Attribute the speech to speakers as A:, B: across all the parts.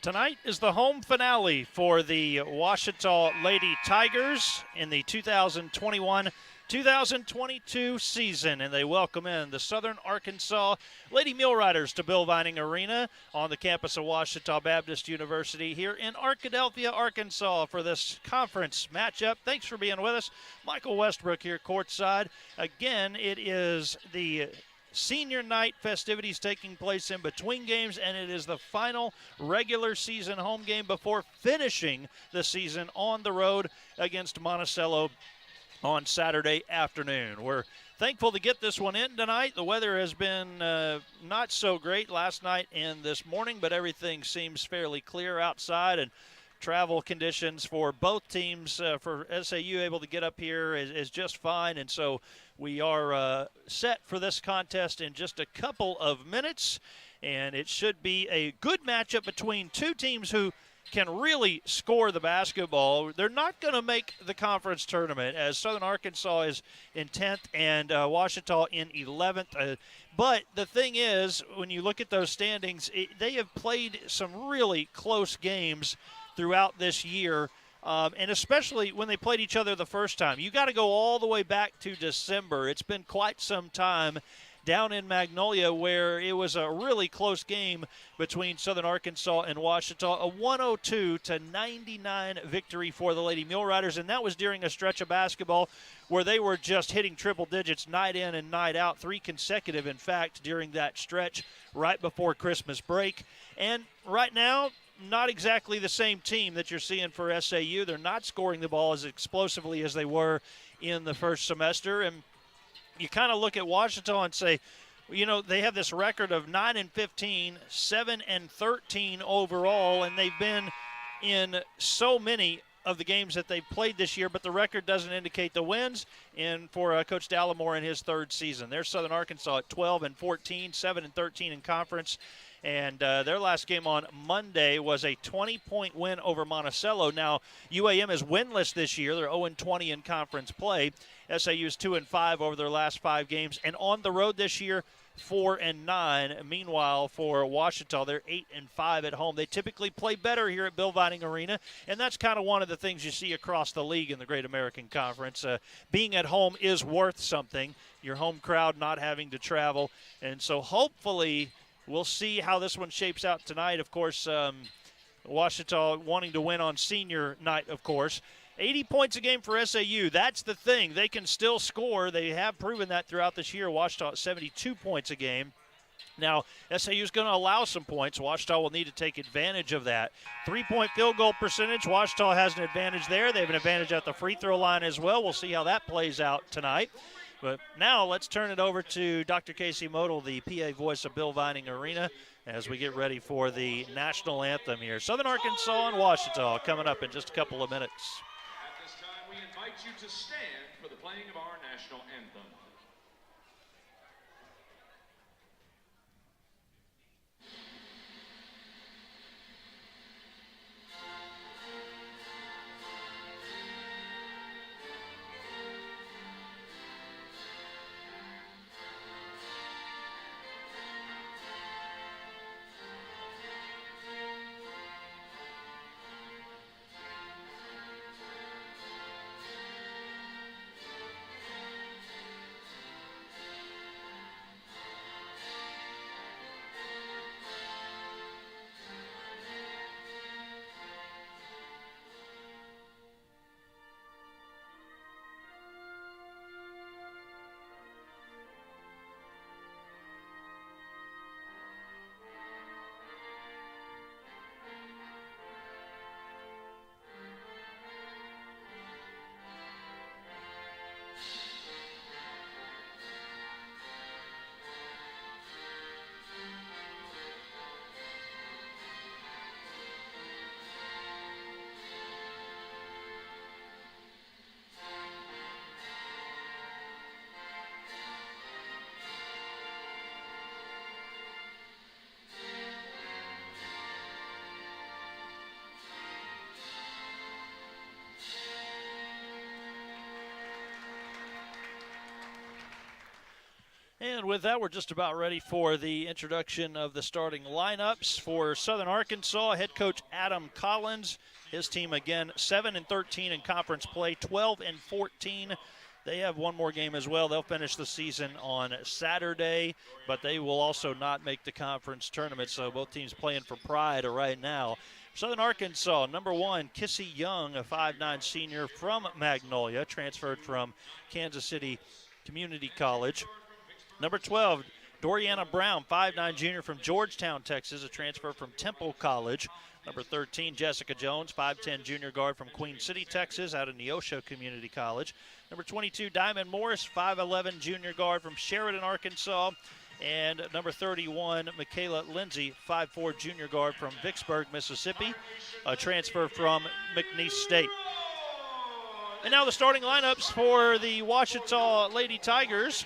A: Tonight is the home finale for the Ouachita Lady Tigers in the 2021-2022 season, and they welcome in the Southern Arkansas Lady Mule Riders to Bill Vining Arena on the campus of Ouachita Baptist University here in Arkadelphia, Arkansas for this conference matchup. Thanks for being with us. Michael Westbrook here courtside. Again, it is the senior night festivities taking place in between games, and it is the final regular season home game before finishing the season on the road against Monticello on Saturday afternoon. We're thankful to get this one in tonight. The weather has been not so great last night and this morning, but everything seems fairly clear outside, and travel conditions for both teams, for SAU able to get up here is just fine, and so we are set for this contest in just a couple of minutes, and it should be a good matchup between two teams who can really score the basketball. They're not going to make the conference tournament, as Southern Arkansas is in 10th and Ouachita in 11th. But the thing is, when you look at those standings, they have played some really close games throughout this year, and especially when they played each other the first time. You got to go all the way back to December. It's been quite some time down in Magnolia where it was a really close game between Southern Arkansas and Ouachita, a 102-99 victory for the Lady Mule Riders, and that was during a stretch of basketball where they were just hitting triple digits night in and night out, 3 consecutive, in fact, during that stretch right before Christmas break. And right now, not exactly the same team that you're seeing for SAU. They're not scoring the ball as explosively as they were in the first semester. And you kind of look at Ouachita and say, you know, they have this record of 9-15, 7-13 overall, and they've been in so many of the games that they've played this year, but the record doesn't indicate the wins. And for Coach Dallimore in his third season, there's Southern Arkansas at 12-14, 7-13 in conference. And their last game on Monday was a 20-point win over Monticello. Now, UAM is winless this year. They're 0-20 in conference play. SAU is 2-5 over their last 5 games. And on the road this year, 4-9. Meanwhile, for Ouachita, they're 8-5 at home. They typically play better here at Bill Vining Arena, and that's kind of one of the things you see across the league in the Great American Conference. Being at home is worth something. Your home crowd not having to travel. And so hopefully we'll see how this one shapes out tonight. Of course, Ouachita wanting to win on senior night, of course. 80 points a game for SAU. That's the thing. They can still score. They have proven that throughout this year. Ouachita at 72 points a game. Now, SAU is going to allow some points. Ouachita will need to take advantage of that. 3-point field goal percentage. Ouachita has an advantage there. They have an advantage at the free throw line as well. We'll see how that plays out tonight. But now let's turn it over to Dr. Casey Model, the PA voice of Bill Vining Arena, as we get ready for the national anthem here. Southern Arkansas and Ouachita coming up in just a couple of minutes.
B: At this time, we invite you to stand for the playing of our national anthem.
A: And with that, we're just about ready for the introduction of the starting lineups for Southern Arkansas. Head coach Adam Collins, his team again 7-13 in conference play, 12-14. They have one more game as well. They'll finish the season on Saturday, but they will also not make the conference tournament, so both teams playing for pride right now. Southern Arkansas, number 1, Kissy Young, a 5'9 senior from Magnolia, transferred from Kansas City Community College. Number 12, Doriana Brown, 5'9 junior from Georgetown, Texas, a transfer from Temple College. Number 13, Jessica Jones, 5'10 junior guard from Queen City, Texas, out of Neosho Community College. Number 22, Diamond Morris, 5'11 junior guard from Sheridan, Arkansas. And number 31, Michaela Lindsay, 5'4 junior guard from Vicksburg, Mississippi, a transfer from McNeese State. And now the starting lineups for the Ouachita Lady Tigers.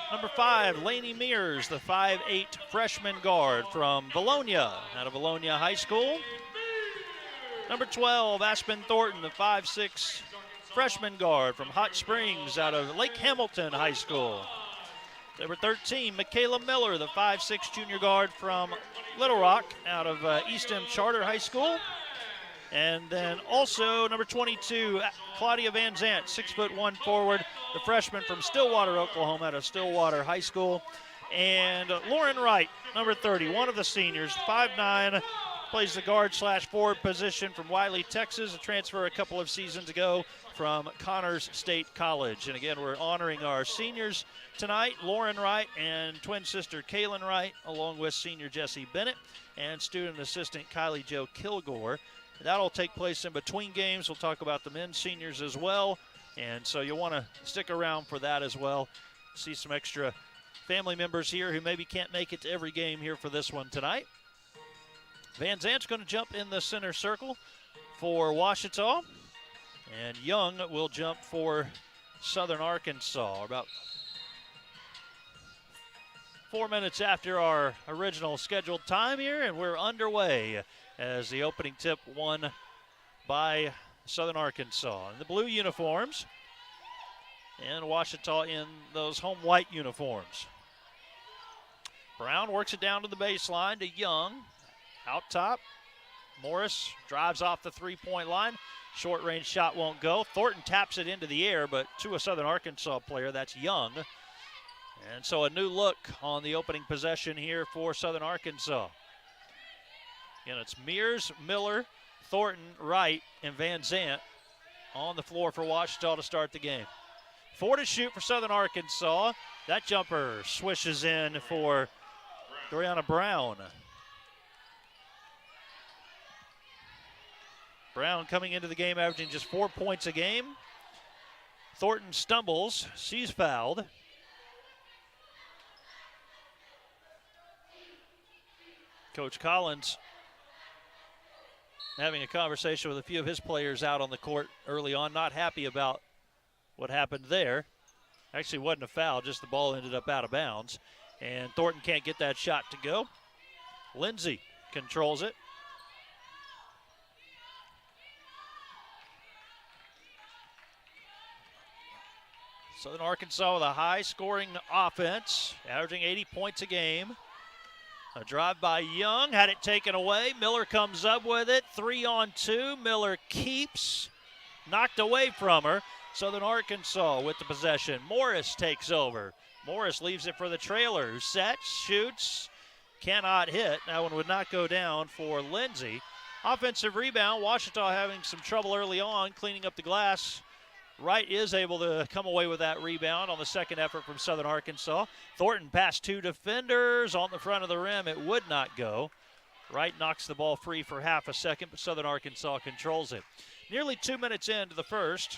A: Number 5, Lainey Mears, the 5'8 freshman guard from Bologna, out of Bologna High School. Number 12, Aspen Thornton, the 5'6 freshman guard from Hot Springs, out of Lake Hamilton High School. Number 13, Michaela Miller, the 5'6 junior guard from Little Rock, out of Eastham Charter High School. And then also number 22, Claudia Van Zant, 6'1 forward, the freshman from Stillwater, Oklahoma, out of Stillwater High School. And Lauren Wright, number 30, one of the seniors, 5'9", plays the guard/forward position from Wiley, Texas, a transfer a couple of seasons ago from Connors State College. And again, we're honoring our seniors tonight, Lauren Wright and twin sister Kaylin Wright, along with senior Jesse Bennett and student assistant Kylie Jo Kilgore. That'll take place in between games. We'll talk about the men's seniors as well. And so you'll want to stick around for that as well. See some extra family members here who maybe can't make it to every game here for this one tonight. Van Zant's going to jump in the center circle for Ouachita. And Young will jump for Southern Arkansas. About 4 minutes after our original scheduled time here, and we're underway as the opening tip won by Southern Arkansas. In the blue uniforms, and Ouachita in those home white uniforms. Brown works it down to the baseline to Young. Out top, Morris drives off the three-point line. Short range shot won't go. Thornton taps it into the air, but to a Southern Arkansas player, that's Young. And so a new look on the opening possession here for Southern Arkansas. Again, it's Mears, Miller, Thornton, Wright, and Van Zant on the floor for Ouachita to start the game. 4 to shoot for Southern Arkansas. That jumper swishes in for Doriana Brown. Brown coming into the game averaging just 4 points a game. Thornton stumbles. She's fouled. Coach Collins having a conversation with a few of his players out on the court early on. Not happy about what happened there. Actually, wasn't a foul, just the ball ended up out of bounds. And Thornton can't get that shot to go. Lindsay controls it. Southern Arkansas with a high-scoring offense, averaging 80 points a game. A drive by Young, had it taken away. Miller comes up with it, 3-on-2. Miller keeps, knocked away from her. Southern Arkansas with the possession. Morris takes over. Morris leaves it for the trailer, who sets, shoots, cannot hit. That one would not go down for Lindsay. Offensive rebound, Ouachita having some trouble early on, cleaning up the glass. Wright is able to come away with that rebound on the second effort from Southern Arkansas. Thornton past 2 defenders on the front of the rim. It would not go. Wright knocks the ball free for half a second, but Southern Arkansas controls it. Nearly 2 minutes into the first.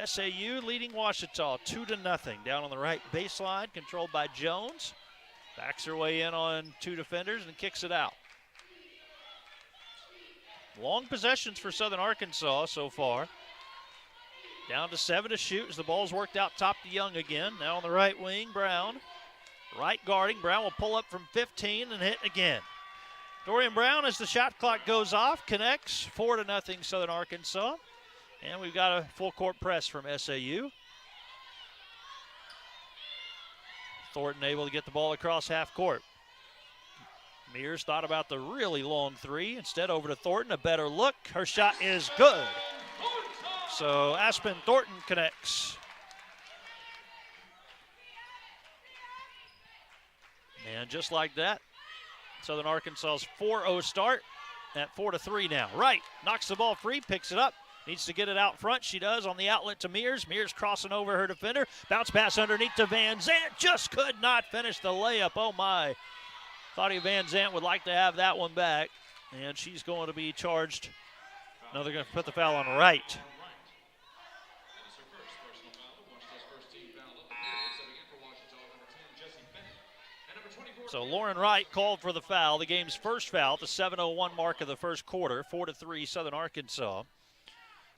A: SAU leading Ouachita 2-0. Down on the right baseline, controlled by Jones. Backs her way in on 2 defenders and kicks it out. Long possessions for Southern Arkansas so far. Down to 7 to shoot as the ball's worked out top to Young again. Now on the right wing, Brown. Right guarding. Brown will pull up from 15 and hit again. Dorian Brown, as the shot clock goes off, connects. 4-0 Southern Arkansas. And we've got a full court press from SAU. Thornton able to get the ball across half court. Mears thought about the really long three. Instead, over to Thornton. A better look. Her shot is good. So Aspen Thornton connects. And just like that, Southern Arkansas's 4-0 start at 4-3 now. Wright knocks the ball free, picks it up. Needs to get it out front. She does on the outlet to Mears. Mears crossing over her defender. Bounce pass underneath to Van Zant. Just could not finish the layup. Oh, my. Thought Van Zant would like to have that one back. And she's going to be charged. Now they're going to put the foul on Wright. So Lauren Wright called for the foul, the game's first foul at the 7:01 mark of the first quarter. 4-3 Southern Arkansas.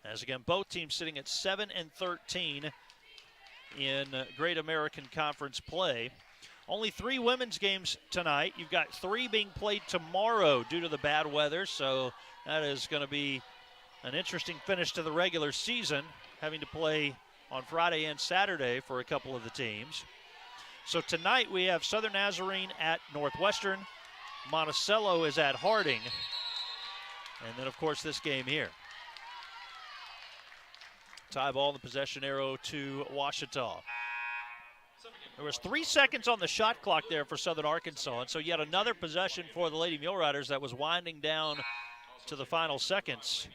A: As again, both teams sitting at 7 and 13 in Great American Conference play. Only 3 women's games tonight. You've got 3 being played tomorrow due to the bad weather, so that is going to be an interesting finish to the regular season, having to play on Friday and Saturday for a couple of the teams. So tonight we have Southern Nazarene at Northwestern. Monticello is at Harding. And then, of course, this game here. Tie ball in the possession arrow to Ouachita. There was 3 seconds on the shot clock there for Southern Arkansas, and so yet another possession for the Lady Mule Riders that was winding down to the final seconds.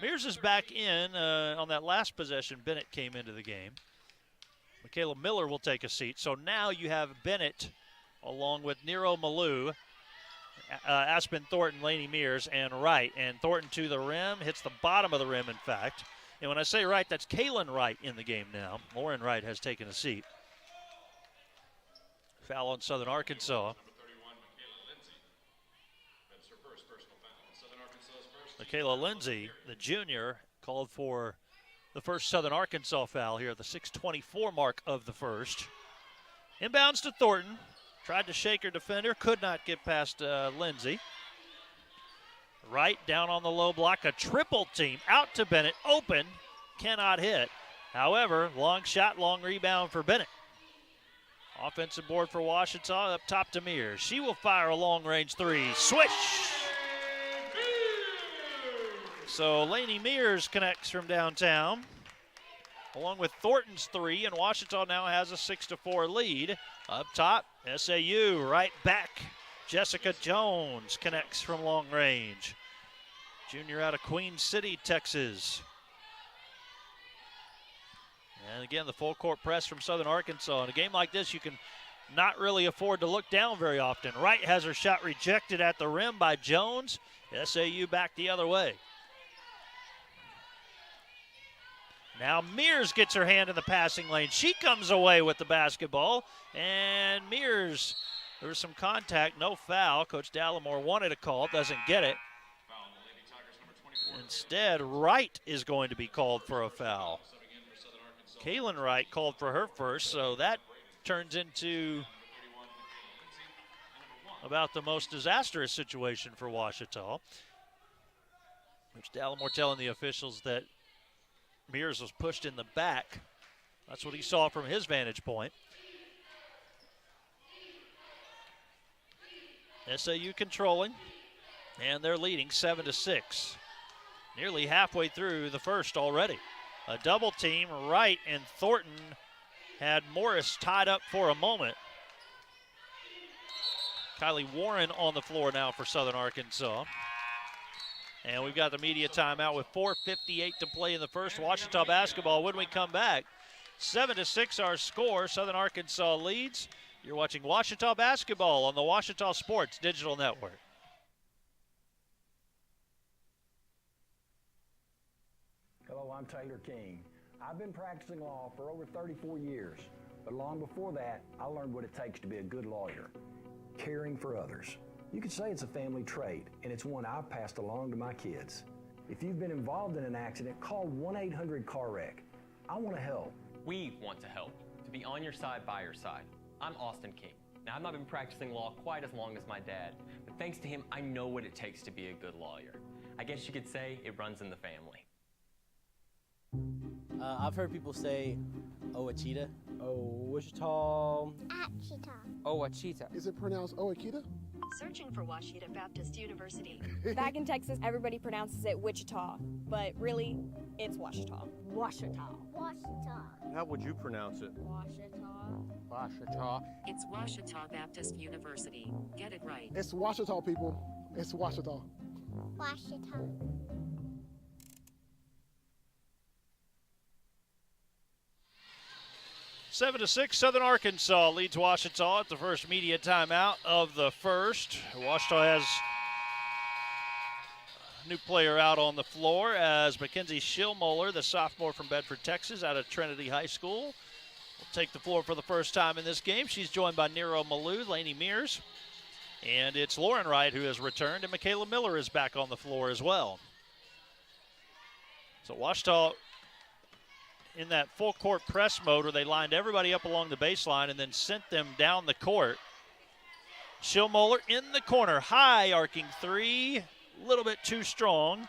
A: Mears is back in on that last possession. Bennett came into the game. Michaela Miller will take a seat. So now you have Bennett along with Nero Malou, Aspen Thornton, Laney Mears, and Wright. And Thornton to the rim, hits the bottom of the rim, in fact. And when I say Wright, that's Kaylin Wright in the game now. Lauren Wright has taken a seat. Foul on Southern Arkansas. Michaela Lindsay, the junior, called for the first Southern Arkansas foul here at the 6:24 mark of the first. Inbounds to Thornton. Tried to shake her defender, could not get past Lindsay. Wright down on the low block, a triple team. Out to Bennett, open, cannot hit. However, long shot, long rebound for Bennett. Offensive board for Ouachita, up top to Mears. She will fire a long-range three. Swish! So Laney Mears connects from downtown, along with Thornton's three, and Ouachita now has a 6-4 lead. Up top, SAU right back. Jessica Jones connects from long range. Junior out of Queen City, Texas. And again, the full court press from Southern Arkansas. In a game like this, you can not really afford to look down very often. Wright has her shot rejected at the rim by Jones. SAU back the other way. Now Mears gets her hand in the passing lane. She comes away with the basketball. And Mears, there was some contact, no foul. Coach Dallimore wanted a call, doesn't get it. Instead, Wright is going to be called for a foul. Kaylin Wright called for her first, so that turns into about the most disastrous situation for Ouachita. Coach Dallimore telling the officials that Mears was pushed in the back. That's what he saw from his vantage point. SAU controlling, and they're leading 7-6. Nearly halfway through the first already. A double team, Wright and Thornton had Morris tied up for a moment. Kylie Warren on the floor now for Southern Arkansas. And we've got the media timeout with 4:58 to play in the first. Ouachita basketball when we come back. 7-6 our score. Southern Arkansas leads. You're watching Ouachita basketball on the Ouachita Sports Digital Network.
C: Hello, I'm Taylor King. I've been practicing law for over 34 years, but long before that, I learned what it takes to be a good lawyer, caring for others. You could say it's a family trait, and it's one I've passed along to my kids. If you've been involved in an accident, call 1-800-CAR-WRECK. I want to help.
D: We want to help, to be on your side, by your side. I'm Austin King. Now, I've not been practicing law quite as long as my dad, but thanks to him, I know what it takes to be a good lawyer. I guess you could say it runs in the family.
E: I've heard people say Ouachita. Wichita.
F: Achita.
E: Ouachita.
G: Is it pronounced Ouachita?
H: Searching for Ouachita Baptist University.
I: Back in Texas, everybody pronounces it Wichita, but really, it's Washita.
F: Washita. Washita.
J: How would you pronounce it?
F: Washita.
E: Washita.
H: It's Ouachita Baptist University. Get it right.
G: It's Washita, people. It's Washita.
F: Washita.
A: Seven to 6, Southern Arkansas leads Washita at the first media timeout of the first. Washita has a new player out on the floor as Mackenzie Schillmoeller, the sophomore from Bedford, Texas, out of Trinity High School, will take the floor for the first time in this game. She's joined by Nero Malou, Lainey Mears, and it's Lauren Wright who has returned, and Michaela Miller is back on the floor as well. So Washita in that full court press mode where they lined everybody up along the baseline and then sent them down the court. Schillmoeller in the corner, high arcing three, a little bit too strong.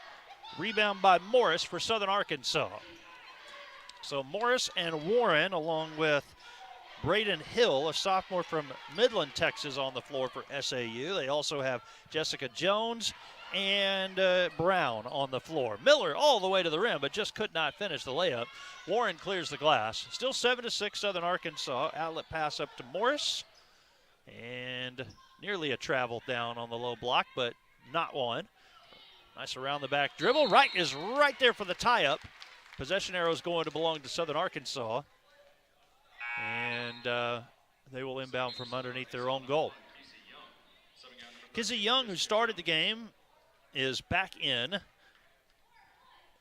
A: Rebound by Morris for Southern Arkansas. So Morris and Warren, along with Braden Hill, a sophomore from Midland, Texas, on the floor for SAU. They also have Jessica Jones and Brown on the floor. Miller all the way to the rim, but just could not finish the layup. Warren clears the glass. Still 7 to 6, Southern Arkansas. Outlet pass up to Morris, and nearly a travel down on the low block, but not one. Nice around the back dribble. Wright is right there for the tie-up. Possession arrow is going to belong to Southern Arkansas, and they will inbound from underneath their own goal. Kizzy Young, who started the game, is back in,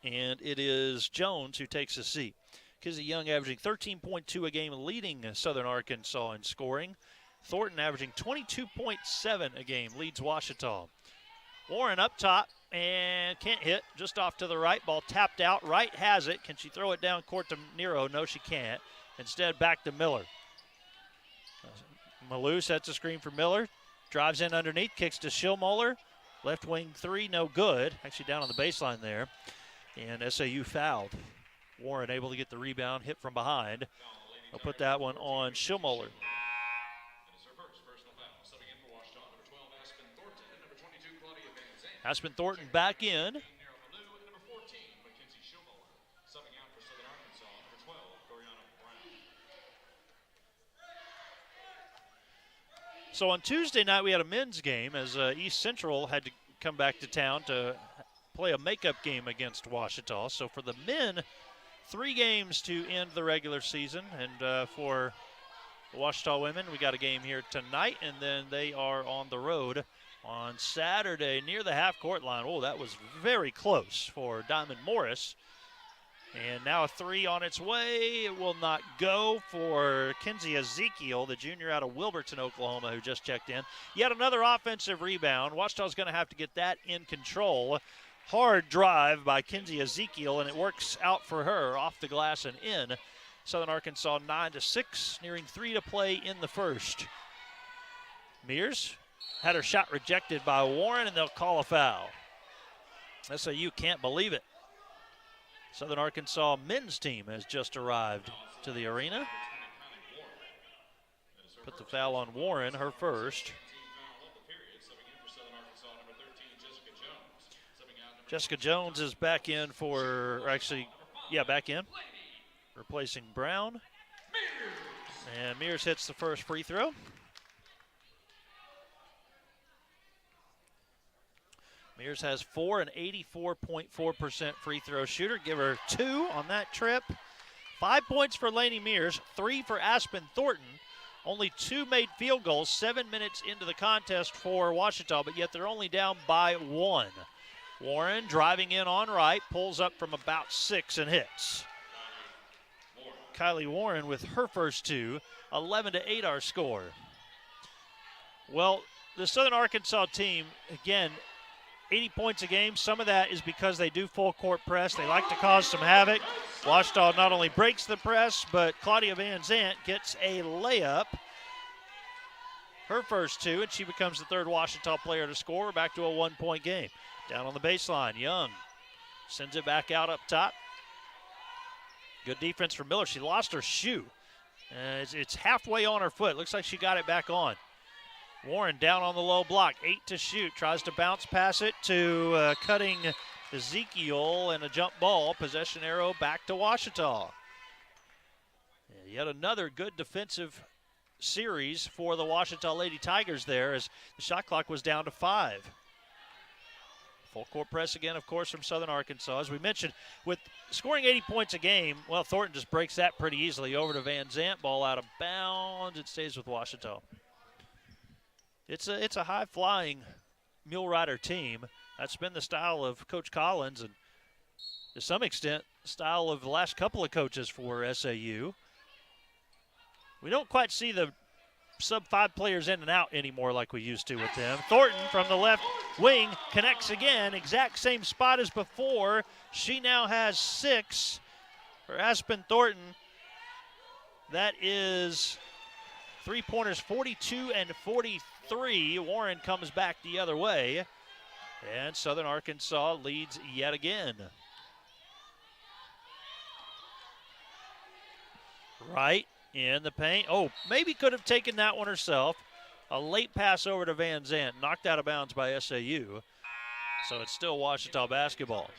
A: and it is Jones who takes a seat. Kizzy Young averaging 13.2 a game, leading Southern Arkansas in scoring. Thornton averaging 22.7 a game, leads Washita. Warren up top and can't hit, just off to the right. Ball tapped out. Wright has it. Can she throw it down court to Nero? No, she can't. Instead, back to Miller. Malou sets a screen for Miller. Drives in underneath, kicks to Schillmoeller. Left wing three, no good. Actually down on the baseline there. And SAU fouled. Warren able to get the rebound, hit from behind. They'll put that one on Schillmoeller. Aspen Thornton back in. So on Tuesday night we had a men's game as East Central had to come back to town to play a makeup game against Washita. So for the men, 3 games to end the regular season, and for the Washita women, we got a game here tonight, and then they are on the road on Saturday near the half-court line. Oh, that was very close for Diamond Morris. And now a 3 on its way. It will not go for Kinsey Ezekiel, the junior out of Wilburton, Oklahoma, who just checked in. Yet another offensive rebound. Washita's going to have to get that in control. Hard drive by Kinsey Ezekiel, and it works out for her off the glass and in. Southern Arkansas 9 to 6, nearing 3 to play in the first. Mears had her shot rejected by Warren, and they'll call a foul. SAU can't believe it. Southern Arkansas men's team has just arrived to the arena. Put the foul on Warren, her first. Jessica Jones is back in for, back in, replacing Brown. And Mears hits the first free throw. Mears has 4 and 84.4% free throw shooter. Give her 2 on that trip. 5 points for Lainey Mears, 3 for Aspen Thornton. Only 2 made field goals, 7 minutes into the contest for Washita, but yet they're only down by 1. Warren driving in on right, pulls up from about 6 and hits. Kylie Warren with her first 2, 11 to 8 our score. Well, the Southern Arkansas team, again, 80 points a game. Some of that is because they do full court press. They like to cause some havoc. Washita not only breaks the press, but Claudia Van Zant gets a layup. Her first 2, and she becomes the 3rd Washita player to score. We're back to a 1-point game. Down on the baseline, Young sends it back out up top. Good defense from Miller. She lost her shoe. It's halfway on her foot. Looks like she got it back on. Warren down on the low block. 8 to shoot. Tries to bounce pass it to cutting Ezekiel and a jump ball. Possession arrow back to Ouachita. Yet another good defensive series for the Ouachita Lady Tigers there as the shot clock was down to 5. Full court press again, of course, from Southern Arkansas. As we mentioned, with scoring 80 points a game, well, Thornton just breaks that pretty easily. Over to Van Zant, ball out of bounds. It stays with Ouachita. It's a high-flying Mule Rider team. That's been the style of Coach Collins and, to some extent, style of the last couple of coaches for SAU. We don't quite see the sub-5 players in and out anymore like we used to with them. Thornton from the left wing connects again, exact same spot as before. She now has 6 for Aspen Thornton. That is 3-pointers, 42 and 43. Warren comes back the other way, and Southern Arkansas leads yet again. Right in the paint. Oh, maybe could have taken that one herself. A late pass over to Van Zant, knocked out of bounds by SAU. So it's still Ouachita basketball.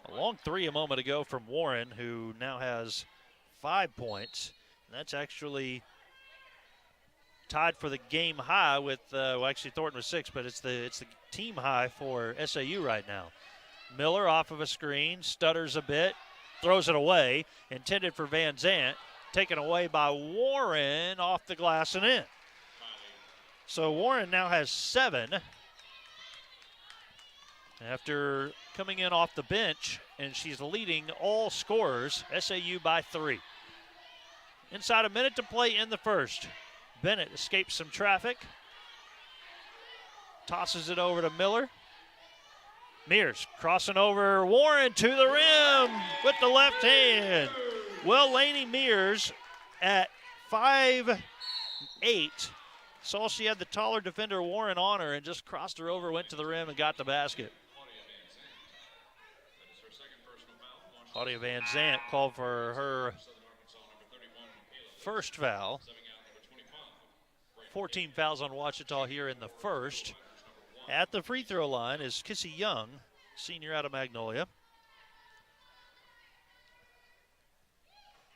A: A long 3 a moment ago from Warren, who now has 5 points. And that's actually tied for the game high with, well, actually Thornton was 6, but it's the team high for SAU right now. Miller off of a screen, stutters a bit, throws it away, intended for Van Zant, taken away by Warren off the glass and in. So Warren now has 7 after coming in off the bench, and she's leading all scorers, SAU by 3. Inside a minute to play in the first. Bennett escapes some traffic, tosses it over to Miller. Mears crossing over Warren to the rim with the left hand. Well, Lainey Mears at 5'8", saw she had the taller defender Warren on her and just crossed her over, went to the rim, and got the basket. Claudia Van Zant called for her first foul. 14 fouls on Ouachita here in the first. At the free throw line is Kissy Young, senior out of Magnolia.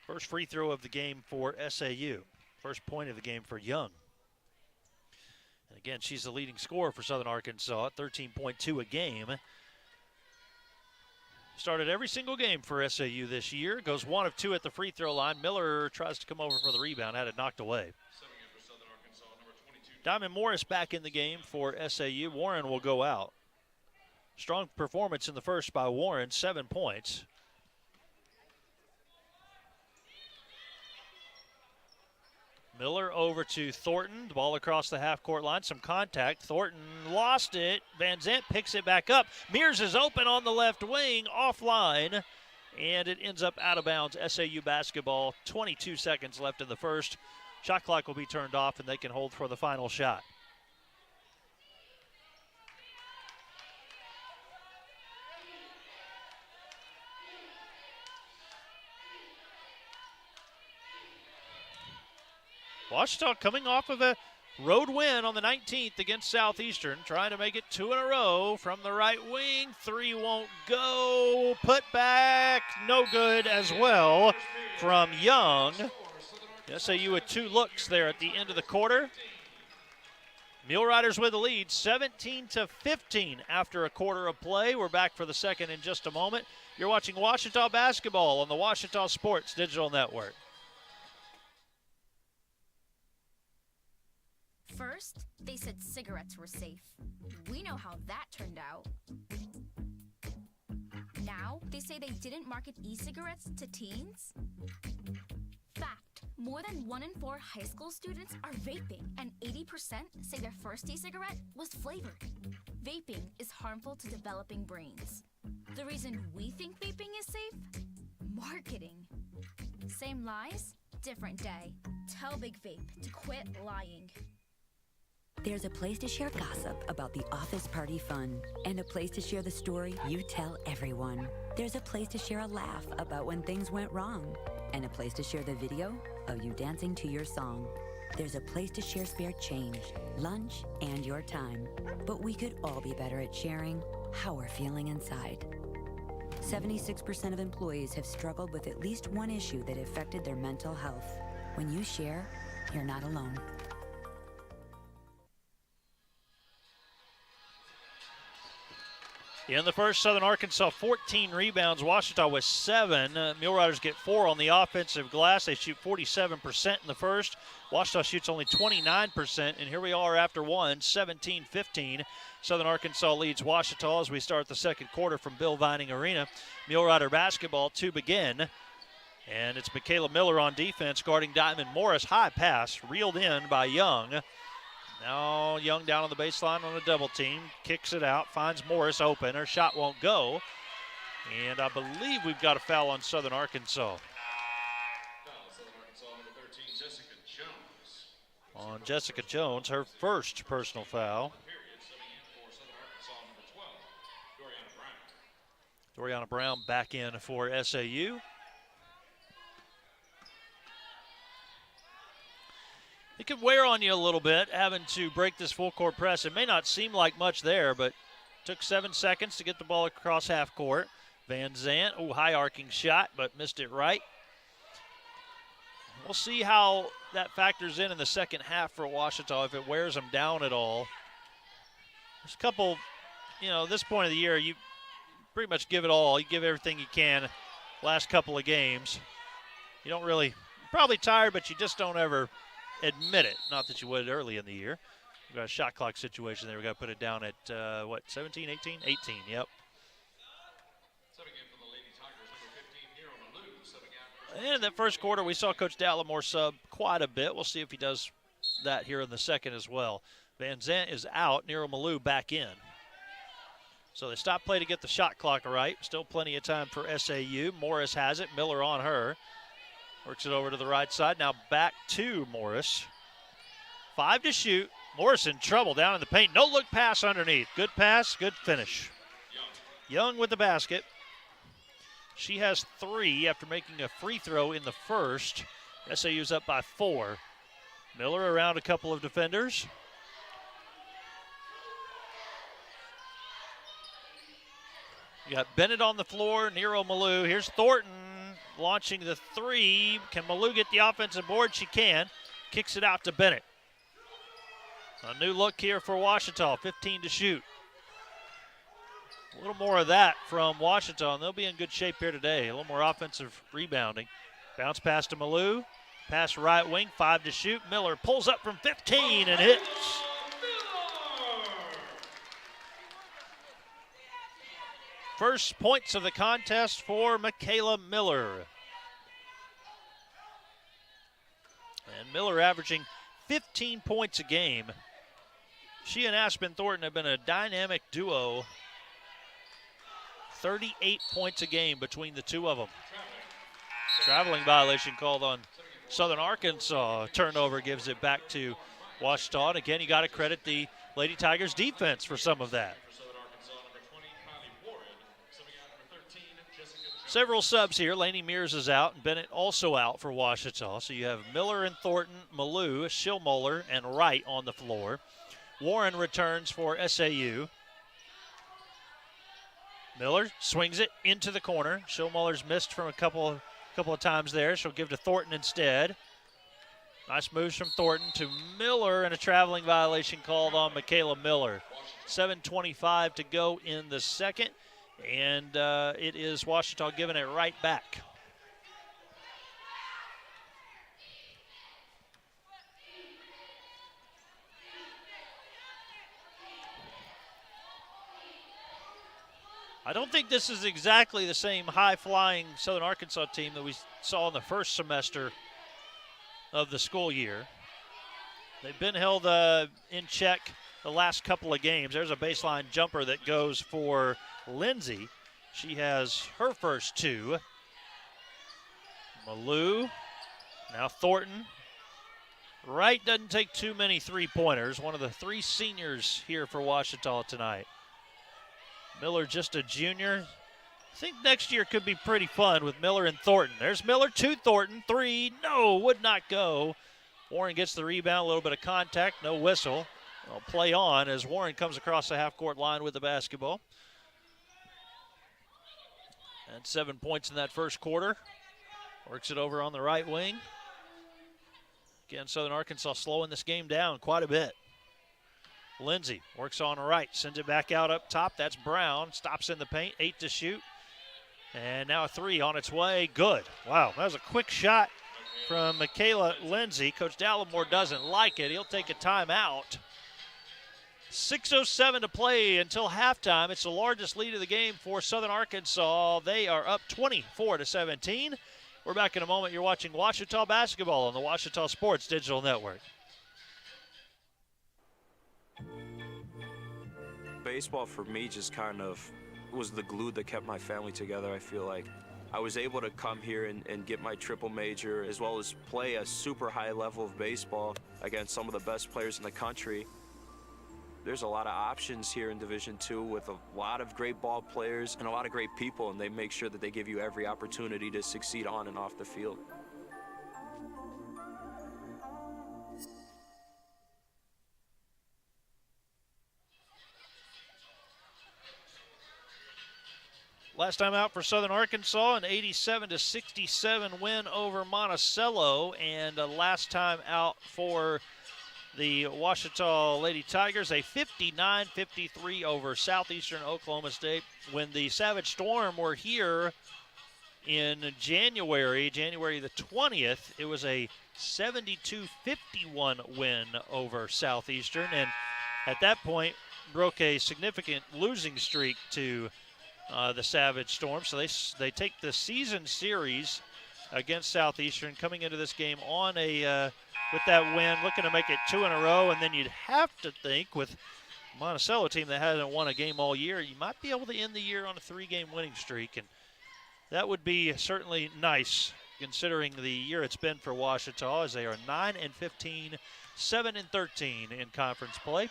A: First free throw of the game for SAU. First point of the game for Young. And again, she's the leading scorer for Southern Arkansas at 13.2 a game. Started every single game for SAU this year. Goes 1 of 2 at the free throw line. Miller tries to come over for the rebound, had it knocked away. Diamond Morris back in the game for SAU. Warren will go out. Strong performance in the first by Warren, 7 points. Miller over to Thornton. The ball across the half-court line. Some contact. Thornton lost it. Van Zant picks it back up. Mears is open on the left wing, offline, and it ends up out of bounds. SAU basketball. 22 seconds left in the first. Shot clock will be turned off, and they can hold for the final shot. Ouachita coming off of a road win on the 19th against Southeastern, trying to make it 2 in a row from the right wing. 3 won't go. Put back, no good as well from Young. SAU with 2 looks there at the end of the quarter. Mule Riders with the lead, 17-15 after a quarter of play. We're back for the second in just a moment. You're watching Ouachita basketball on the Ouachita Sports Digital Network.
J: First, they said cigarettes were safe. We know how that turned out. Now, they say they didn't market e-cigarettes to teens? Fact. More than 1 in 4 high school students are vaping, and 80% say their first e-cigarette was flavored. Vaping is harmful to developing brains. The reason we think vaping is safe? Marketing. Same lies, different day. Tell Big Vape to quit lying.
K: There's a place to share gossip about the office party fun, and a place to share the story you tell everyone. There's a place to share a laugh about when things went wrong, and a place to share the video of you dancing to your song. There's a place to share spare change, lunch, and your time. But we could all be better at sharing how we're feeling inside. 76% of employees have struggled with at least one issue that affected their mental health. When you share, you're not alone.
A: In the first, Southern Arkansas 14 rebounds, Ouachita with 7. Mule Riders get 4 on the offensive glass. They shoot 47% in the first. Ouachita shoots only 29%, and here we are after one, 17-15. Southern Arkansas leads Ouachita as we start the second quarter from Bill Vining Arena. Mule Rider basketball to begin, and it's Michaela Miller on defense guarding Diamond Morris. High pass, reeled in by Young. Now Young down on the baseline on a double team, kicks it out, finds Morris open. Her shot won't go, and I believe we've got a foul on Southern Arkansas.
B: Foul, Southern Arkansas, number 13, Jessica Jones.
A: On Jessica Jones, her first personal foul.
B: Period, subbing in for Southern Arkansas, number 12, Doriana Brown.
A: Doriana Brown back in for SAU. It could wear on you a little bit having to break this full court press. It may not seem like much there, but took 7 seconds to get the ball across half court. Van Zandt, high arcing shot, but missed it right. We'll see how that factors in the second half for Ouachita, if it wears them down at all. There's a couple, this point of the year, you pretty much give it all. You give everything you can last couple of games. You don't really, you're probably tired, but you just don't ever admit it. Not that you would early in the year. We've got a shot clock situation there. We've got to put it down at, 17, 18? 18, yep.
B: Subbing in for the Lady Tigers, number 15, Nero Malou. Subbing out for
A: And in that first quarter, we saw Coach Dallimore sub quite a bit. We'll see if he does that here in the second as well. Van Zandt is out. Nero Malou back in. So they stop play to get the shot clock right. Still plenty of time for SAU. Morris has it. Miller on her. Works it over to the right side. Now back to Morris. 5 to shoot. Morris in trouble down in the paint. No look pass underneath. Good pass, good finish. Young with the basket. She has 3 after making a free throw in the first. SAU's up by 4. Miller around a couple of defenders. You got Bennett on the floor, Nero Malou. Here's Thornton launching the 3. Can Malou get the offensive board? She can. Kicks it out to Bennett. A new look here for Ouachita, 15 to shoot. A little more of that from Ouachita, and they'll be in good shape here today. A little more offensive rebounding. Bounce pass to Malou. Pass right wing, 5 to shoot. Miller pulls up from 15 and hits. First points of the contest for Michaela Miller. And Miller averaging 15 points a game. She and Aspen Thornton have been a dynamic duo. 38 points a game between the two of them. Traveling violation called on Southern Arkansas. Turnover gives it back to Ouachita. And again, you got to credit the Lady Tigers defense for some of that. Several subs here. Laney Mears is out, and Bennett also out for Ouachita. So you have Miller and Thornton, Malou, Schillmoller, and Wright on the floor. Warren returns for SAU. Miller swings it into the corner. Schillmoller's missed from a couple of times there. She'll give to Thornton instead. Nice moves from Thornton to Miller, and a traveling violation called on Michaela Miller. 7:25 to go in the second. And it is Ouachita giving it right back. I don't think this is exactly the same high-flying Southern Arkansas team that we saw in the first semester of the school year. They've been held in check the last couple of games. There's a baseline jumper that goes for Lindsay. She has her first 2. Malou, now Thornton. Wright doesn't take too many three-pointers. One of the three seniors here for Ouachita tonight. Miller just a junior. I think next year could be pretty fun with Miller and Thornton. There's Miller to Thornton. Three, no, would not go. Warren gets the rebound, a little bit of contact, no whistle. I'll play on as Warren comes across the half-court line with the basketball. And 7 points in that first quarter. Works it over on the right wing. Again, Southern Arkansas slowing this game down quite a bit. Lindsey works on the right, sends it back out up top. That's Brown, stops in the paint, 8 to shoot. And now a three on its way, good. Wow, that was a quick shot from Michaela Lindsey. Coach Dallimore doesn't like it. He'll take a timeout. 6:07 to play until halftime. It's the largest lead of the game for Southern Arkansas. They are up 24-17. We're back in a moment. You're watching Ouachita basketball on the Ouachita Sports Digital Network.
L: Baseball for me just kind of was the glue that kept my family together. I feel like I was able to come here and get my triple major as well as play a super high level of baseball against some of the best players in the country. There's a lot of options here in Division II with a lot of great ball players and a lot of great people, and they make sure that they give you every opportunity to succeed on and off the field.
A: Last time out for Southern Arkansas, an 87-67 win over Monticello, and last time out for the Ouachita Lady Tigers, a 59-53 over Southeastern Oklahoma State. When the Savage Storm were here in January the 20th, it was a 72-51 win over Southeastern, and at that point broke a significant losing streak to the Savage Storm. So they take the season series against Southeastern, coming into this game on a with that win, looking to make it 2 in a row. And then you'd have to think with Monticello team that hasn't won a game all year, you might be able to end the year on a 3-game winning streak, and that would be certainly nice considering the year it's been for Ouachita, as they are 9-15, 7-13 in conference play.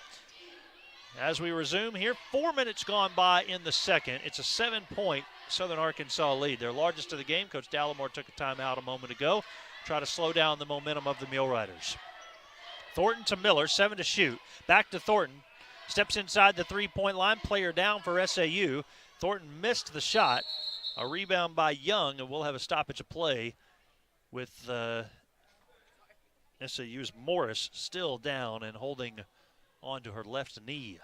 A: As we resume here, 4 minutes gone by in the second. It's a 7-point Southern Arkansas lead. Their largest of the game. Coach Dallimore took a timeout a moment ago. Try to slow down the momentum of the Millwriters. Thornton to Miller, 7 to shoot. Back to Thornton. Steps inside the three-point line. Player down for SAU. Thornton missed the shot. A rebound by Young, and we'll have a stoppage of play with SAU's Morris still down and holding onto her left knee.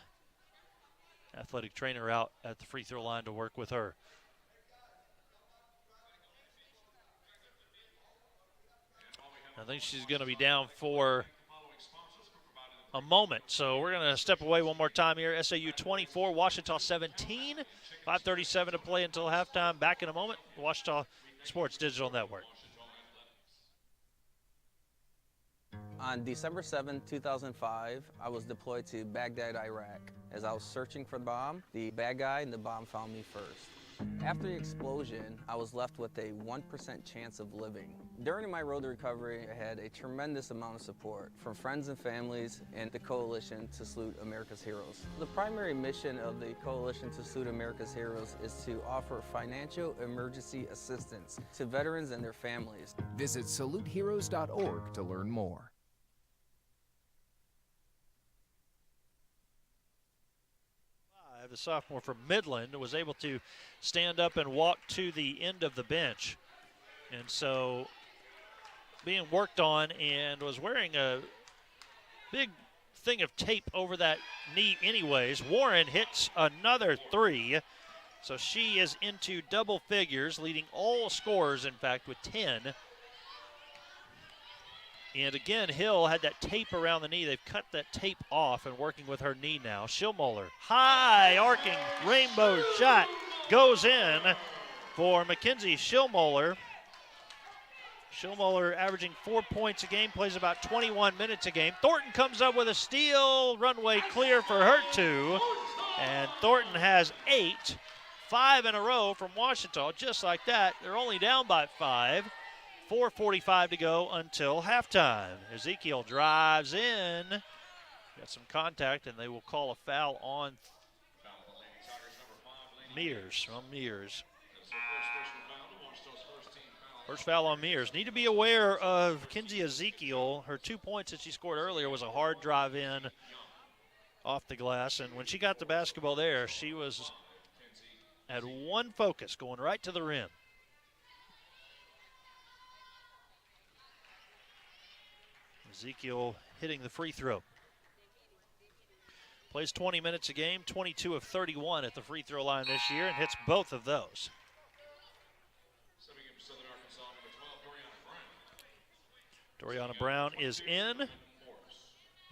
A: Athletic trainer out at the free throw line to work with her. I think she's going to be down for a moment. So we're going to step away one more time here. SAU 24, Ouachita 17. 5:37 to play until halftime. Back in a moment. Ouachita Sports Digital Network.
M: On December 7, 2005, I was deployed to Baghdad, Iraq. As I was searching for the bomb, the bad guy and the bomb found me first. After the explosion, I was left with a 1% chance of living. During my road to recovery, I had a tremendous amount of support from friends and families and the Coalition to Salute America's Heroes. The primary mission of the Coalition to Salute America's Heroes is to offer financial emergency assistance to veterans and their families.
N: Visit saluteheroes.org to learn more.
A: The sophomore from Midland was able to stand up and walk to the end of the bench. And so being worked on, and was wearing a big thing of tape over that knee anyways. Warren hits another three. So she is into double figures, leading all scorers, in fact, with 10. And again, Hill had that tape around the knee. They've cut that tape off and working with her knee now. Schillmoller, high arcing rainbow shot goes in for Mackenzie Schillmoller. Schillmoller averaging 4 points a game, plays about 21 minutes a game. Thornton comes up with a steal, runway clear for her two. And Thornton has 8, 5 in a row from Ouachita, just like that. They're only down by 5. 4:45 to go until halftime. Ezekiel drives in. Got some contact, and they will call a foul on Mears. First foul on Mears. Need to be aware of Kinsey Ezekiel. Her 2 points that she scored earlier was a hard drive in off the glass, and when she got the basketball there, she was at one focus, going right to the rim. Ezekiel hitting the free throw. Plays 20 minutes a game, 22 of 31 at the free throw line this year, and hits both of those. Doriana Brown is in,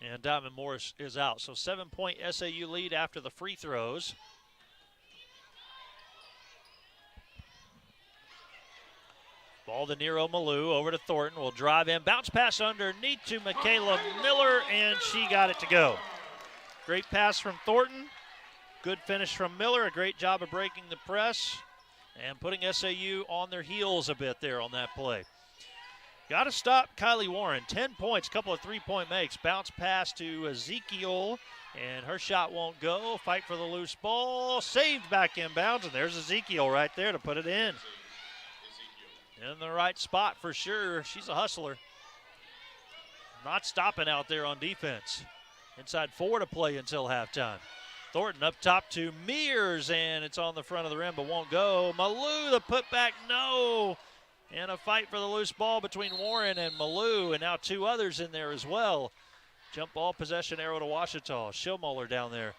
A: and Diamond Morris is out. So 7-point SAU lead after the free throws. Ball to Nero Malou, over to Thornton, will drive in, bounce pass underneath to Michaela Miller, and she got it to go. Great pass from Thornton, good finish from Miller, a great job of breaking the press and putting SAU on their heels a bit there on that play. Got to stop Kylie Warren, 10 points, couple of three-point makes, bounce pass to Ezekiel, and her shot won't go, fight for the loose ball, saved back inbounds, and there's Ezekiel right there to put it in. In the right spot for sure. She's a hustler. Not stopping out there on defense. Inside 4 to play until halftime. Thornton up top to Mears, and it's on the front of the rim, but won't go. Malou, the putback, no. And a fight for the loose ball between Warren and Malou, and now 2 others in there as well. Jump ball possession arrow to Ouachita. Schillmoller down there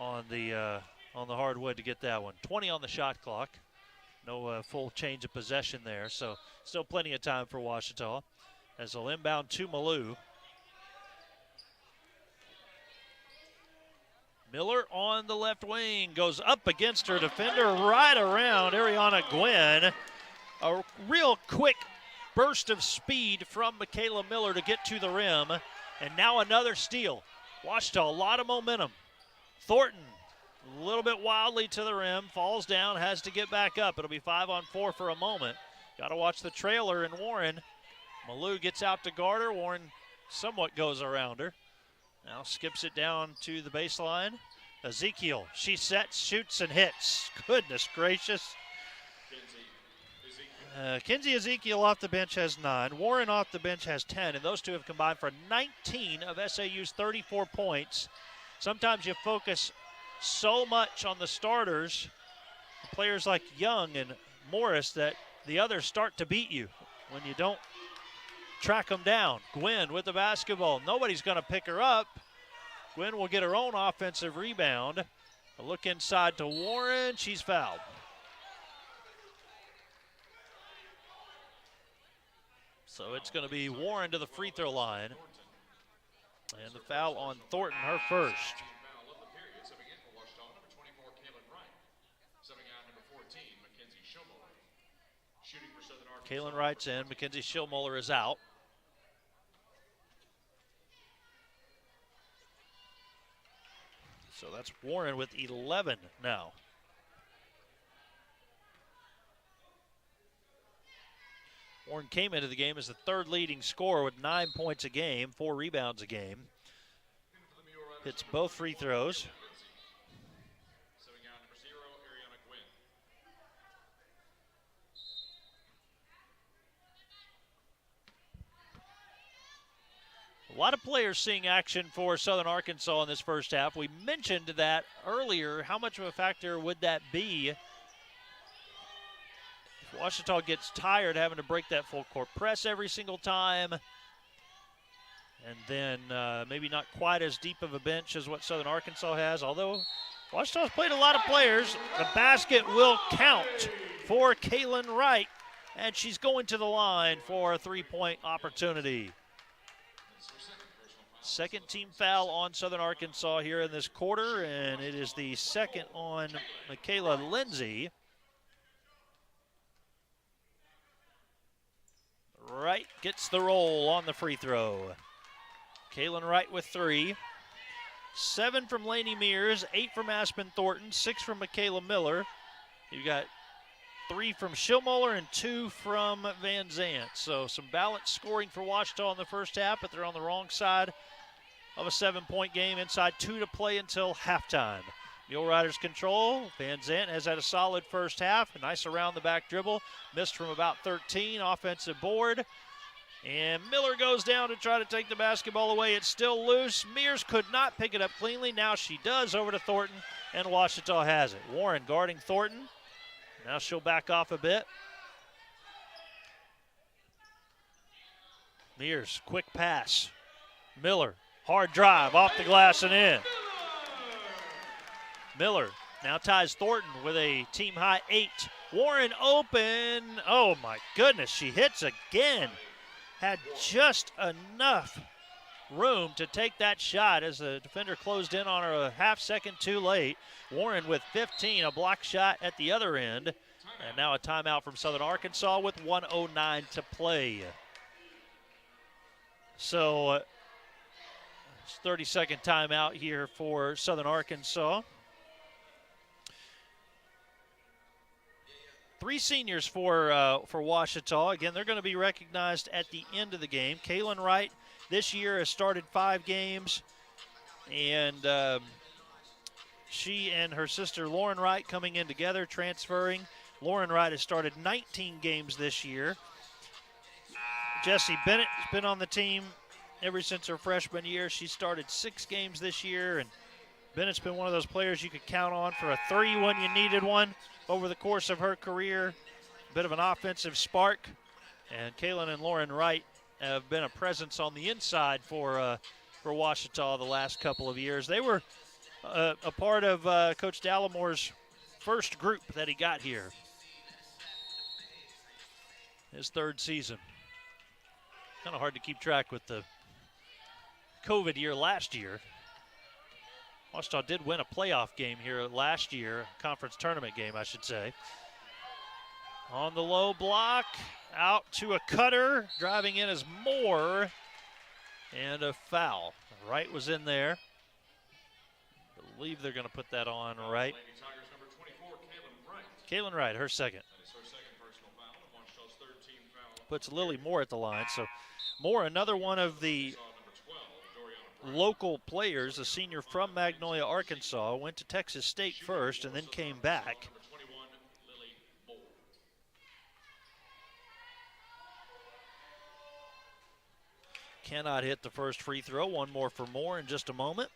A: on the hardwood to get that one. 20 on the shot clock. No full change of possession there, so still plenty of time for Ouachita. As they'll inbound to Malou. Miller on the left wing, goes up against her defender, right around Ariana Gwynn. A real quick burst of speed from Michaela Miller to get to the rim, and now another steal. Ouachita, a lot of momentum. Thornton, a little bit wildly to the rim, falls down, has to get back up. It'll be 5-on-4 for a moment. Got to watch the trailer and Warren. Malou gets out to guard her. Warren somewhat goes around her. Now skips it down to the baseline. Ezekiel, she sets, shoots, and hits. Goodness gracious. Kinsey Ezekiel off the bench has 9. Warren off the bench has 10, and those two have combined for 19 of SAU's 34 points. Sometimes you focus so much on the starters, players like Young and Morris, that the others start to beat you when you don't track them down. Gwynn with the basketball. Nobody's going to pick her up. Gwynn will get her own offensive rebound. A look inside to Warren. She's fouled. So it's going to be Warren to the free throw line. And the foul on Thornton, her first. Kaylin Wright's in. Mackenzie Schillmoller is out. So that's Warren with 11 now. Warren came into the game as the 3rd leading scorer with 9 points a game, 4 rebounds a game. Hits both free throws. A lot of players seeing action for Southern Arkansas in this first half. We mentioned that earlier. How much of a factor would that be if Ouachita gets tired having to break that full court press every single time? And then maybe not quite as deep of a bench as what Southern Arkansas has. Although Ouachita's played a lot of players. The basket will count for Kaylin Wright. And she's going to the line for a 3-point opportunity. Second team foul on Southern Arkansas here in this quarter, and it is the second on Michaela Lindsay. Wright gets the roll on the free throw. Kaylin Wright with 3. 7 from Lainey Mears, 8 from Aspen Thornton, 6 from Michaela Miller. You've got 3 from Schillmoeller and 2 from Van Zant. So some balanced scoring for Ouachita in the first half, but they're on the wrong side of a 7-point game. Inside 2 to play until halftime. Mule Riders control. Van Zant has had a solid first half. A nice around-the-back dribble. Missed from about 13. Offensive board. And Miller goes down to try to take the basketball away. It's still loose. Mears could not pick it up cleanly. Now she does over to Thornton, and Ouachita has it. Warren guarding Thornton. Now she'll back off a bit. Mears, quick pass. Miller, hard drive, off the glass and in. Miller now ties Thornton with a team-high 8. Warren open. Oh, my goodness, she hits again. Had just enough room to take that shot as the defender closed in on her a half second too late. Warren with 15, a block shot at the other end. And now a timeout from Southern Arkansas with 1:09 to play. So, 30-second timeout here for Southern Arkansas. 3 seniors for Ouachita. Again, they're going to be recognized at the end of the game. Kaylin Wright this year has started 5 games, and she and her sister Lauren Wright coming in together, transferring. Lauren Wright has started 19 games this year. Jessie Bennett has been on the team ever since her freshman year. She started 6 games this year, and Bennett's been one of those players you could count on for a 3 when you needed one over the course of her career. A bit of an offensive spark. And Kaylin and Lauren Wright have been a presence on the inside for Ouachita the last couple of years. They were a part of Coach Dallamore's first group that he got here. His 3rd season. Kind of hard to keep track with the COVID year last year. Ouachita did win a playoff game here last year, conference tournament game, I should say. On the low block, out to a cutter, driving in is Moore, and a foul. Wright was in there. I believe they're going to put that on Wright. Kaylin Wright, her second. Puts Lily Moore at the line. So Moore, another one of the local players, a senior from Magnolia, Arkansas, went to Texas State first and then came back. Cannot hit the first free throw. One more for Moore in just a moment.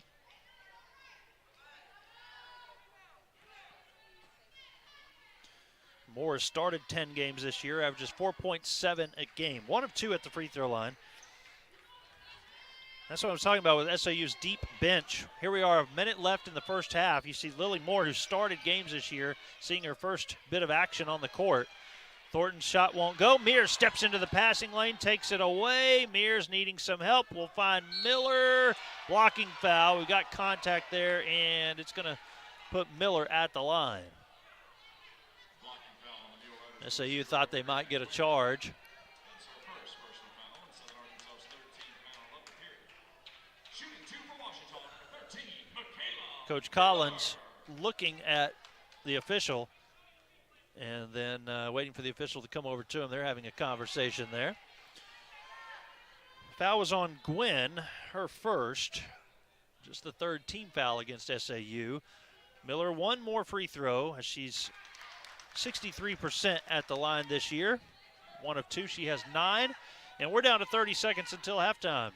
A: Moore has started 10 games this year, averages 4.7 a game. 1 of 2 at the free throw line. That's what I was talking about with SAU's deep bench. Here we are, a minute left in the first half. You see Lily Moore, who started games this year, seeing her first bit of action on the court. Thornton's shot won't go. Mears steps into the passing lane, takes it away. Mears needing some help. We'll find Miller. Blocking foul. We've got contact there, and it's going to put Miller at the line. SAU thought they might get a charge. Coach Collins looking at the official and then waiting for the official to come over to him. They're having a conversation there. Foul was on Gwen, her first. Just the 3rd team foul against SAU. Miller, 1 more free throw as she's 63% at the line this year. 1 of 2, she has 9. And we're down to 30 seconds until halftime.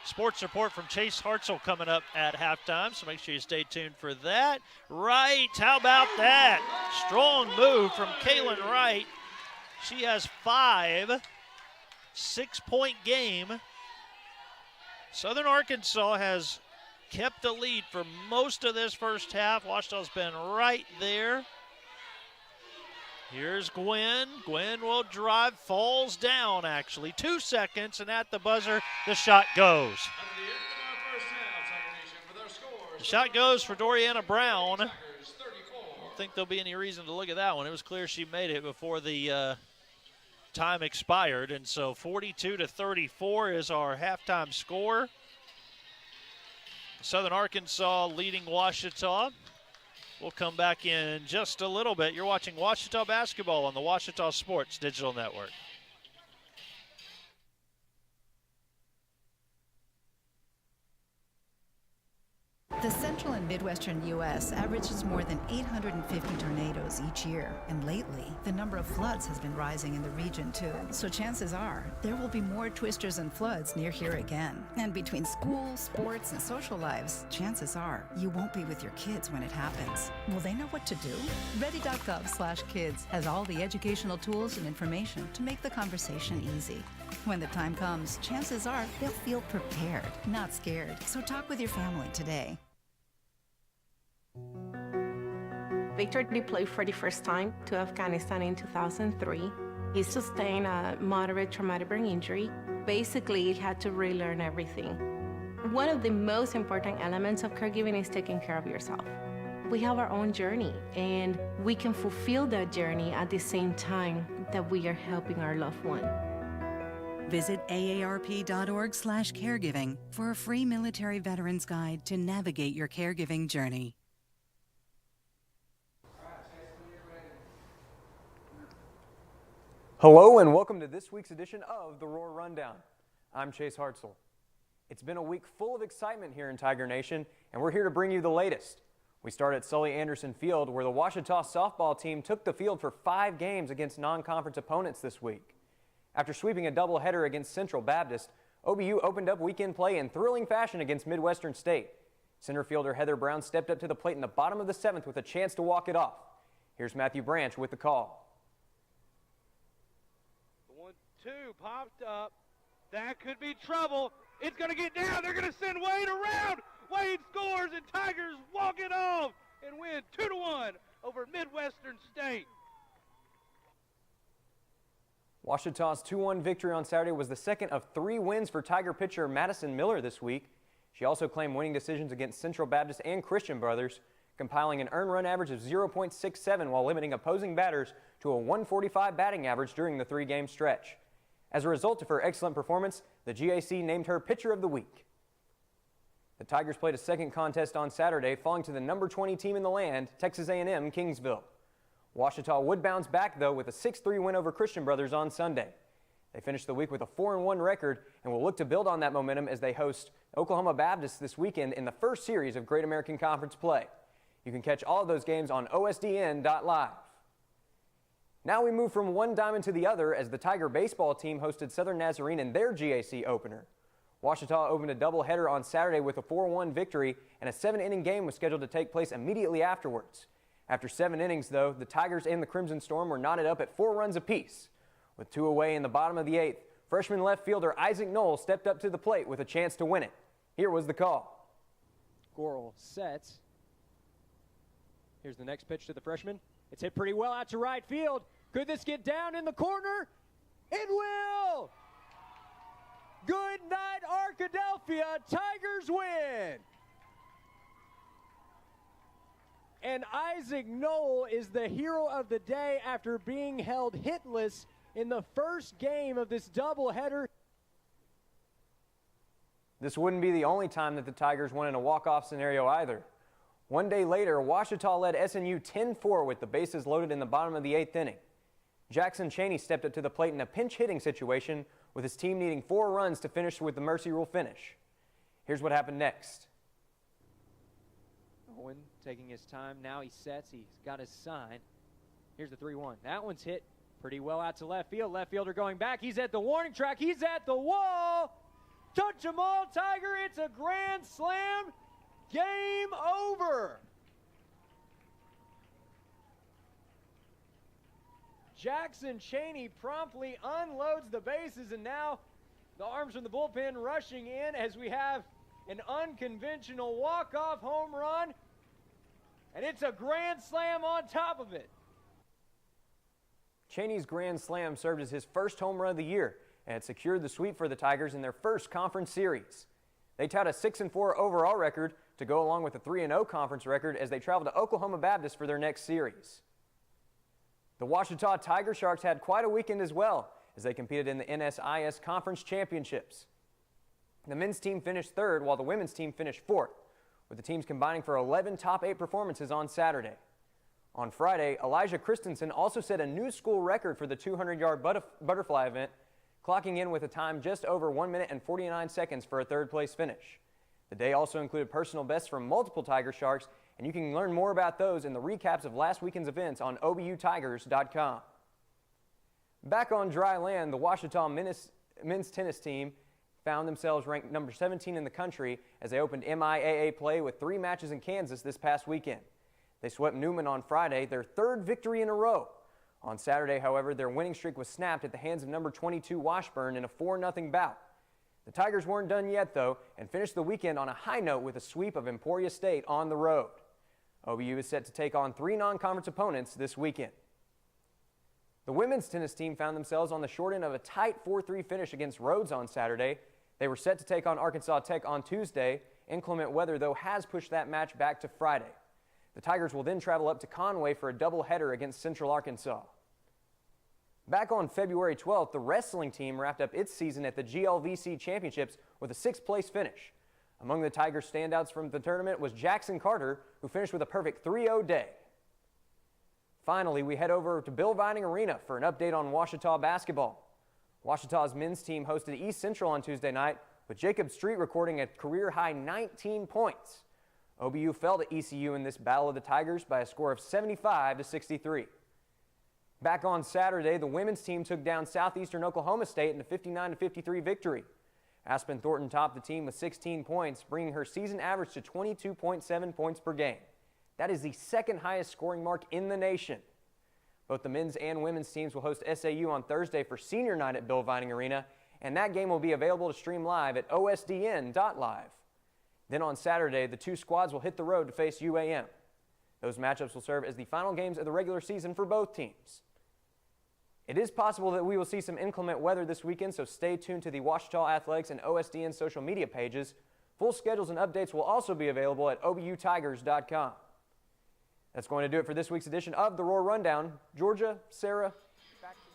A: Sports report from Chase Hartzell coming up at halftime, so make sure you stay tuned for that. Wright, how about that? Strong move from Kaylin Wright. She has 5, 6-point game. Southern Arkansas has kept the lead for most of this first half. Ouachita's been right there. Here's Gwen. Gwen will drive, falls down actually. 2 seconds, and at the buzzer, the shot goes. The shot goes for Doriana Brown. I don't think there'll be any reason to look at that one. It was clear she made it before the time expired, and so 42-34 is our halftime score. Southern Arkansas leading Ouachita. We'll come back in just a little bit. You're watching Ouachita basketball on the Ouachita Sports Digital Network.
O: The central and midwestern U.S. averages more than 850 tornadoes each year, and lately, the number of floods has been rising in the region too. So chances are, there will be more twisters and floods near here again. And between school, sports, and social lives, chances are, you won't be with your kids when it happens. Will they know what to do? Ready.gov/kids has all the educational tools and information to make the conversation easy. When the time comes, chances are they'll feel prepared, not scared. So talk with your family today.
P: Victor deployed for the first time to Afghanistan in 2003. He sustained a moderate traumatic brain injury. Basically, he had to relearn everything. One of the most important elements of caregiving is taking care of yourself. We have our own journey, and we can fulfill that journey at the same time that we are helping our loved one.
Q: Visit aarp.org/caregiving for a free military veterans guide to navigate your caregiving journey.
R: Hello and welcome to this week's edition of the Roar Rundown. I'm Chase Hartzell. It's been a week full of excitement here in Tiger Nation, and we're here to bring you the latest. We start at Sully Anderson Field, where the Ouachita softball team took the field for 5 games against non-conference opponents this week. After sweeping a doubleheader against Central Baptist, OBU opened up weekend play in thrilling fashion against Midwestern State. Center fielder Heather Brown stepped up to the plate in the bottom of the 7th with a chance to walk it off. Here's Matthew Branch with the call.
S: 1-2 popped up. That could be trouble. It's going to get down. They're going to send Wade around. Wade scores, and Tigers walk it off and win 2-1 over Midwestern State.
R: Ouachita's 2-1 victory on Saturday was the second of 3 wins for Tiger pitcher Madison Miller this week. She also claimed winning decisions against Central Baptist and Christian Brothers, compiling an earned run average of 0.67 while limiting opposing batters to a 145 batting average during the 3-game stretch. As a result of her excellent performance, the GAC named her Pitcher of the Week. The Tigers played a second contest on Saturday, falling to the number 20 team in the land, Texas A&M Kingsville. Ouachita would bounce back, though, with a 6-3 win over Christian Brothers on Sunday. They finished the week with a 4-1 record and will look to build on that momentum as they host Oklahoma Baptist this weekend in the first series of Great American Conference play. You can catch all of those games on OSDN.live. Now we move from one diamond to the other as the Tiger baseball team hosted Southern Nazarene in their GAC opener. Ouachita opened a doubleheader on Saturday with a 4-1 victory, and a 7-inning game was scheduled to take place immediately afterwards. After 7 innings, though, the Tigers and the Crimson Storm were knotted up at 4 runs apiece. With 2 away in the bottom of the 8th, freshman left fielder Isaac Knoll stepped up to the plate with a chance to win it. Here was the call.
E: Gorel sets. Here's the next pitch to the freshman. It's hit pretty well out to right field. Could this get down in the corner? It will! Good night, Arkadelphia. Tigers win! And Isaac Knoll is the hero of the day after being held hitless in the first game of this doubleheader.
R: This wouldn't be the only time that the Tigers won in a walk-off scenario either. One day later, Ouachita led SNU 10-4 with the bases loaded in the bottom of the 8th inning. Jackson Cheney stepped up to the plate in a pinch-hitting situation with his team needing 4 runs to finish with the Mercy Rule finish. Here's what happened next.
E: Owen taking his time. Now he sets. He's got his sign. Here's the 3-1. That one's hit pretty well out to left field. Left fielder going back. He's at the warning track. He's at the wall. Touch 'em all, Tiger. It's a grand slam. Game over. Jackson Cheney promptly unloads the bases, and now the arms from the bullpen rushing in as we have an unconventional walk-off home run, and it's a grand slam on top of it.
R: Cheney's grand slam served as his first home run of the year, and it secured the sweep for the Tigers in their first conference series. They tied a 6-4 overall record to go along with a 3-0 conference record as they travel to Oklahoma Baptist for their next series. The Ouachita Tiger Sharks had quite a weekend as well as they competed in the NSIS Conference Championships. The men's team finished 3rd while the women's team finished 4th. with the teams combining for 11 top 8 performances on Saturday. On Friday, Elijah Christensen also set a new school record for the 200-yard butterfly event, clocking in with a time just over 1 minute and 49 seconds for a third-place finish. The day also included personal bests from multiple Tiger Sharks, and you can learn more about those in the recaps of last weekend's events on obutigers.com. Back on dry land, the Ouachita men's tennis team found themselves ranked number 17 in the country as they opened MIAA play with 3 matches in Kansas this past weekend. They swept Newman on Friday, their 3rd victory in a row. On Saturday, however, their winning streak was snapped at the hands of number 22 Washburn in a 4-0 bout. The Tigers weren't done yet, though, and finished the weekend on a high note with a sweep of Emporia State on the road. OBU is set to take on 3 non-conference opponents this weekend. The women's tennis team found themselves on the short end of a tight 4-3 finish against Rhodes on Saturday. They were set to take on Arkansas Tech on Tuesday. Inclement weather, though, has pushed that match back to Friday. The Tigers will then travel up to Conway for a doubleheader against Central Arkansas. Back on February 12th, the wrestling team wrapped up its season at the GLVC Championships with a 6th-place finish. Among the Tigers' standouts from the tournament was Jackson Carter, who finished with a perfect 3-0 day. Finally, we head over to Bill Vining Arena for an update on Ouachita basketball. Ouachita's men's team hosted East Central on Tuesday night, with Jacob Street recording a career-high 19 points. OBU fell to ECU in this Battle of the Tigers by a score of 75-63. Back on Saturday, the women's team took down Southeastern Oklahoma State in a 59-53 victory. Aspen Thornton topped the team with 16 points, bringing her season average to 22.7 points per game. That is the 2nd highest scoring mark in the nation. Both the men's and women's teams will host SAU on Thursday for senior night at Bill Vining Arena, and that game will be available to stream live at OSDN.live. Then on Saturday, the 2 squads will hit the road to face UAM. Those matchups will serve as the final games of the regular season for both teams. It is possible that we will see some inclement weather this weekend, so stay tuned to the Ouachita Athletics and OSDN social media pages. Full schedules and updates will also be available at obutigers.com. That's going to do it for this week's edition of the Roar Rundown. Georgia, Sarah, back to you.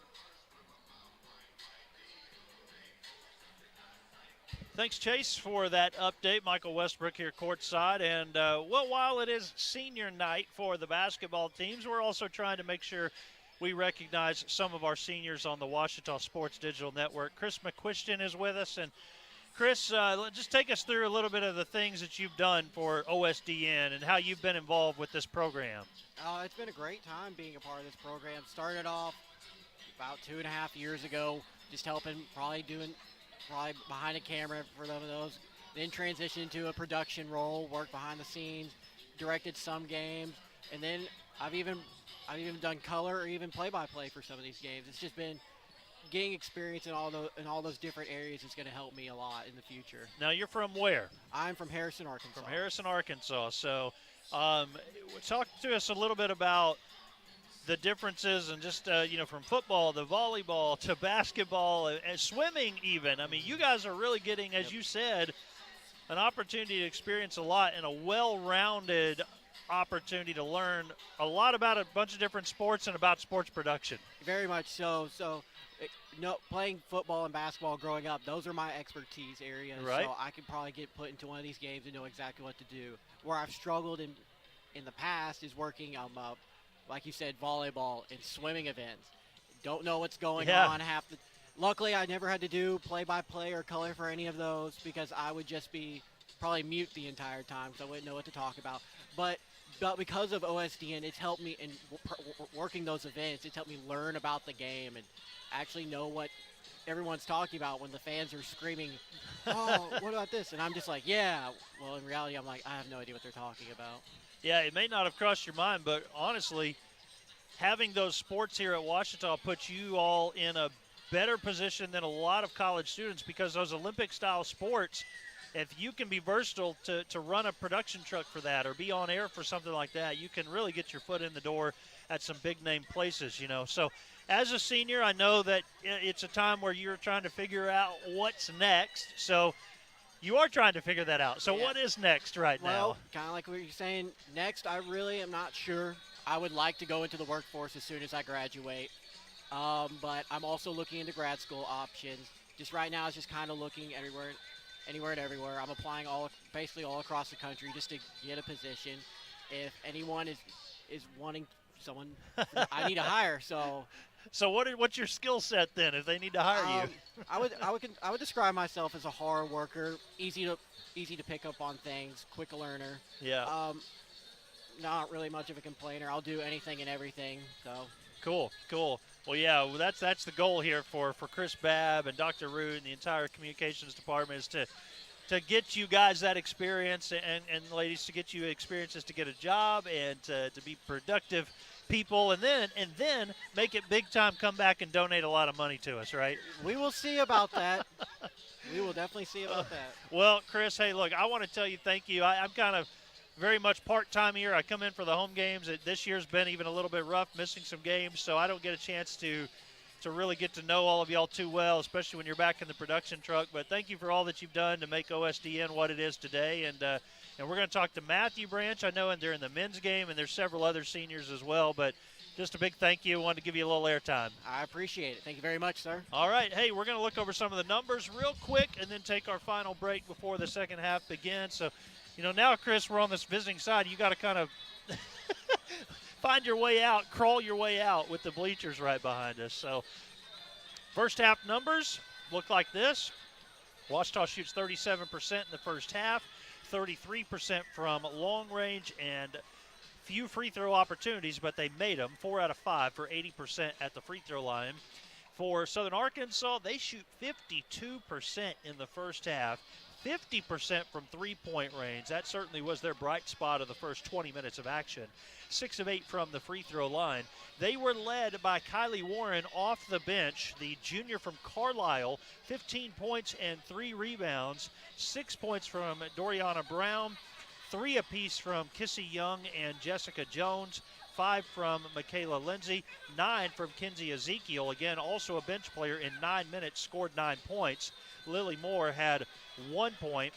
A: Thanks, Chase, for that update. Michael Westbrook here courtside. And, well, while it is senior night for the basketball teams, we're also trying to make sure we recognize some of our seniors on the Ouachita Sports Digital Network. Chris McQuiston is with us. And, Chris, just take us through a little bit of the things that you've done for OSDN and how you've been involved with this program.
T: It's been a great time being a part of this program. Started off about 2.5 years ago, just helping, probably behind a camera for those. Then transitioned into a production role, worked behind the scenes, directed some games, and then I've even done color or even play-by-play for some of these games. It's just been getting experience in all those different areas is going to help me a lot in the future. Now, you're from where? I'm from Harrison, Arkansas.
A: From Harrison, Arkansas. So talk to us a little bit about the differences and just, from football to volleyball to basketball and swimming even. I mean, you guys are really getting, as you said, an opportunity to experience a lot and a well-rounded opportunity to learn a lot about a bunch of different sports and about sports production.
T: Very much so. Playing football and basketball growing up, those are my expertise areas.
A: Right.
T: So I could probably get put into one of these games and know exactly what to do. Where I've struggled in the past is working like you said, volleyball and swimming events. Don't know what's going on. Luckily, I never had to do play-by-play or color for any of those because I would just be probably mute the entire time, so I wouldn't know what to talk about. But because of OSDN, it's helped me in working those events. It's helped me learn about the game and actually know what everyone's talking about when the fans are screaming, oh, what about this? And I'm just like, yeah. Well, in reality, I'm like, I have no idea what they're talking about.
A: Yeah, it may not have crossed your mind, but honestly, having those sports here at Ouachita puts you all in a better position than a lot of college students because those Olympic-style sports, if you can be versatile to run a production truck for that or be on air for something like that, you can really get your foot in the door at some big-name places, So as a senior, I know that it's a time where you're trying to figure out what's next. So you are trying to figure that out. So what is next right now?
T: Well, kind of like what you're saying, next I really am not sure. I would like to go into the workforce as soon as I graduate. But I'm also looking into grad school options. Just right now, it's just kind of looking everywhere. anywhere and everywhere. I'm applying basically all across the country just to get a position. If anyone is wanting someone, I need to hire. So
A: what's your skill set then? If they need to hire you,
T: I would describe myself as a hard worker, easy to pick up on things, quick learner.
A: Yeah.
T: Not really much of a complainer. I'll do anything and everything. So.
A: Cool. Well, yeah, that's the goal here for Chris Babb and Dr. Root and the entire communications department is to get you guys that experience and ladies to get you experiences to get a job and to be productive people and then make it big time, come back and donate a lot of money to us, right?
T: We will see about that. We will definitely see about that.
A: Well, Chris, hey, look, I want to tell you thank you. I'm kind of very much part-time here. I come in for the home games. This year's been even a little bit rough, missing some games, so I don't get a chance to really get to know all of y'all too well, especially when you're back in the production truck. But thank you for all that you've done to make OSDN what it is today. And we're going to talk to Matthew Branch, I know, and they're in the men's game, and there's several other seniors as well. But just a big thank you. I wanted to give you a little airtime.
T: I appreciate it. Thank you very much, sir.
A: All right. Hey, we're going to look over some of the numbers real quick and then take our final break before the second half begins. So, now, Chris, we're on this visiting side. You got to kind of find your way out, crawl your way out with the bleachers right behind us. So, first half numbers look like this. Ouachita shoots 37% in the first half, 33% from long range, and few free throw opportunities, but they made them. 4 out of 5 for 80% at the free throw line. For Southern Arkansas, they shoot 52% in the first half. 50% from three-point range. That certainly was their bright spot of the first 20 minutes of action. 6 of 8 from the free throw line. They were led by Kylie Warren off the bench, the junior from Carlisle, 15 points and 3 rebounds. 6 points from Doriana Brown, 3 apiece from Kissy Young and Jessica Jones, 5 from Michaela Lindsay, 9 from Kinsey Ezekiel, again also a bench player in 9 minutes, scored 9 points. Lily Moore had 1 point.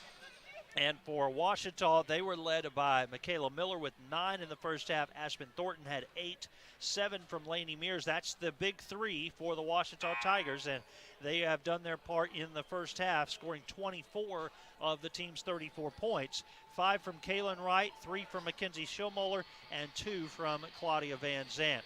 A: And for Ouachita, they were led by Michaela Miller with 9 in the first half. Aspen Thornton had 8, 7 from Lainey Mears. That's the big 3 for the Ouachita Tigers, and they have done their part in the first half, scoring 24 of the team's 34 points. 5 from Kaylin Wright, 3 from Mackenzie Schilmoller, and 2 from Claudia Van Zant.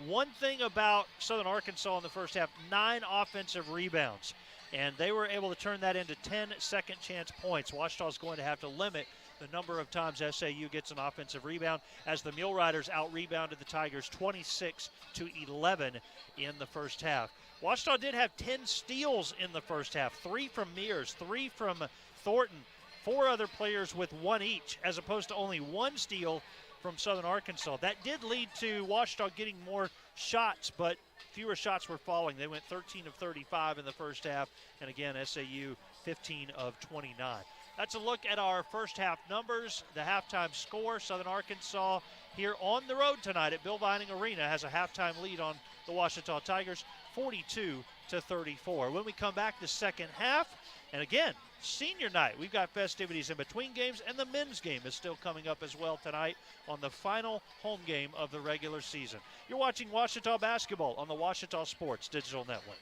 A: One thing about Southern Arkansas in the first half, 9 offensive rebounds. And they were able to turn that into 10 second chance points. Ouachita is going to have to limit the number of times SAU gets an offensive rebound as the Mule Riders out-rebounded the Tigers 26-11 in the first half. Ouachita did have 10 steals in the first half, 3 from Mears, 3 from Thornton, 4 other players with 1 each, as opposed to only 1 steal from Southern Arkansas. That did lead to Ouachita getting more shots, but fewer shots were falling. They went 13 of 35 in the first half, and again, SAU 15 of 29. That's a look at our first half numbers. The halftime score, Southern Arkansas here on the road tonight at Bill Vining Arena has a halftime lead on the Ouachita Tigers, 42-34. When we come back, the second half, and again, senior night. We've got festivities in between games, and the men's game is still coming up as well tonight on the final home game of the regular season. You're watching Ouachita basketball on the Ouachita Sports Digital Network.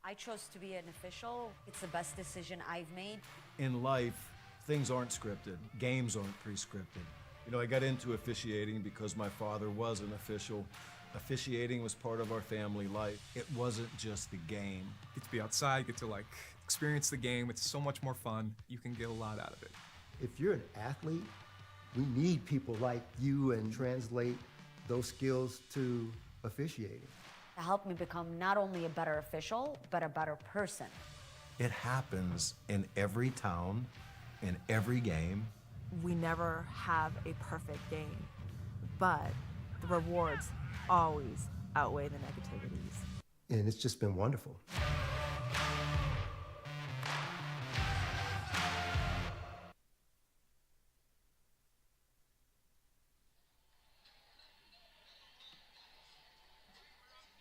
U: I chose to be an official. It's the best decision I've made.
V: In life, things aren't scripted. Games aren't pre-scripted. I got into officiating because my father was an official. Officiating was part of our family life. It wasn't just the game.
W: Get to be outside, get to experience the game. It's so much more fun. You can get a lot out of it.
X: If you're an athlete, we need people like you and translate those skills to officiating.
U: To help me become not only a better official, but a better person.
V: It happens in every town, in every game.
Y: We never have a perfect game, but the rewards always outweigh the negativities.
X: And it's just been wonderful.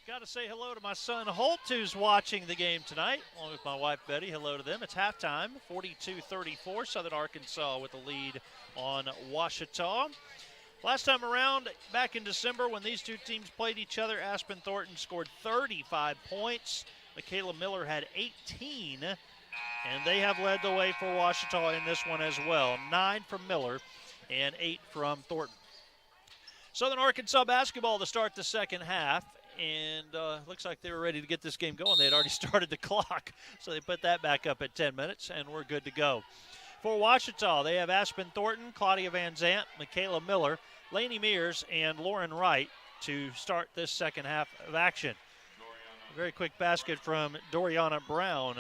A: Got Got to say hello to my son Holt, who's watching the game tonight, along with my wife Betty. Hello to them. It's halftime, 42-34. Southern Arkansas with the lead on Ouachita. Last time around, back in December, when these two teams played each other, Aspen Thornton scored 35 points. Michaela Miller had 18, and they have led the way for Ouachita in this one as well. 9 from Miller and 8 from Thornton. Southern Arkansas basketball to start the second half. And looks like they were ready to get this game going. They had already started the clock, so they put that back up at 10 minutes, and we're good to go. For Ouachita, they have Aspen Thornton, Claudia Van Zant, Michaela Miller, Lainey Mears, and Lauren Wright to start this second half of action. A very quick basket from Doriana Brown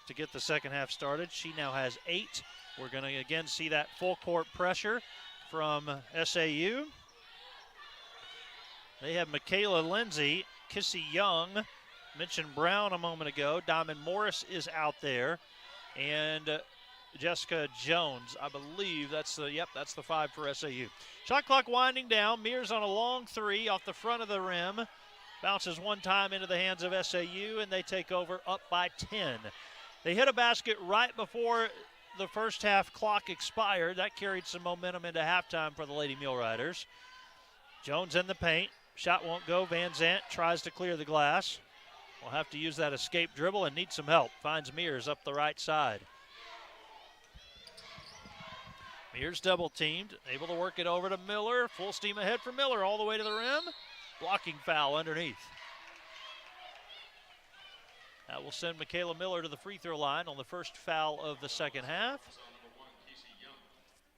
A: to get the second half started. She now has 8. We're going to again see that full court pressure from SAU. They have Michaela Lindsay, Kissy Young, mentioned Brown a moment ago. Diamond Morris is out there. And Jessica Jones, I believe that's the 5 for SAU. Shot clock winding down. Mears on a long 3 off the front of the rim. Bounces one time into the hands of SAU, and they take over up by 10. They hit a basket right before the first half clock expired. That carried some momentum into halftime for the Lady Mule Riders. Jones in the paint. Shot won't go. Van Zant tries to clear the glass. Will have to use that escape dribble and need some help. Finds Mears up the right side. Mears double teamed, able to work it over to Miller. Full steam ahead for Miller all the way to the rim. Blocking foul underneath. That will send Michaela Miller to the free throw line on the first foul of the second half.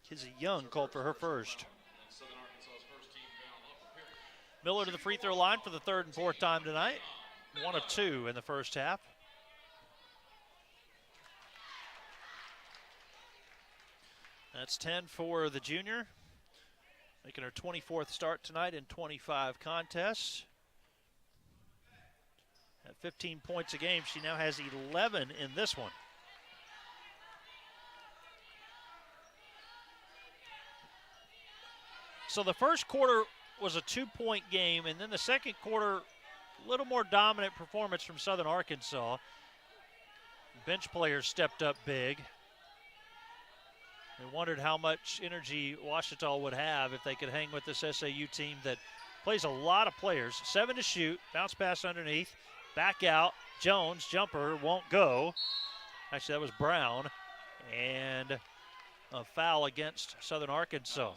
A: Kizzy Young called for her first. Miller to the free throw line for the third and fourth time tonight. 1 of 2 in the first half. That's 10 for the junior. Making her 24th start tonight in 25 contests. At 15 points a game, she now has 11 in this one. So the first quarter was a 2-point game, and then the second quarter, a little more dominant performance from Southern Arkansas. Bench players stepped up big. They wondered how much energy Ouachita would have if they could hang with this SAU team that plays a lot of players. 7 to shoot, bounce pass underneath, back out. Jones, jumper, won't go. Actually, that was Brown. And a foul against Southern Arkansas.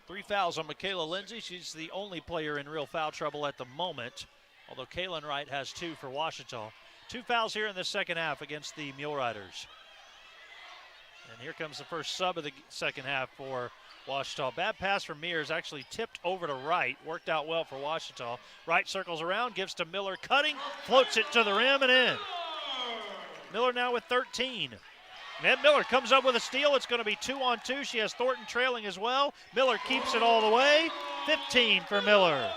A: 3 fouls on Michaela Lindsay. She's the only player in real foul trouble at the moment, although Kaylin Wright has 2 for Ouachita. 2 fouls here in the second half against the Mule Riders. And here comes the first sub of the second half for Ouachita. Bad pass from Mears, actually tipped over to Wright. Worked out well for Ouachita. Wright circles around, gives to Miller, cutting, floats it to the rim and in. Miller now with 13. And Miller comes up with a steal. It's going to be 2-on-2. She has Thornton trailing as well. Miller keeps it all the way. 15 for Miller.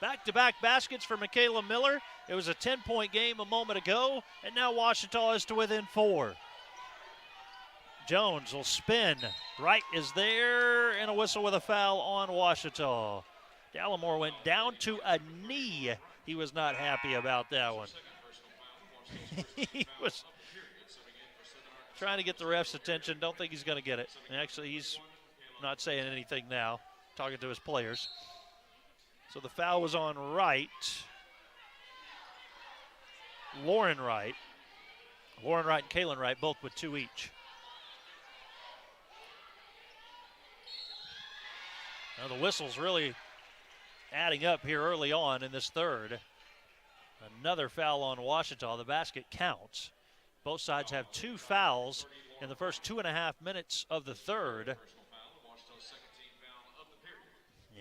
A: Back-to-back baskets for Michaela Miller. It was a 10-point game a moment ago, and now Ouachita is to within 4. Jones will spin. Wright is there, and a whistle with a foul on Ouachita. Dallimore went down to a knee. He was not happy about that one. He was trying to get the ref's attention. Don't think he's going to get it. And actually, he's not saying anything now, talking to his players. So the foul was on Wright. Lauren Wright. Lauren Wright and Kaylin Wright both with 2 each. Now the whistle's really adding up here early on in this third. Another foul on Ouachita. The basket counts. Both sides have 2 fouls in the first 2.5 minutes of the third.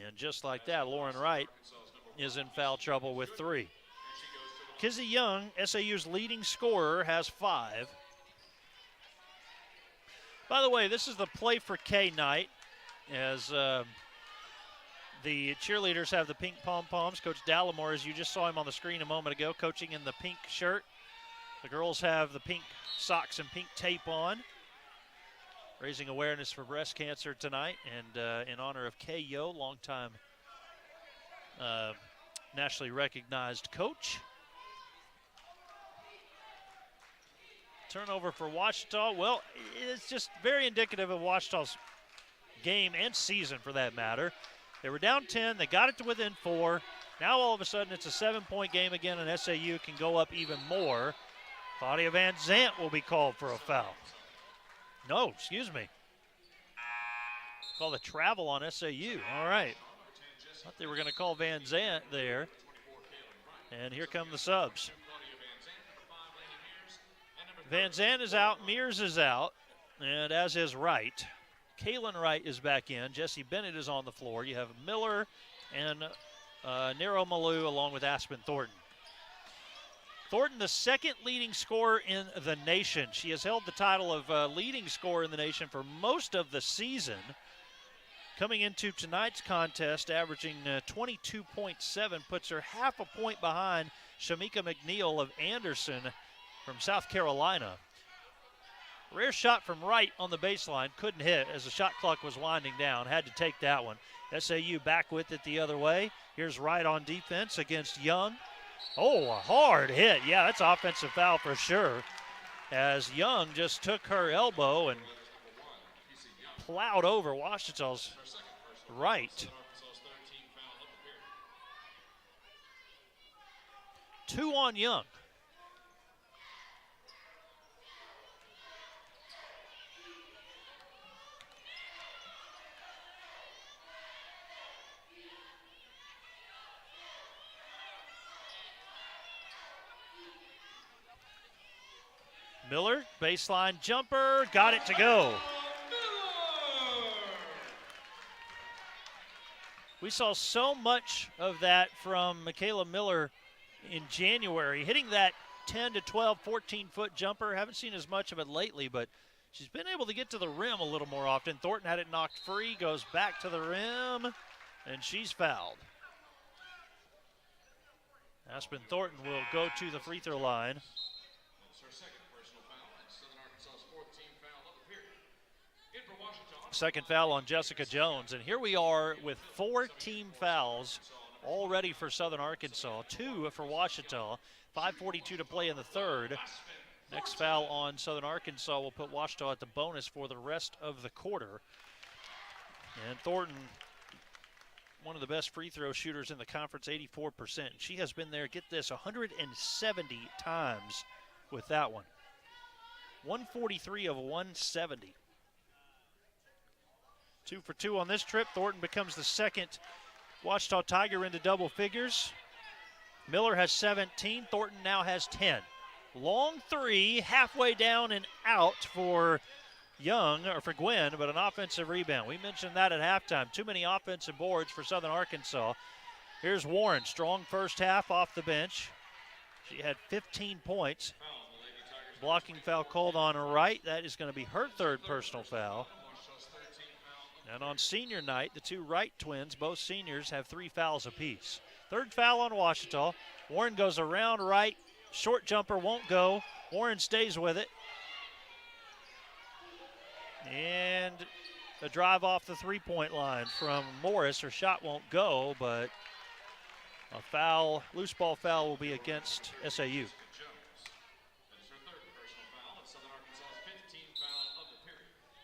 A: And just like that, Lauren Wright is in foul trouble with 3. Kizzy Young, SAU's leading scorer, has 5. By the way, this is the Play for K night as the cheerleaders have the pink pom-poms. Coach Dallimore, as you just saw him on the screen a moment ago, coaching in the pink shirt. The girls have the pink socks and pink tape on. raising awareness for breast cancer tonight, and in honor of Kay Yo, longtime nationally recognized coach. Turnover for Ouachita. Well, it's just very indicative of Ouachita's game and season, for that matter. They were down 10. They got it to within 4. Now all of a sudden it's a 7-point game again, and SAU can go up even more. Claudia Van Zant will be called for a foul. No, excuse me. Call the travel on SAU. All right. Thought they were going to call Van Zant there. And here come the subs. Van Zant is out. Mears is out. And as is Wright. Kaylin Wright is back in. Jesse Bennett is on the floor. You have Miller and Nero Malou along with Aspen Thornton. Thornton, the second leading scorer in the nation. She has held the title of leading scorer in the nation for most of the season. Coming into tonight's contest, averaging 22.7, puts her half a point behind Shamika McNeil of Anderson from South Carolina. Rare shot from Wright on the baseline, couldn't hit as the shot clock was winding down, had to take that one. SAU back with it the other way. Here's Wright on defense against Young. Oh, a hard hit. Yeah, that's offensive foul for sure, as Young just took her elbow and plowed over Ouachita's Wright. 2 on Young. Miller, baseline jumper, got it to go. We saw so much of that from Michaela Miller in January, hitting that 10 to 12, 14-foot jumper. Haven't seen as much of it lately, but she's been able to get to the rim a little more often. Thornton had it knocked free, goes back to the rim, and she's fouled. Aspen Thornton will go to the free throw line. Second foul on Jessica Jones, and here we are with 4 team fouls already for Southern Arkansas, 2 for Ouachita, 5:42 to play in the third. Next foul on Southern Arkansas will put Ouachita at the bonus for the rest of the quarter. And Thornton, one of the best free throw shooters in the conference, 84%. She has been there, get this, 170 times with that one. 143 of 170. 2 for 2 on this trip. Thornton becomes the second Ouachita Tiger into double figures. Miller has 17. Thornton now has 10. Long three, halfway down and out for Young, or for Gwen, but an offensive rebound. We mentioned that at halftime. Too many offensive boards for Southern Arkansas. Here's Warren, strong first half off the bench. She had 15 points. Blocking foul called on Wright. That is going to be her third personal foul. And on senior night, the 2 Wright twins, both seniors, have 3 fouls apiece. Third foul on Ouachita. Warren goes around Wright. Short jumper won't go. Warren stays with it. And a drive off the three-point line from Morris. Her shot won't go, but a foul, loose ball foul will be against SAU.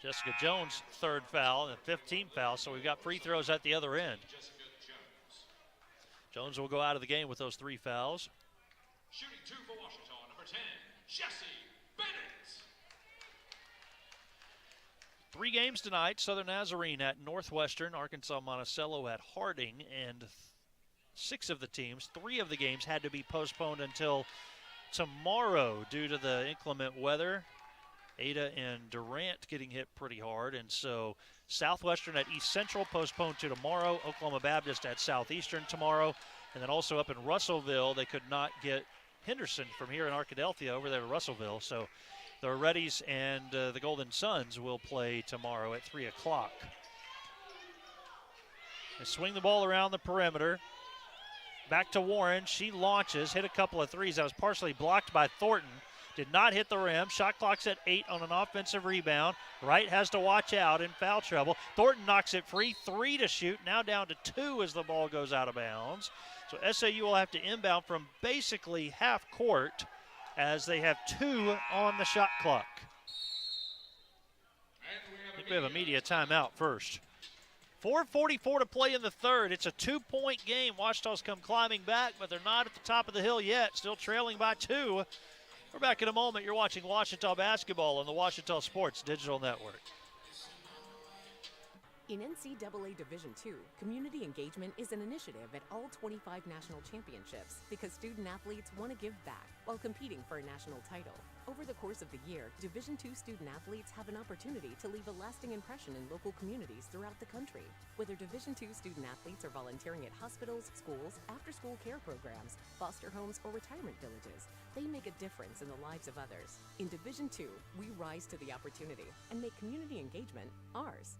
A: Jessica Jones, third foul, and 15th foul, so we've got free throws at the other end. Jones will go out of the game with those 3 fouls.
B: Shooting 2 for Ouachita, number 10, Jesse Bennett.
A: 3 games tonight. Southern Nazarene at Northwestern, Arkansas Monticello at Harding, and 6 of the teams, 3 of the games had to be postponed until tomorrow due to the inclement weather. Ada and Durant getting hit pretty hard, and so Southwestern at East Central postponed to tomorrow, Oklahoma Baptist at Southeastern tomorrow, and then also up in Russellville, they could not get Henderson from here in Arkadelphia over there to Russellville, so the Reddies and the Golden Suns will play tomorrow at 3 o'clock. They swing the ball around the perimeter. Back to Warren. She launches, hit a couple of threes. That was partially blocked by Thornton. Did not hit the rim. Shot clock's at 8 on an offensive rebound. Wright has to watch out in foul trouble. Thornton knocks it free. 3 to shoot. Now down to 2 as the ball goes out of bounds. So SAU will have to inbound from basically half court as they have 2 on the shot clock. I think we have a media timeout first. 4:44 to play in the third. It's a 2-point game. Ouachita's come climbing back, but they're not at the top of the hill yet. Still trailing by 2. We're back in a moment. You're watching Ouachita basketball on the Ouachita Sports Digital Network.
C: In NCAA Division II, community engagement is an initiative at all 25 national championships because student athletes want to give back while competing for a national title. Over the course of the year, Division II student athletes have an opportunity to leave a lasting impression in local communities throughout the country. Whether Division II student athletes are volunteering at hospitals, schools, after-school care programs, foster homes, or retirement villages, they make a difference in the lives of others. In Division II, we rise to the opportunity and make community engagement ours.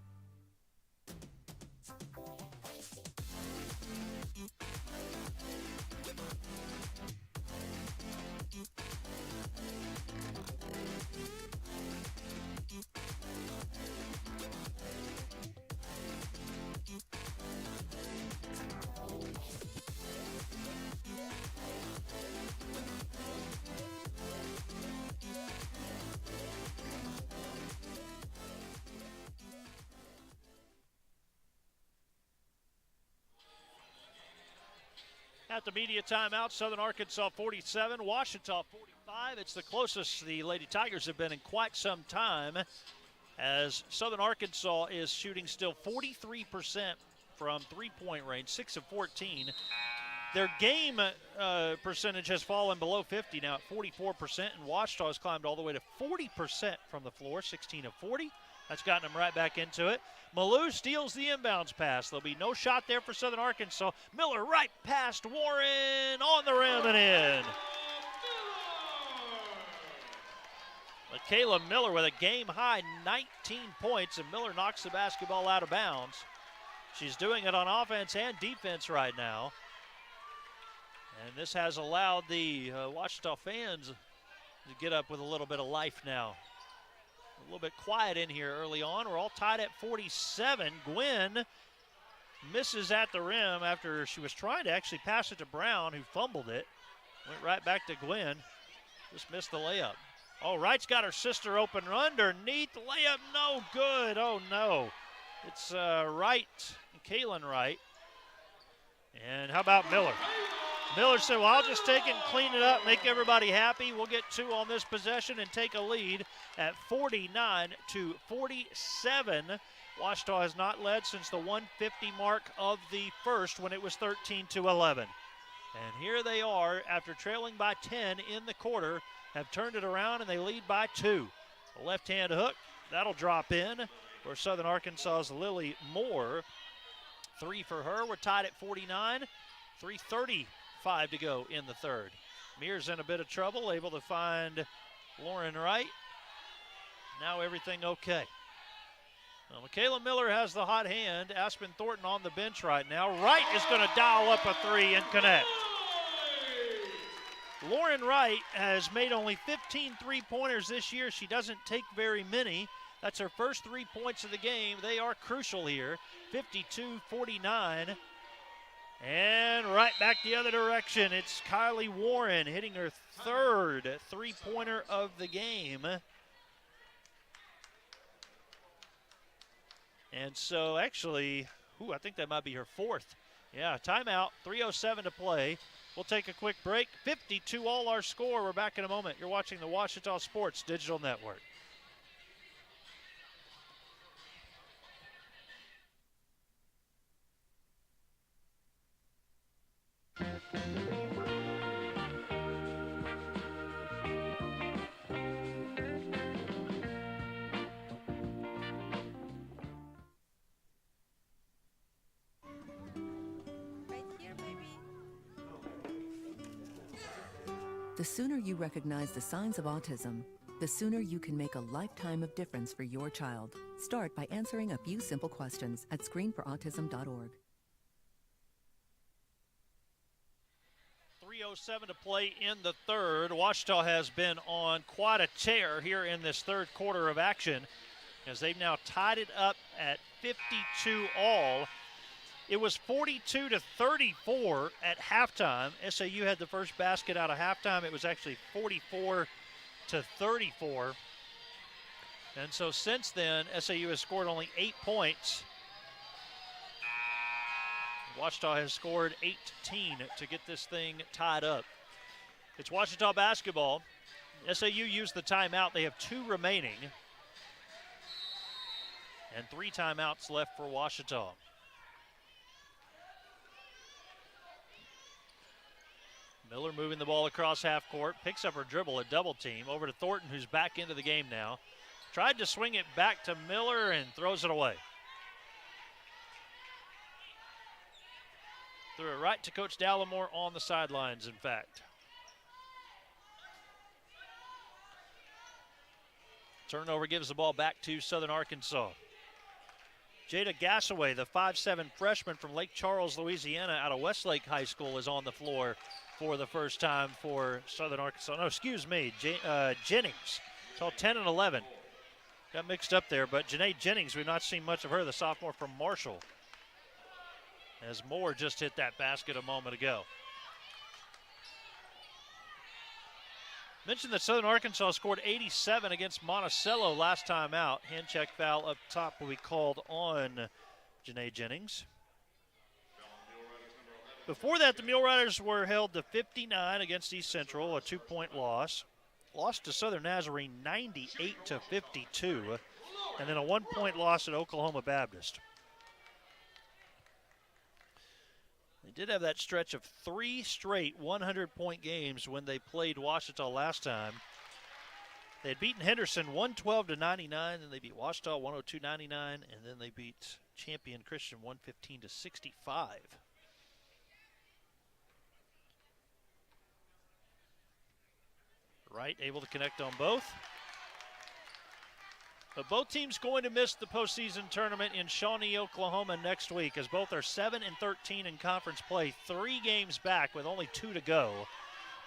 A: At the media timeout, Southern Arkansas 47, Ouachita 45. It's the closest the Lady Tigers have been in quite some time, as Southern Arkansas is shooting still 43% from three-point range, 6 of 14. Their game percentage has fallen below 50 now at 44%, and Ouachita has climbed all the way to 40% from the floor, 16 of 40. That's gotten them right back into it. Malou steals the inbounds pass. There'll be no shot there for Southern Arkansas. Miller right past Warren, on the rim and in. Michaela Miller with a game-high 19 points, and Miller knocks the basketball out of bounds. She's doing it on offense and defense right now. And this has allowed the Ouachita fans to get up with a little bit of life now. A little bit quiet in here early on. We're all tied at 47. Gwynn misses at the rim after she was trying to actually pass it to Brown, who fumbled it. Went right back to Gwynn. Just missed the layup. Oh, Wright's got her sister open underneath. Layup no good. Oh, no. It's Wright, Kaylin Wright. And how about Miller? Miller said, well, I'll just take it and clean it up, make everybody happy. We'll get 2 on this possession and take a lead at 49 to 47. Ouachita has not led since the 150 mark of the first when it was 13 to 11. And here they are, after trailing by 10 in the quarter, have turned it around and they lead by 2. A left-hand hook, that'll drop in for Southern Arkansas's Lily Moore. 3 for her. We're tied at 49. 3:35 to go in the third. Mears in a bit of trouble, able to find Lauren Wright. Now everything okay. Well, Michaela Miller has the hot hand. Aspen Thornton on the bench right now. Wright is going to dial up a 3 and connect. Lauren Wright has made only 15 three-pointers this year. She doesn't take very many. That's her first 3 points of the game. They are crucial here. 52-49. And right back the other direction. It's Kylie Warren hitting her third three-pointer of the game. And so actually, I think that might be her fourth. Yeah, timeout, 3:07 to play. We'll take a quick break. 52 all our score. We're back in a moment. You're watching the Ouachita Sports Digital Network.
D: The sooner you recognize the signs of autism, the sooner you can make a lifetime of difference for your child. Start by answering a few simple questions at screenforautism.org.
A: 3:07 to play in the third. Ouachita has been on quite a tear here in this third quarter of action, as they've now tied it up at 52 all. It was 42-34 at halftime. SAU had the first basket out of halftime. It was actually 44-34. And so since then, SAU has scored only 8 points. Ouachita has scored 18 to get this thing tied up. It's Ouachita basketball. SAU used the timeout. They have 2 remaining. And 3 timeouts left for Ouachita. Miller moving the ball across half court, picks up her dribble, a double team, over to Thornton, who's back into the game now. Tried to swing it back to Miller and throws it away. Threw it right to Coach Dallimore on the sidelines, in fact. Turnover gives the ball back to Southern Arkansas. Jada Gassaway, the 5'7" freshman from Lake Charles, Louisiana, out of Westlake High School, is on the floor for the first time for Southern Arkansas. No, excuse me, Jennings. It's all 10 and 11. Got mixed up there, but Janae Jennings, we've not seen much of her, the sophomore from Marshall, as Moore just hit that basket a moment ago. Mentioned that Southern Arkansas scored 87 against Monticello last time out. Hand check foul up top will be called on Janae Jennings. Before that, the Mule Riders were held to 59 against East Central, a 2-point loss. Lost to Southern Nazarene 98-52, and then a 1-point loss at Oklahoma Baptist. They did have that stretch of 3 straight 100-point games when they played Ouachita last time. They had beaten Henderson 112-99, then they beat Ouachita 102-99, and then they beat champion Christian 115-65. Wright able to connect on both. But both teams going to miss the postseason tournament in Shawnee, Oklahoma next week, as both are 7-13 in conference play, 3 games back with only 2 to go.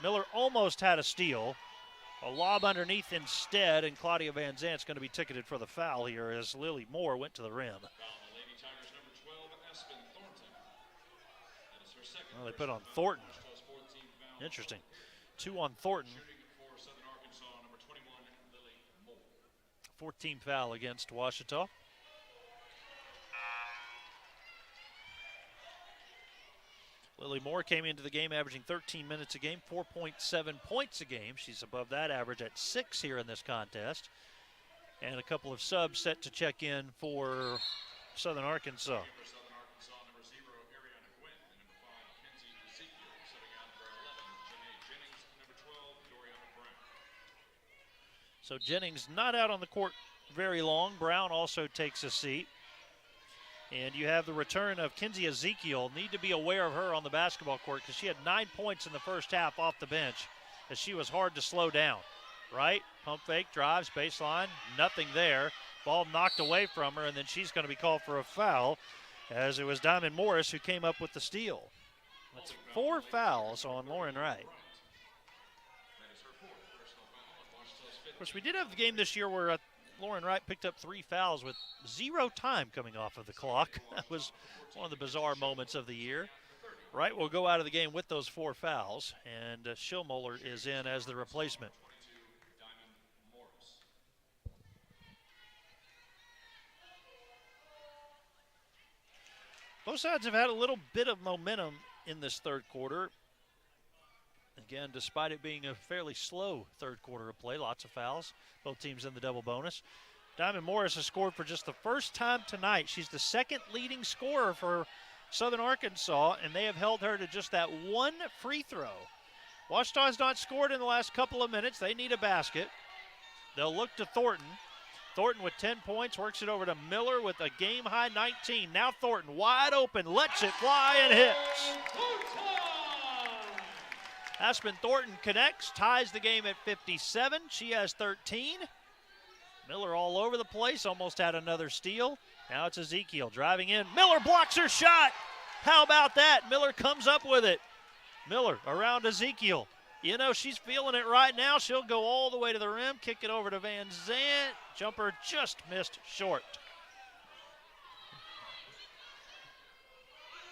A: Miller almost had a steal. A lob underneath instead, and Claudia Van Zant's going to be ticketed for the foul here as Lily Moore went to the rim. Well, they put on Thornton. Interesting. 2 on Thornton. 14th foul against Ouachita. Lily Moore came into the game averaging 13 minutes a game, 4.7 points a game. She's above that average at 6 here in this contest. And a couple of subs set to check in for Southern Arkansas. So Jennings not out on the court very long. Brown also takes a seat. And you have the return of Kinsey Ezekiel. Need to be aware of her on the basketball court because she had 9 points in the first half off the bench as she was hard to slow down. Right? Pump fake, drives, baseline, nothing there. Ball knocked away from her, and then she's going to be called for a foul as it was Diamond Morris who came up with the steal. That's 4 fouls on Lauren Wright. Of course, we did have the game this year where Lauren Wright picked up 3 fouls with 0 time coming off of the clock. That was one of the bizarre moments of the year. Wright will go out of the game with those 4 fouls, and Schillmoller is in as the replacement. Both sides have had a little bit of momentum in this third quarter. Again, despite it being a fairly slow third quarter of play, lots of fouls, both teams in the double bonus. Diamond Morris has scored for just the first time tonight. She's the 2nd leading scorer for Southern Arkansas, and they have held her to just that 1 free throw. Ouachita has not scored in the last couple of minutes. They need a basket. They'll look to Thornton. Thornton with 10 points, works it over to Miller with a game-high 19. Now Thornton wide open, lets it fly and hits. Aspen Thornton connects, ties the game at 57. She has 13. Miller all over the place, almost had another steal. Now it's Ezekiel driving in. Miller blocks her shot. How about that? Miller comes up with it. Miller around Ezekiel. You know, she's feeling it right now. She'll go all the way to the rim, kick it over to Van Zant. Jumper just missed short.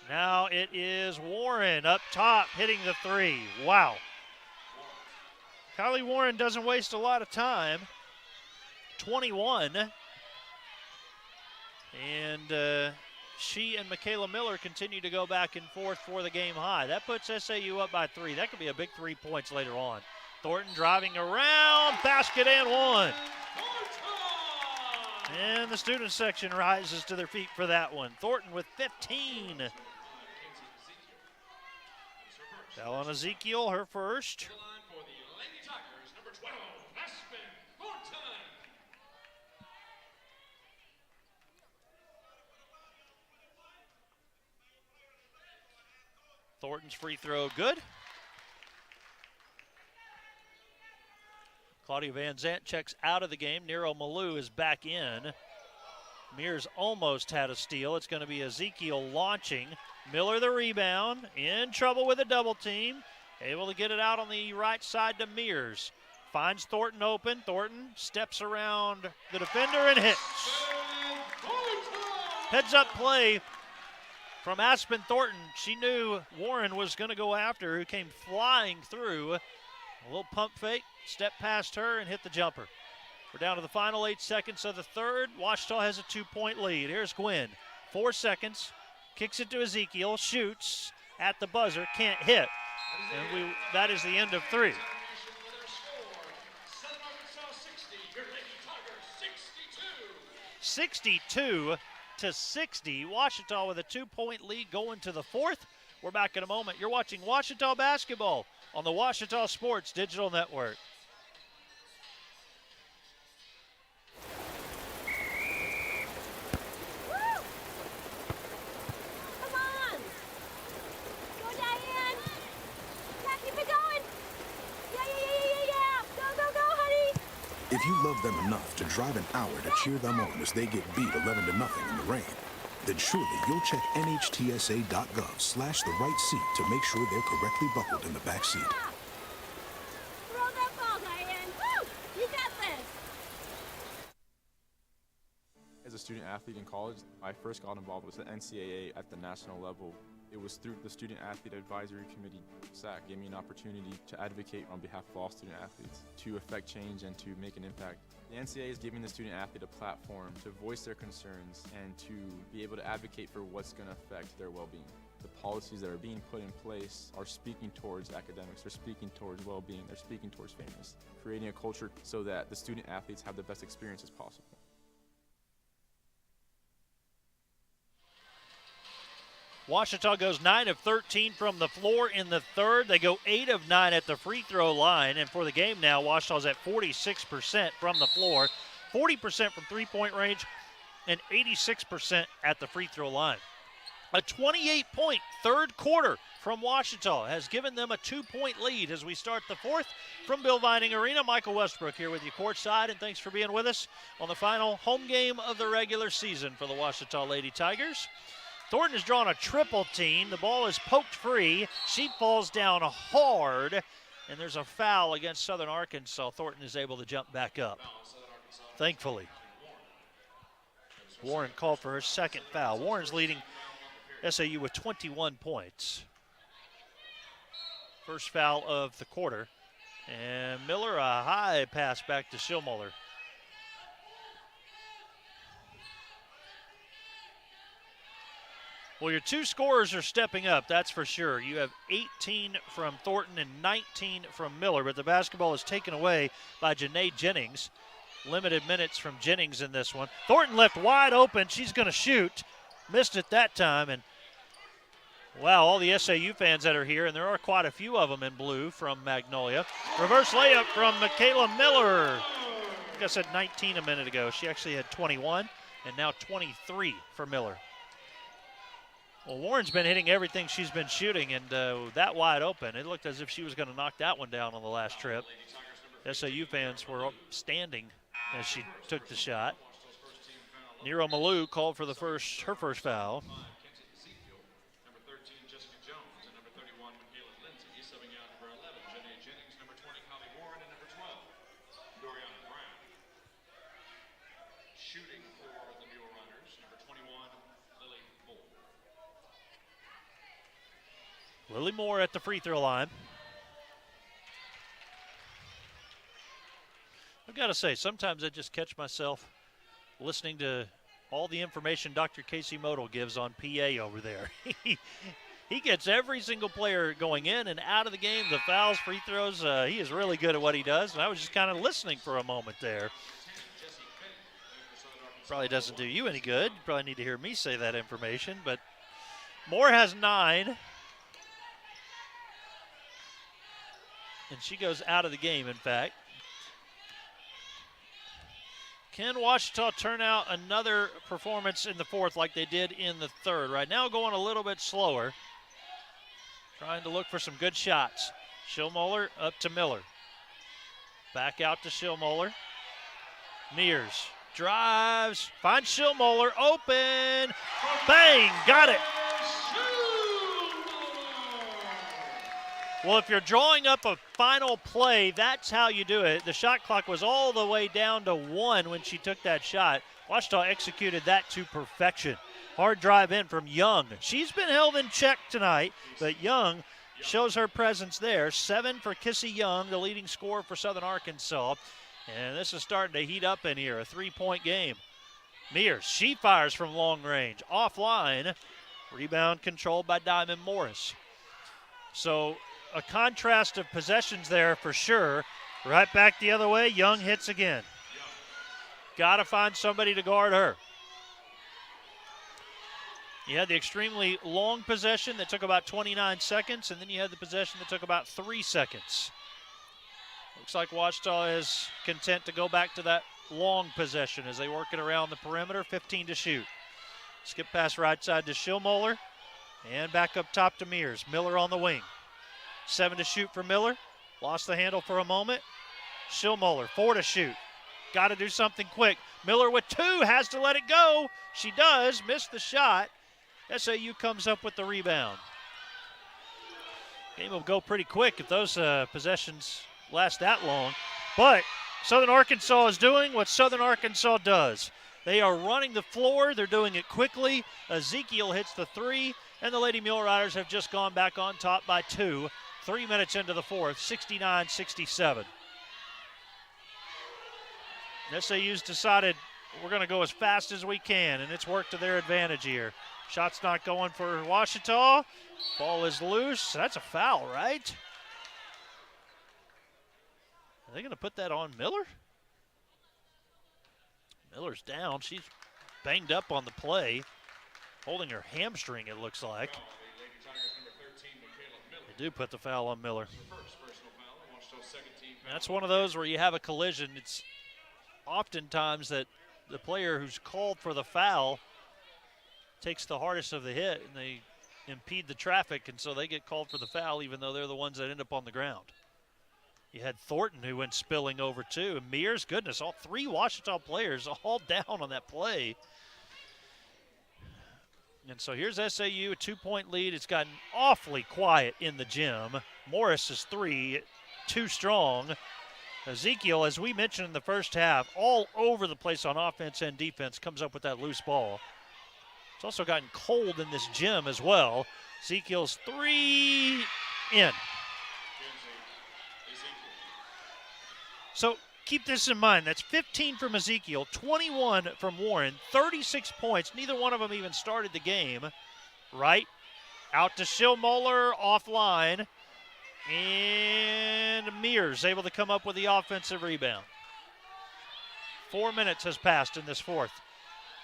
A: Now it is Warren up top hitting the three. Wow. Kylie Warren doesn't waste a lot of time. 21. And she and Michaela Miller continue to go back and forth for the game high. That puts SAU up by 3. That could be a big 3 points later on. Thornton driving around, basket and one. And the student section rises to their feet for that one. Thornton with 15. Foul on Ezekiel, her first. Thornton's free throw good. Claudia Van Zant checks out of the game. Nero Malou is back in. Mears almost had a steal. It's going to be Ezekiel launching. Miller the rebound. In trouble with a double team. Able to get it out on the right side to Mears. Finds Thornton open. Thornton steps around the defender and hits. Heads up play from Aspen Thornton. She knew Warren was going to go after her, who came flying through. A little pump fake, step past her, and hit the jumper. We're down to the final 8 seconds of the third. Ouachita has a 2-point lead. Here's Gwynn. 4 seconds. Kicks it to Ezekiel. Shoots at the buzzer. Can't hit. And that is the end of 3. 62-60. Ouachita with a 2-point lead going to the 4th. We're back in a moment. You're watching Ouachita basketball on the Ouachita Sports Digital Network.
F: If you love them enough to drive an hour to cheer them on as they get beat 11-0 in the rain, then surely you'll check NHTSA.gov/the right seat to make sure they're correctly buckled in the back seat.
G: Throw that ball, Diane. Woo! You got this.
H: As a student athlete in college, I first got involved with the NCAA at the national level. It was through the Student Athlete Advisory Committee, SAC, gave me an opportunity to advocate on behalf of all student athletes, to affect change and to make an impact. The NCAA is giving the student athlete a platform to voice their concerns and to be able to advocate for what's going to affect their well-being. The policies that are being put in place are speaking towards academics, they're speaking towards well-being, they're speaking towards fairness, creating a culture so that the student athletes have the best experiences possible.
A: Ouachita goes 9 of 13 from the floor in the third. They go 8 of 9 at the free throw line. And for the game now, Ouachita's at 46% from the floor, 40% from three-point range, and 86% at the free throw line. A 28-point third quarter from Ouachita has given them a 2-point lead as we start the fourth. From Bill Vining Arena, Michael Westbrook here with you courtside, and thanks for being with us on the final home game of the regular season for the Ouachita Lady Tigers. Thornton has drawn a triple team. The ball is poked free. She falls down hard, and there's a foul against Southern Arkansas. Thornton is able to jump back up, thankfully. Warren called for her second foul. Warren's leading SAU with 21 points. First foul of the quarter. And Miller, a high pass back to Schillmuller. Well, your two scorers are stepping up, that's for sure. You have 18 from Thornton and 19 from Miller, but the basketball is taken away by Janae Jennings. Limited minutes from Jennings in this one. Thornton left wide open. She's going to shoot. Missed it that time. And, wow, all the SAU fans that are here, and there are quite a few of them in blue from Magnolia. Reverse layup from Michaela Miller. I think I said 19 a minute ago. She actually had 21, and now 23 for Miller. Well, Warren's been hitting everything she's been shooting, and that wide open. It looked as if she was going to knock that one down on the last trip. SAU fans were standing as she took the shot. Nero Malou called for her first foul.
B: shooting for the Mule Runners, number 21, Lily Moore.
A: Lily Moore at the free throw line. I've got to say, sometimes I just catch myself listening to all the information Dr. Casey Model gives on PA over there. He gets every single player going in and out of the game, the fouls, free throws. He is really good at what he does, and I was just kind of listening for a moment there. Probably doesn't do you any good. You probably need to hear me say that information, but Moore has 9. And she goes out of the game, in fact. Can Ouachita turn out another performance in the fourth like they did in the third? Right now going a little bit slower. Trying to look for some good shots. Schillmoller up to Miller. Back out to Schillmoller. Mears drives, finds Schillmoller, open, bang, got it. Well, if you're drawing up a final play, that's how you do it. The shot clock was all the way down to 1 when she took that shot. Ouachita executed that to perfection. Hard drive in from Young. She's been held in check tonight, but Young shows her presence there. 7 for Kissy Young, the leading scorer for Southern Arkansas. And this is starting to heat up in here, a 3-point game. Mears, she fires from long range. Offline, rebound controlled by Diamond Morris. So a contrast of possessions there for sure. Right back the other way, Young hits again. Got to find somebody to guard her. You had the extremely long possession that took about 29 seconds, and then you had the possession that took about 3 seconds. Looks like Ouachita is content to go back to that long possession as they work it around the perimeter. 15 to shoot. Skip pass right side to Schillmoller, and back up top to Mears. Miller on the wing. 7 to shoot for Miller. Lost the handle for a moment. Schillmoller, 4 to shoot. Got to do something quick. Miller with 2, has to let it go. She does, missed the shot. SAU comes up with the rebound. Game will go pretty quick if those possessions last that long. But Southern Arkansas is doing what Southern Arkansas does. They are running the floor. They're doing it quickly. Ezekiel hits the 3, and the Lady Mule Riders have just gone back on top by 2. 3 minutes into the fourth, 69-67. SAU's decided we're going to go as fast as we can, and it's worked to their advantage here. Shot's not going for Ouachita. Ball is loose. That's a foul, right? Are they going to put that on Miller? Miller's down. She's banged up on the play, holding her hamstring, it looks like. They do put the foul on Miller. That's one of those where you have a collision. It's oftentimes that the player who's called for the foul takes the hardest of the hit, and they impede the traffic, and so they get called for the foul even though they're the ones that end up on the ground. You had Thornton who went spilling over too. And Mears, goodness, all 3 Ouachita players all down on that play. And so here's SAU, a 2-point lead. It's gotten awfully quiet in the gym. Morris is 3, too strong. Ezekiel, as we mentioned in the first half, all over the place on offense and defense, comes up with that loose ball. It's also gotten cold in this gym as well. Ezekiel's 3 in. So keep this in mind. That's 15 from Ezekiel, 21 from Warren, 36 points. Neither one of them even started the game. Right out to Schillmoller, offline. And Mears able to come up with the offensive rebound. 4 minutes has passed in this fourth.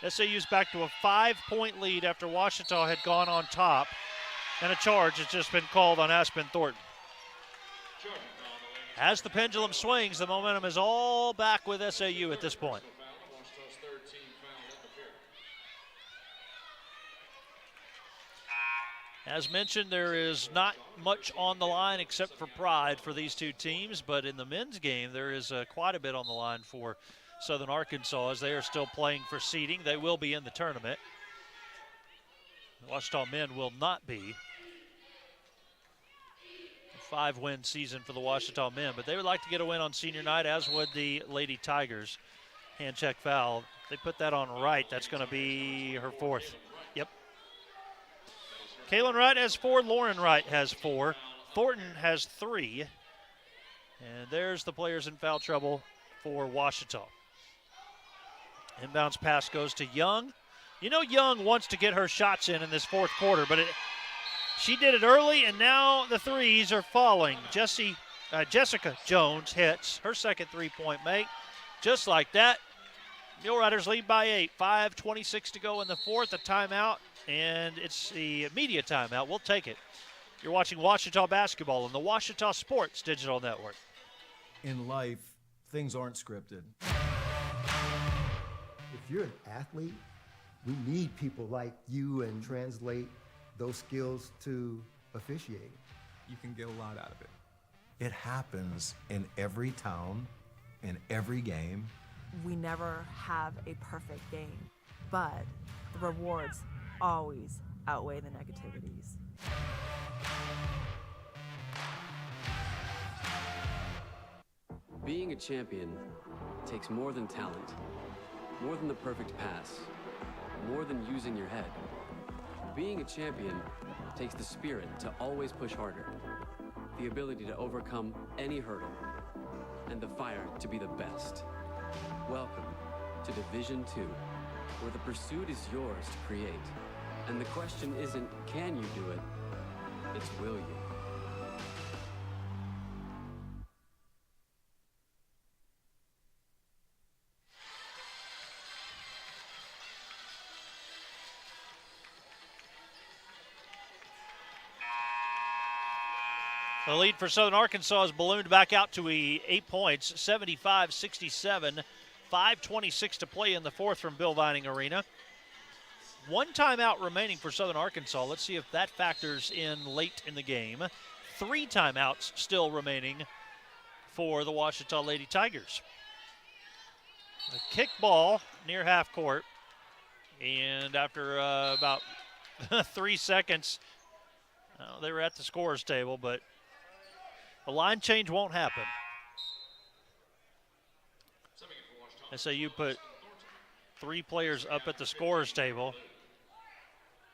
A: SAU's back to a 5-point lead after Ouachita had gone on top. And a charge has just been called on Aspen Thornton. As the pendulum swings, the momentum is all back with SAU at this point. As mentioned, there is not much on the line except for pride for these two teams, but in the men's game, there is quite a bit on the line for Southern Arkansas as they are still playing for seeding. They will be in the tournament. The Ouachita men will not be. A 5-win season for the Ouachita men, but they would like to get a win on senior night, as would the Lady Tigers. Hand check foul. They put that on Wright. That's going to be her fourth. Yep. Kaylin Wright has 4. Lauren Wright has 4. Thornton has 3. And there's the players in foul trouble for Ouachita. Inbounds pass goes to Young. You know Young wants to get her shots in this fourth quarter, but she did it early, and now the threes are falling. Jessica Jones hits her second three-point make. Just like that, Mule Riders lead by 8. 5:26 to go in the fourth, a timeout, and it's the media timeout. We'll take it. You're watching Ouachita basketball on the Ouachita Sports Digital Network.
V: In life, things aren't scripted.
X: If you're an athlete, we need people like you and translate those skills to officiating.
W: You can get a lot out of it.
V: It happens in every town, in every game.
Y: We never have a perfect game, but the rewards always outweigh the negativities.
I: Being a champion takes more than talent, more than the perfect pass, more than using your head. Being a champion takes the spirit to always push harder, the ability to overcome any hurdle, and the fire to be the best. Welcome to Division 2, where the pursuit is yours to create. And the question isn't, can you do it? It's, will you?
A: The lead for Southern Arkansas has ballooned back out to 8 points, 75-67. 5:26 to play in the fourth from Bill Vining Arena. 1 timeout remaining for Southern Arkansas. Let's see if that factors in late in the game. 3 timeouts still remaining for the Ouachita Lady Tigers. A kick ball near half court. And after about 3 seconds, they were at the scorer's table, but the line change won't happen. SAU put 3 players up at the scorer's table,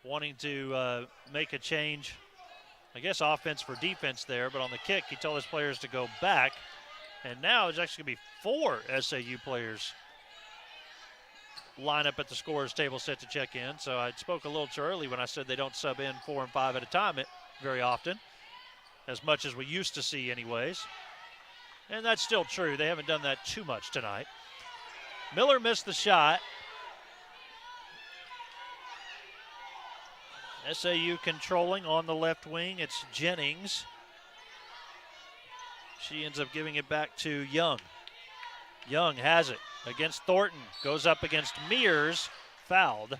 A: wanting to make a change, I guess offense for defense there, but on the kick, he told his players to go back. And now it's actually going to be 4 SAU players line up at the scorer's table set to check in. So I spoke a little too early when I said they don't sub in 4 and 5 at a time very often, as much as we used to see anyways. And that's still true. They haven't done that too much tonight. Miller missed the shot. SAU controlling on the left wing. It's Jennings. She ends up giving it back to Young. Young has it against Thornton. Goes up against Mears. Fouled.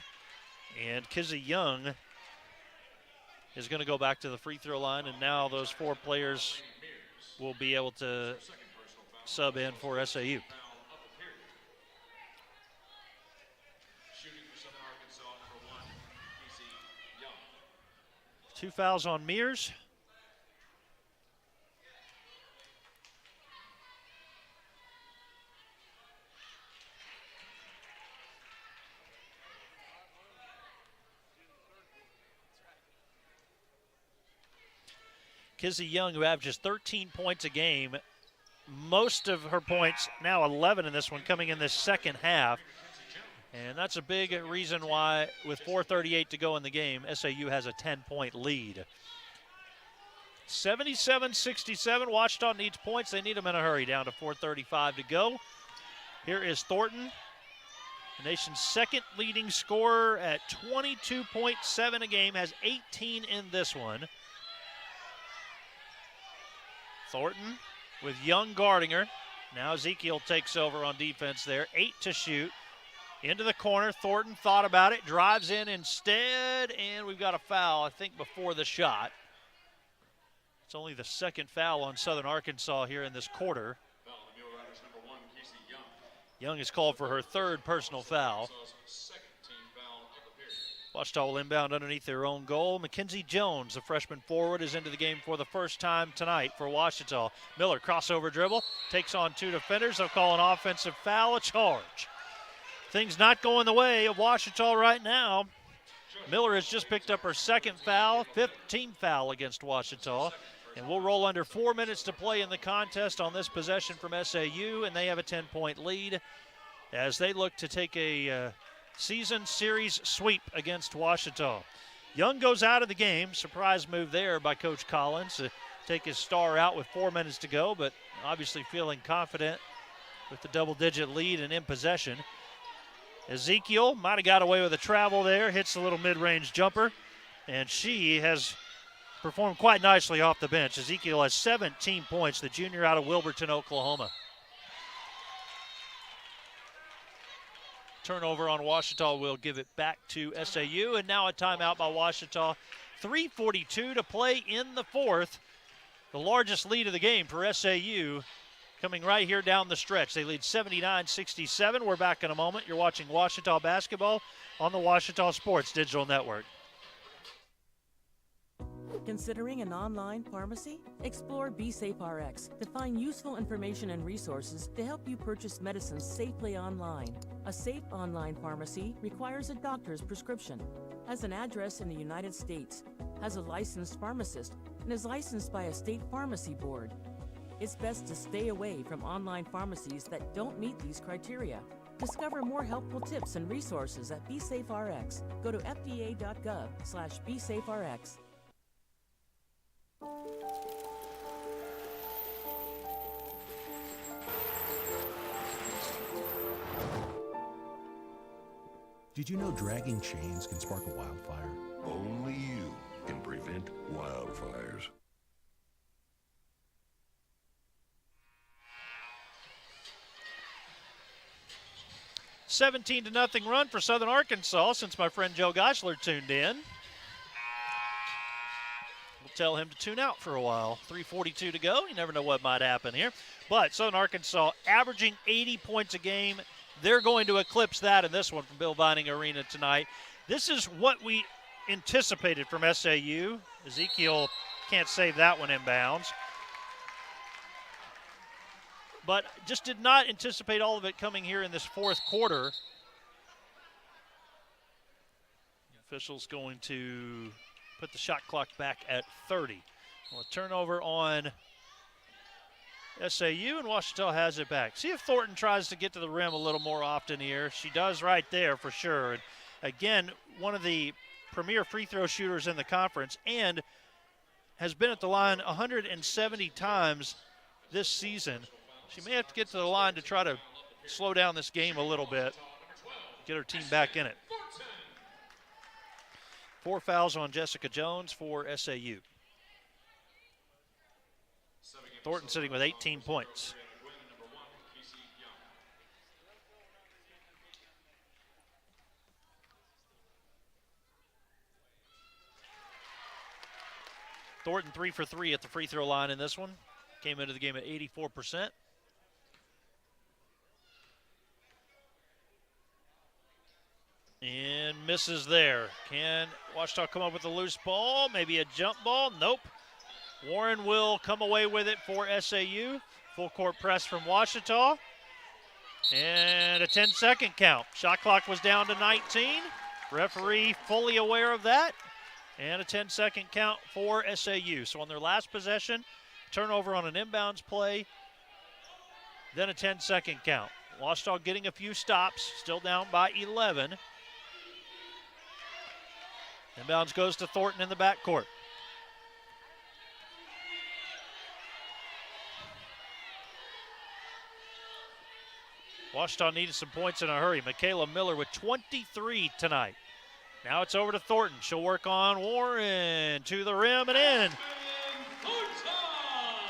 A: And Kizzy Young is going to go back to the free throw line. And now those 4 players will be able to sub in for SAU. 2 fouls on Mears. Kizzy Young, who averages 13 points a game, most of her points, now 11 in this one, coming in this second half. And that's a big reason why, with 4:38 to go in the game, SAU has a 10-point lead. 77-67, Ouachita needs points. They need them in a hurry, down to 4:35 to go. Here is Thornton, the nation's second leading scorer at 22.7 a game, has 18 in this one. Thornton with Young guarding her. Now Ezekiel takes over on defense there. 8 to shoot. Into the corner. Thornton thought about it. Drives in instead. And we've got a foul, I think, before the shot. It's only the second foul on Southern Arkansas here in this quarter. Young is called for her 3rd personal foul. Ouachita will inbound underneath their own goal. Mackenzie Jones, the freshman forward, is into the game for the first time tonight for Ouachita. Miller, crossover dribble, takes on 2 defenders. They'll call an offensive foul, a charge. things not going the way of Ouachita right now. Miller has just picked up her second foul, fifth team foul against Ouachita. And we'll roll under 4 minutes to play in the contest on this possession from SAU, and they have a 10-point lead as they look to take a season series sweep against Ouachita. Young goes out of the game. Surprise move there by Coach Collins to take his star out with 4 minutes to go, but obviously feeling confident with the double-digit lead and in possession. Ezekiel might have got away with a travel there, hits a little mid-range jumper, and she has performed quite nicely off the bench. Ezekiel has 17 points, the junior out of Wilburton, Oklahoma. Turnover on Ouachita will give it back to SAU, and now a timeout by Ouachita. 3:42 to play in the fourth. The largest lead of the game for SAU coming right here down the stretch. They lead 79-67. We're back in a moment. You're watching Ouachita basketball on the Ouachita Sports Digital Network.
J: Considering an online pharmacy? Explore BeSafeRx to find useful information and resources to help you purchase medicines safely online. A safe online pharmacy requires a doctor's prescription, has an address in the United States, has a licensed pharmacist, and is licensed by a state pharmacy board. It's best to stay away from online pharmacies that don't meet these criteria. Discover more helpful tips and resources at BeSafeRx. Go to fda.gov/BeSafeRx.
K: Did you know dragging chains can spark a wildfire?
L: Only you can prevent wildfires.
A: A 17-0 run for Southern Arkansas since my friend Joe Goschler tuned in. We'll tell him to tune out for a while. 3:42 to go. You never know what might happen here. But Southern Arkansas averaging 80 points a game. They're going to eclipse that in this one from Bill Vining Arena tonight. This is what we anticipated from SAU. Ezekiel can't save that one inbounds. But just did not anticipate all of it coming here in this fourth quarter. The official's going to put the shot clock back at 30. Well, a turnover on SAU, and Ouachita has it back. See if Thornton tries to get to the rim a little more often here. She does right there for sure. And again, one of the premier free throw shooters in the conference and has been at the line 170 times this season. She may have to get to the line to try to slow down this game a little bit, get her team back in it. 4 fouls on Jessica Jones for SAU. Thornton sitting with 18 points. Thornton 3 for 3 at the free throw line in this one. Came into the game at 84%. And misses there. Can Ouachita come up with a loose ball? Maybe a jump ball? Nope. Warren will come away with it for SAU. Full court press from Ouachita. And a 10-second count. Shot clock was down to 19. Referee fully aware of that. And a 10-second count for SAU. So on their last possession, turnover on an inbounds play, then a 10-second count. Ouachita getting a few stops, still down by 11. Inbounds goes to Thornton in the backcourt. Ouachita needed some points in a hurry. Michaela Miller with 23 tonight. Now it's over to Thornton. She'll work on Warren to the rim and in.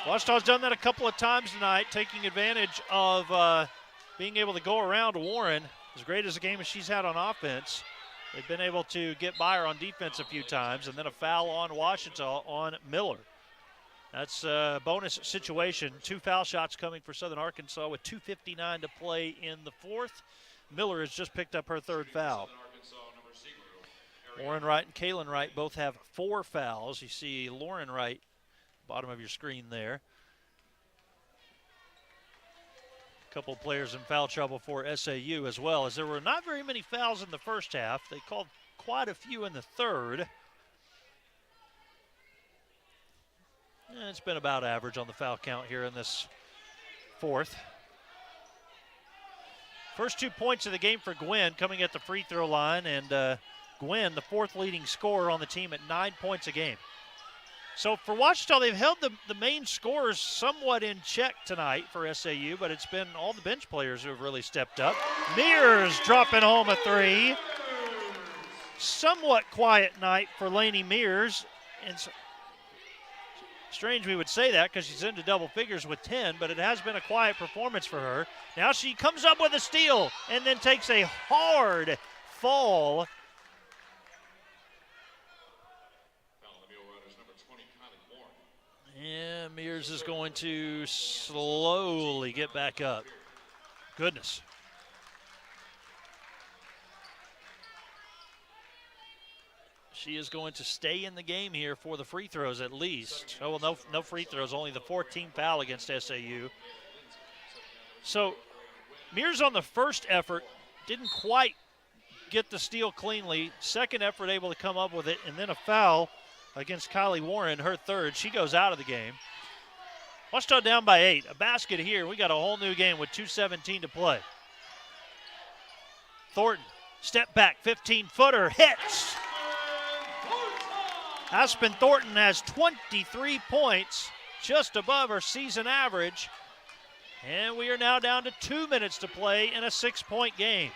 A: Ouachita's done that a couple of times tonight, taking advantage of being able to go around Warren. As great as a game as she's had on offense, they've been able to get by her on defense a few times, and then a foul on Ouachita on Miller. That's a bonus situation. 2 foul shots coming for Southern Arkansas with 2:59 to play in the fourth. Miller has just picked up her 3rd foul. Lauren Wright and Kaylin Wright both have 4 fouls. You see Lauren Wright, bottom of your screen there. A couple players in foul trouble for SAU as well, as there were not very many fouls in the first half. They called quite a few in the third. It's been about average on the foul count here in this fourth. First 2 points of the game for Gwynn coming at the free throw line, and Gwynn, the fourth leading scorer on the team at 9 points a game. So for Ouachita, they've held the main scorers somewhat in check tonight for SAU, but it's been all the bench players who have really stepped up. Mears dropping home a three. Somewhat quiet night for Lainey Mears. And so, strange we would say that because she's into double figures with 10, but it has been a quiet performance for her. Now she comes up with a steal and then takes a hard fall. And Mears is going to slowly get back up. Goodness. She is going to stay in the game here for the free throws at least. Oh, well, no free throws, only the 14th foul against SAU. So Mears on the first effort didn't quite get the steal cleanly. Second effort able to come up with it, and then a foul against Kylie Warren, her third. She goes out of the game. Ouachita down by 8. A basket here. We got a whole new game with 2:17 to play. Thornton, step back, 15-footer, hits. Aspen Thornton has 23 points, just above her season average. And we are now down to 2 minutes to play in a 6-point game.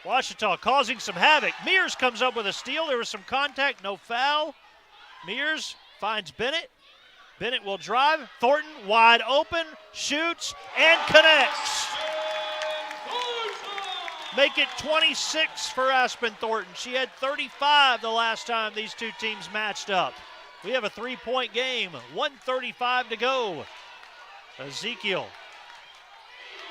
A: Ouachita causing some havoc. Mears comes up with a steal. There was some contact, no foul. Mears finds Bennett. Bennett will drive. Thornton wide open, shoots, and connects. Make it 26 for Aspen Thornton. She had 35 the last time these two teams matched up. We have a 3-point game, 1:35 to go. Ezekiel.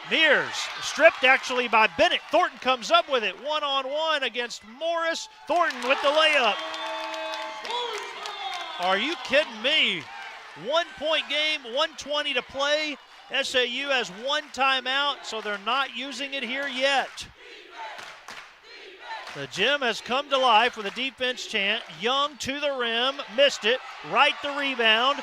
A: Mears, stripped actually by Bennett. Thornton comes up with it, one-on-one against Morris. Thornton with the layup. Are you kidding me? 1-point game, 1:20 to play. SAU has one timeout, so they're not using it here yet. The gym has come to life with a defense chant. Young to the rim, missed it. Wright the rebound.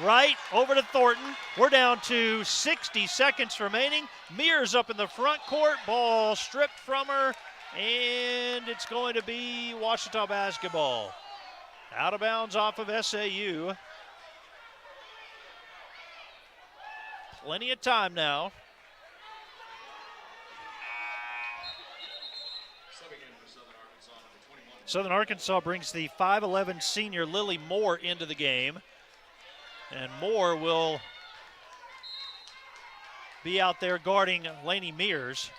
A: Wright over to Thornton. We're down to 60 seconds remaining. Mears up in the front court. Ball stripped from her, and it's going to be Ouachita basketball. Out of bounds off of SAU. Plenty of time now. Southern Arkansas brings the 5'11 senior Lily Moore into the game. And Moore will be out there guarding Lainey Mears.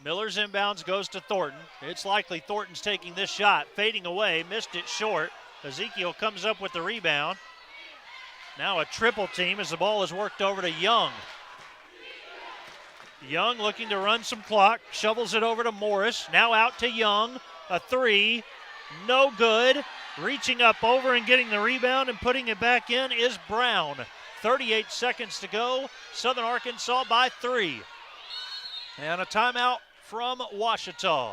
A: Miller's inbounds goes to Thornton. It's likely Thornton's taking this shot. Fading away, missed it short. Ezekiel comes up with the rebound. Now a triple team as the ball is worked over to Young. Young looking to run some clock, shovels it over to Morris. Now out to Young, a three, no good. Reaching up over and getting the rebound and putting it back in is Brown. 38 seconds to go, Southern Arkansas by 3. And a timeout from Ouachita.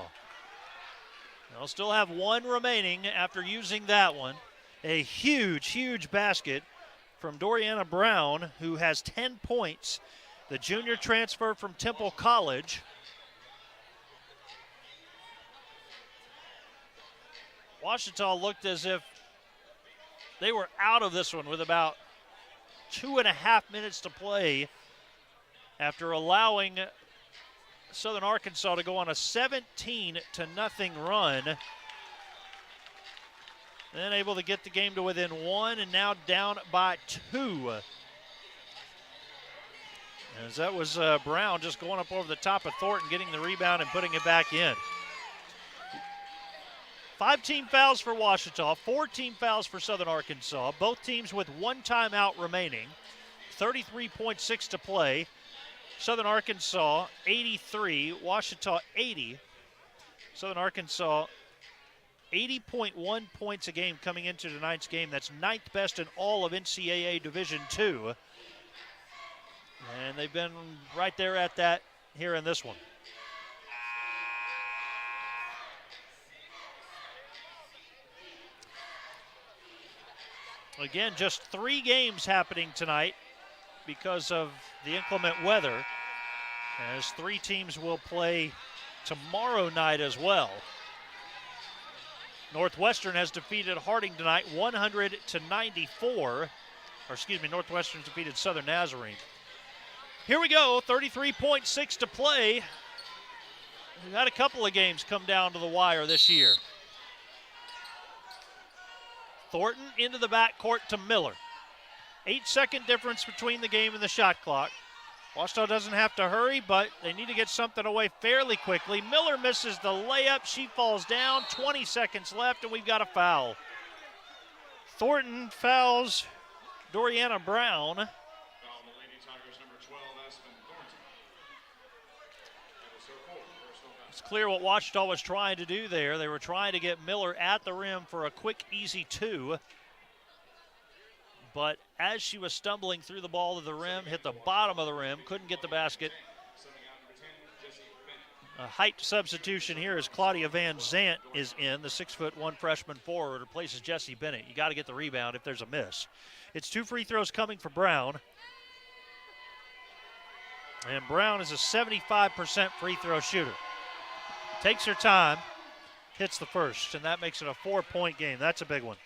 A: They'll still have one remaining after using that one. A huge, huge basket from Doriana Brown, who has 10 points. The junior transfer from Temple College. Ouachita looked as if they were out of this one with about 2.5 minutes to play after allowing Southern Arkansas to go on a 17-0 run. Then able to get the game to within 1 and now down by 2. As that was Brown just going up over the top of Thornton, getting the rebound and putting it back in. 5 team fouls for Ouachita, 4 team fouls for Southern Arkansas. Both teams with one timeout remaining. 33.6 to play. Southern Arkansas 83, Ouachita 80. Southern Arkansas 80.1 points a game coming into tonight's game. That's 9th best in all of NCAA Division II. And they've been right there at that here in this one. Again, just 3 games happening tonight because of the inclement weather, as 3 teams will play tomorrow night as well. Northwestern has defeated Harding tonight 100-94. Or excuse me, Northwestern defeated Southern Nazarene. Here we go, 33.6 to play. We've had a couple of games come down to the wire this year. Thornton into the backcourt to Miller. 8-second difference between the game and the shot clock. Washita doesn't have to hurry, but they need to get something away fairly quickly. Miller misses the layup. She falls down. 20 seconds left, and we've got a foul. Thornton fouls Doriana Brown.
B: Foul on the Lady Tigers, number 12, Aspen Thornton. That is her fourth personal foul.
A: It's clear what Washita was trying to do there. They were trying to get Miller at the rim for a quick, easy 2. But as she was stumbling through the ball to the rim, hit the bottom of the rim, couldn't get the basket. A height substitution here as Claudia Van Zant is in, the 6'1" freshman forward, replaces Jessie Bennett. You got to get the rebound if there's a miss. It's 2 free throws coming for Brown. And Brown is a 75% free throw shooter. Takes her time, hits the first, and that makes it a 4-point game. That's a big one.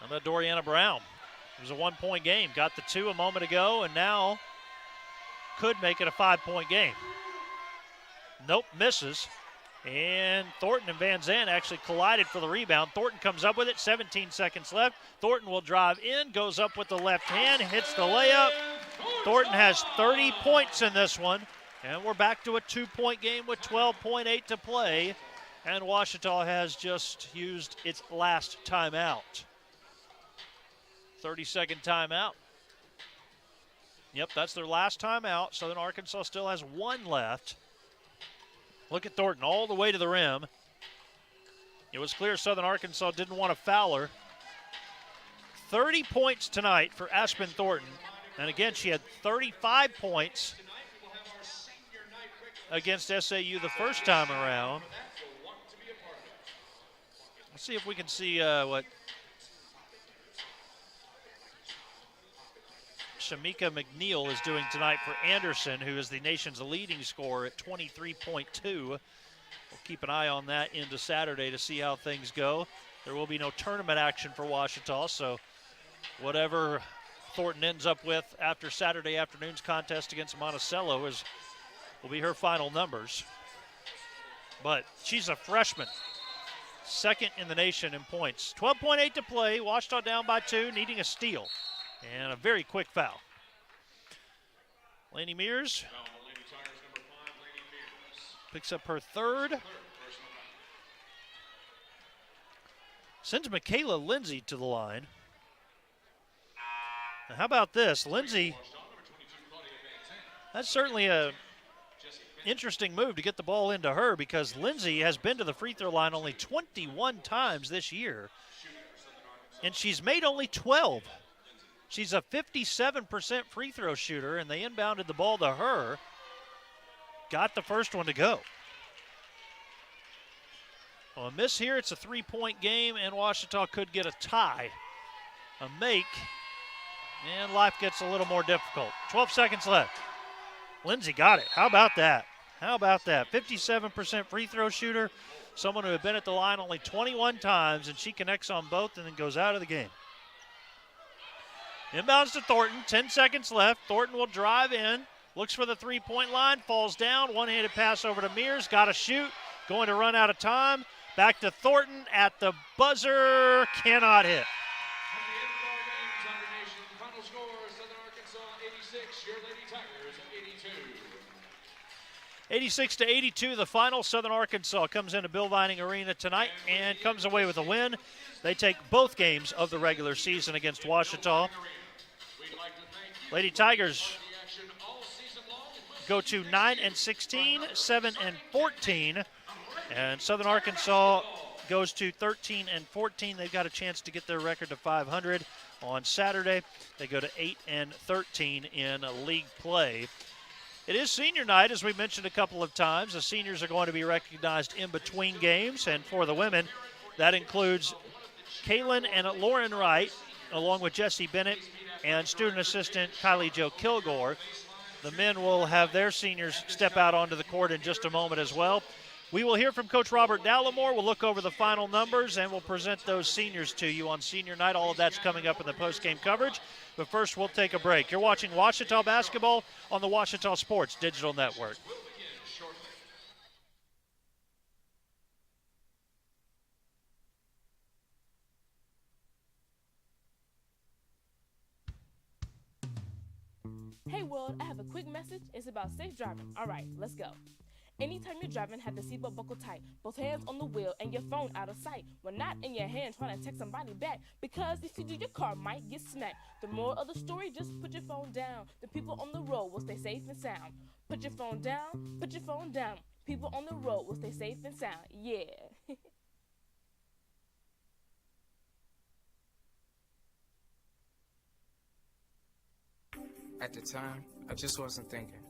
A: How about Doriana Brown? It was a 1-point game. Got the 2 a moment ago, and now could make it a 5-point game. Nope, misses. And Thornton and Van Zandt actually collided for the rebound. Thornton comes up with it, 17 seconds left. Thornton will drive in, goes up with the left hand, hits the layup. Thornton has 30 points in this one, and we're back to a 2-point game with 12.8 to play. And Washita has just used its last timeout. 30-second timeout. Yep, that's their last timeout. Southern Arkansas still has 1 left. Look at Thornton all the way to the rim. It was clear Southern Arkansas didn't want to foul her. 30 points tonight for Aspen Thornton. And again, she had 35 points against SAU the first time around. Let's see if we can see what Shamika McNeil is doing tonight for Anderson, who is the nation's leading scorer at 23.2. We'll keep an eye on that into Saturday to see how things go. There will be no tournament action for Washita, so whatever Thornton ends up with after Saturday afternoon's contest against Monticello will be her final numbers. But she's a freshman, second in the nation in points. 12.8 to play, Washita down by 2, needing a steal. And a very quick foul. Laney Mears picks up her 3rd. Sends Michaela Lindsay to the line. Now how about this? Lindsay, that's certainly a interesting move to get the ball into her, because Lindsay has been to the free throw line only 21 times this year, and she's made only 12. She's a 57% free throw shooter, and they inbounded the ball to her. Got the first one to go. Well, a miss here, it's a 3-point game, and Washita could get a tie. A make, and life gets a little more difficult. 12 seconds left. Lindsay got it. How about that? How about that? 57% free throw shooter, someone who had been at the line only 21 times, and she connects on both and then goes out of the game. Inbounds to Thornton, 10 seconds left. Thornton will drive in, looks for the 3-point line, falls down. One-handed pass over to Mears, got to shoot, going to run out of time. Back to Thornton at the buzzer, cannot hit.
B: Final score, Southern Arkansas 86, your Lady Tigers 82.
A: 86-82, the final. Southern Arkansas comes into Bill Vining Arena tonight and comes away with a win. They take both games of the regular season against Washita. Lady Tigers go to 9-16, 7-14, and Southern Arkansas goes to 13 and 14. They've got a chance to get their record to 500 on Saturday. They go to 8 and 13 in league play. It is senior night, as we mentioned a couple of times. The seniors are going to be recognized in between games, and for the women, that includes Kaylin and Lauren Wright, along with Jesse Bennett and student assistant Kylie Jo Kilgore. The men will have their seniors step out onto the court in just a moment as well. We will hear from Coach Robert Dallimore. We'll look over the final numbers, and we'll present those seniors to you on senior night. All of that's coming up in the post-game coverage. But first, we'll take a break. You're watching Ouachita Basketball on the Ouachita Sports Digital Network.
M: Hey world, I have a quick message. It's about safe driving. All right, let's go. Anytime you're driving, have the seatbelt buckled tight. Both hands on the wheel and your phone out of sight. When not in your hand trying to text somebody back. Because if you do, your car might get smacked. The moral of the story, just put your phone down. The people on the road will stay safe and sound. Put your phone down, put your phone down. People on the road will stay safe and sound. Yeah.
N: At the time, I just wasn't thinking.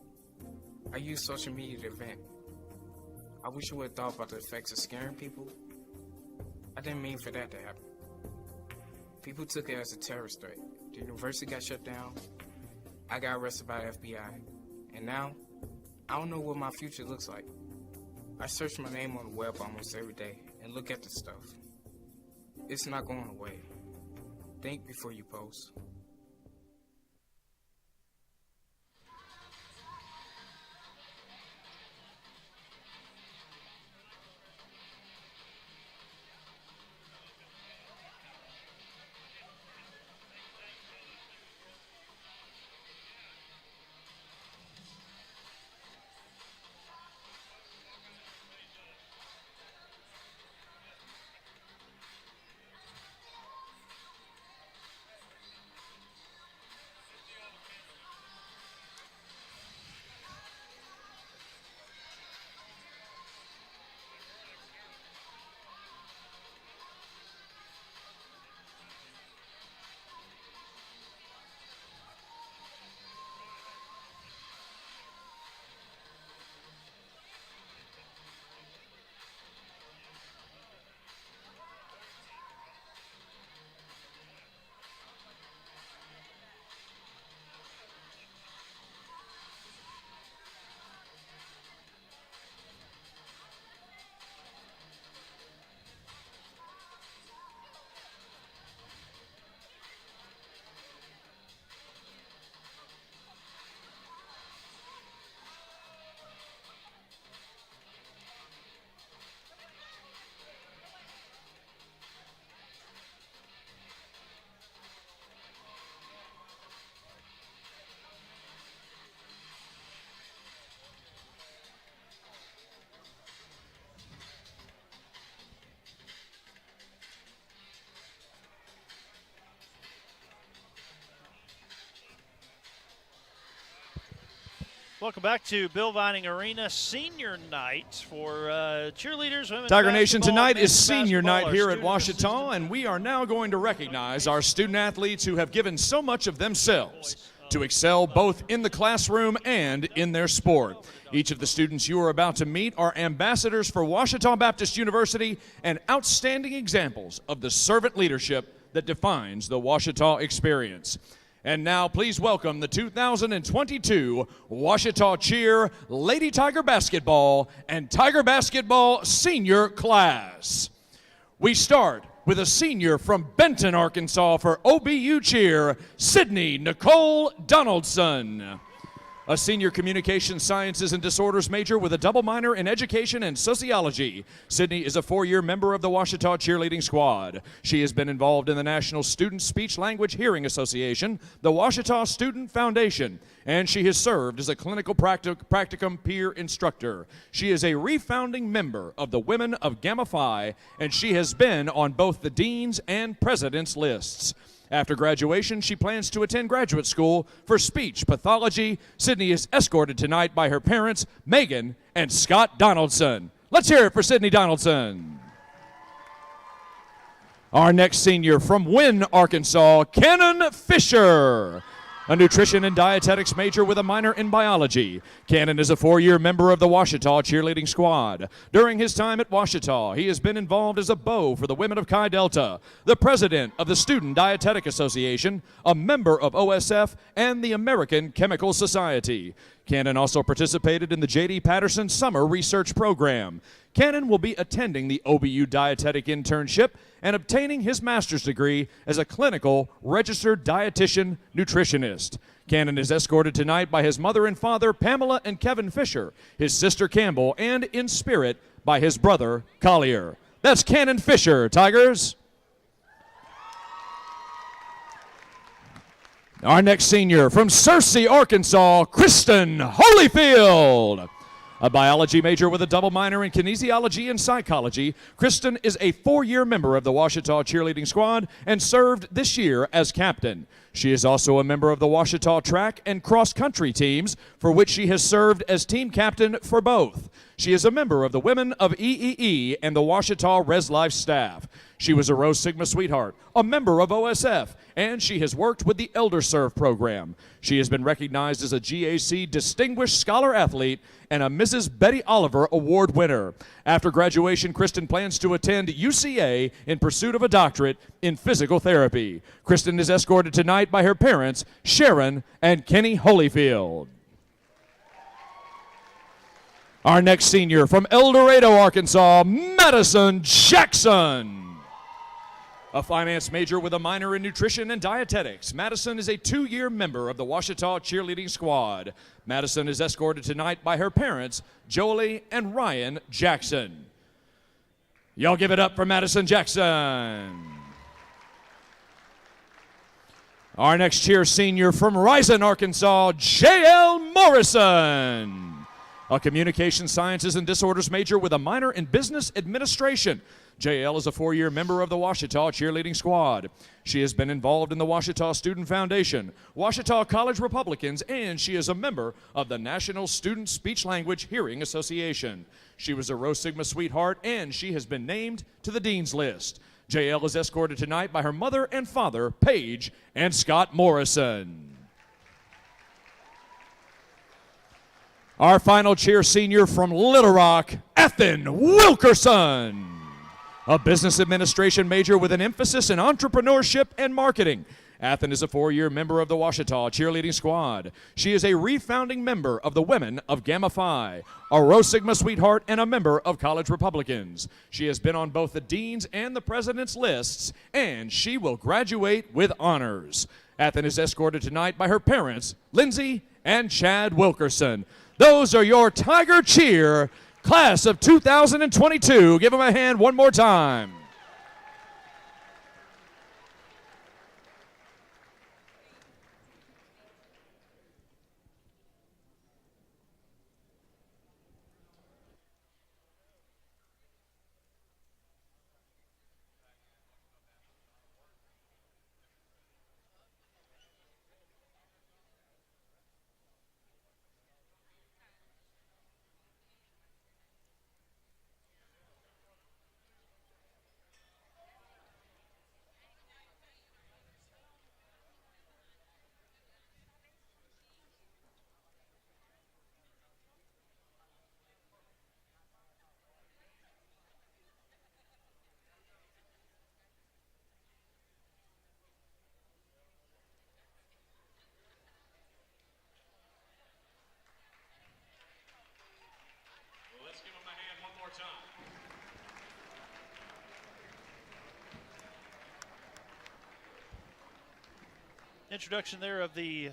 N: I used social media to vent. I wish I would have thought about the effects of scaring people. I didn't mean for that to happen. People took it as a terrorist threat. The university got shut down. I got arrested by the FBI. And now, I don't know what my future looks like. I search my name on the web almost every day and look at the stuff. It's not going away. Think before you post.
A: Welcome back to Bill Vining Arena Senior Night for cheerleaders, women's
O: Tiger Nation,
A: basketball,
O: tonight is
A: men's
O: senior
A: basketball.
O: night here
A: Our
O: at Ouachita, and we are now going to recognize our student athletes who have given so much of themselves to excel both in the classroom and in their sport. Each of the students you are about to meet are ambassadors for Ouachita Baptist University and outstanding examples of the servant leadership that defines the Ouachita experience. And now, please welcome the 2022 Ouachita Cheer Lady Tiger Basketball and Tiger Basketball Senior Class. We start with a senior from Benton, Arkansas for OBU Cheer, Sydney Nicole Donaldson. A senior communication sciences and disorders major with a double minor in education and sociology. Sydney is a 4-year member of the Ouachita cheerleading squad. She has been involved in the National Student Speech Language Hearing Association, the Ouachita Student Foundation, and she has served as a clinical practicum peer instructor. She is a refounding member of the Women of Gamma Phi, and she has been on both the dean's and president's lists. After graduation, she plans to attend graduate school for speech pathology. Sydney is escorted tonight by her parents, Megan and Scott Donaldson. Let's hear it for Sydney Donaldson. Our next senior from Wynne, Arkansas, Cannon Fisher, a nutrition and dietetics major with a minor in biology. Cannon is a 4-year member of the Ouachita cheerleading squad. During his time at Ouachita, he has been involved as a bow for the women of Chi Delta, the president of the Student Dietetic Association, a member of OSF, and the American Chemical Society. Cannon also participated in the J.D. Patterson Summer Research Program. Cannon will be attending the OBU Dietetic Internship and obtaining his master's degree as a clinical registered dietitian nutritionist. Cannon is escorted tonight by his mother and father, Pamela and Kevin Fisher, his sister Campbell, and in spirit by his brother, Collier. That's Cannon Fisher, Tigers. Our next senior from Searcy, Arkansas, Kristen Holyfield. A biology major with a double minor in kinesiology and psychology, Kristen is a 4-year member of the Ouachita cheerleading squad and served this year as captain. She is also a member of the Ouachita track and cross-country teams, for which she has served as team captain for both. She is a member of the Women of EEE and the Ouachita Res Life staff. She was a Rho Sigma sweetheart, a member of OSF, and she has worked with the Elder Serve program. She has been recognized as a GAC Distinguished Scholar Athlete and a Mrs. Betty Oliver Award winner. After graduation, Kristen plans to attend UCA in pursuit of a doctorate in physical therapy. Kristen is escorted tonight by her parents, Sharon and Kenny Holyfield. Our next senior from El Dorado, Arkansas, Madison Jackson. A finance major with a minor in nutrition and dietetics, Madison is a 2-year member of the Ouachita cheerleading squad. Madison is escorted tonight by her parents, Jolie and Ryan Jackson. Y'all give it up for Madison Jackson. Our next cheer senior from Rison, Arkansas, J.L. Morrison. A communication sciences and disorders major with a minor in business administration. JL is a 4-year member of the Ouachita cheerleading squad. She has been involved in the Ouachita Student Foundation, Ouachita College Republicans, and she is a member of the National Student Speech Language Hearing Association. She was a Rho Sigma sweetheart, and she has been named to the Dean's List. JL is escorted tonight by her mother and father, Paige and Scott Morrison. Our final cheer senior from Little Rock, Ethan Wilkerson. A business administration major with an emphasis in entrepreneurship and marketing. Ethan is a 4-year member of the Ouachita cheerleading squad. She is a refounding member of the Women of Gamma Phi, a Rho Sigma sweetheart, and a member of College Republicans. She has been on both the Dean's and the President's lists, and she will graduate with honors. Ethan is escorted tonight by her parents, Lindsay and Chad Wilkerson. Those are your Tiger Cheer Class of 2022. Give them a hand one more time.
A: Introduction there of the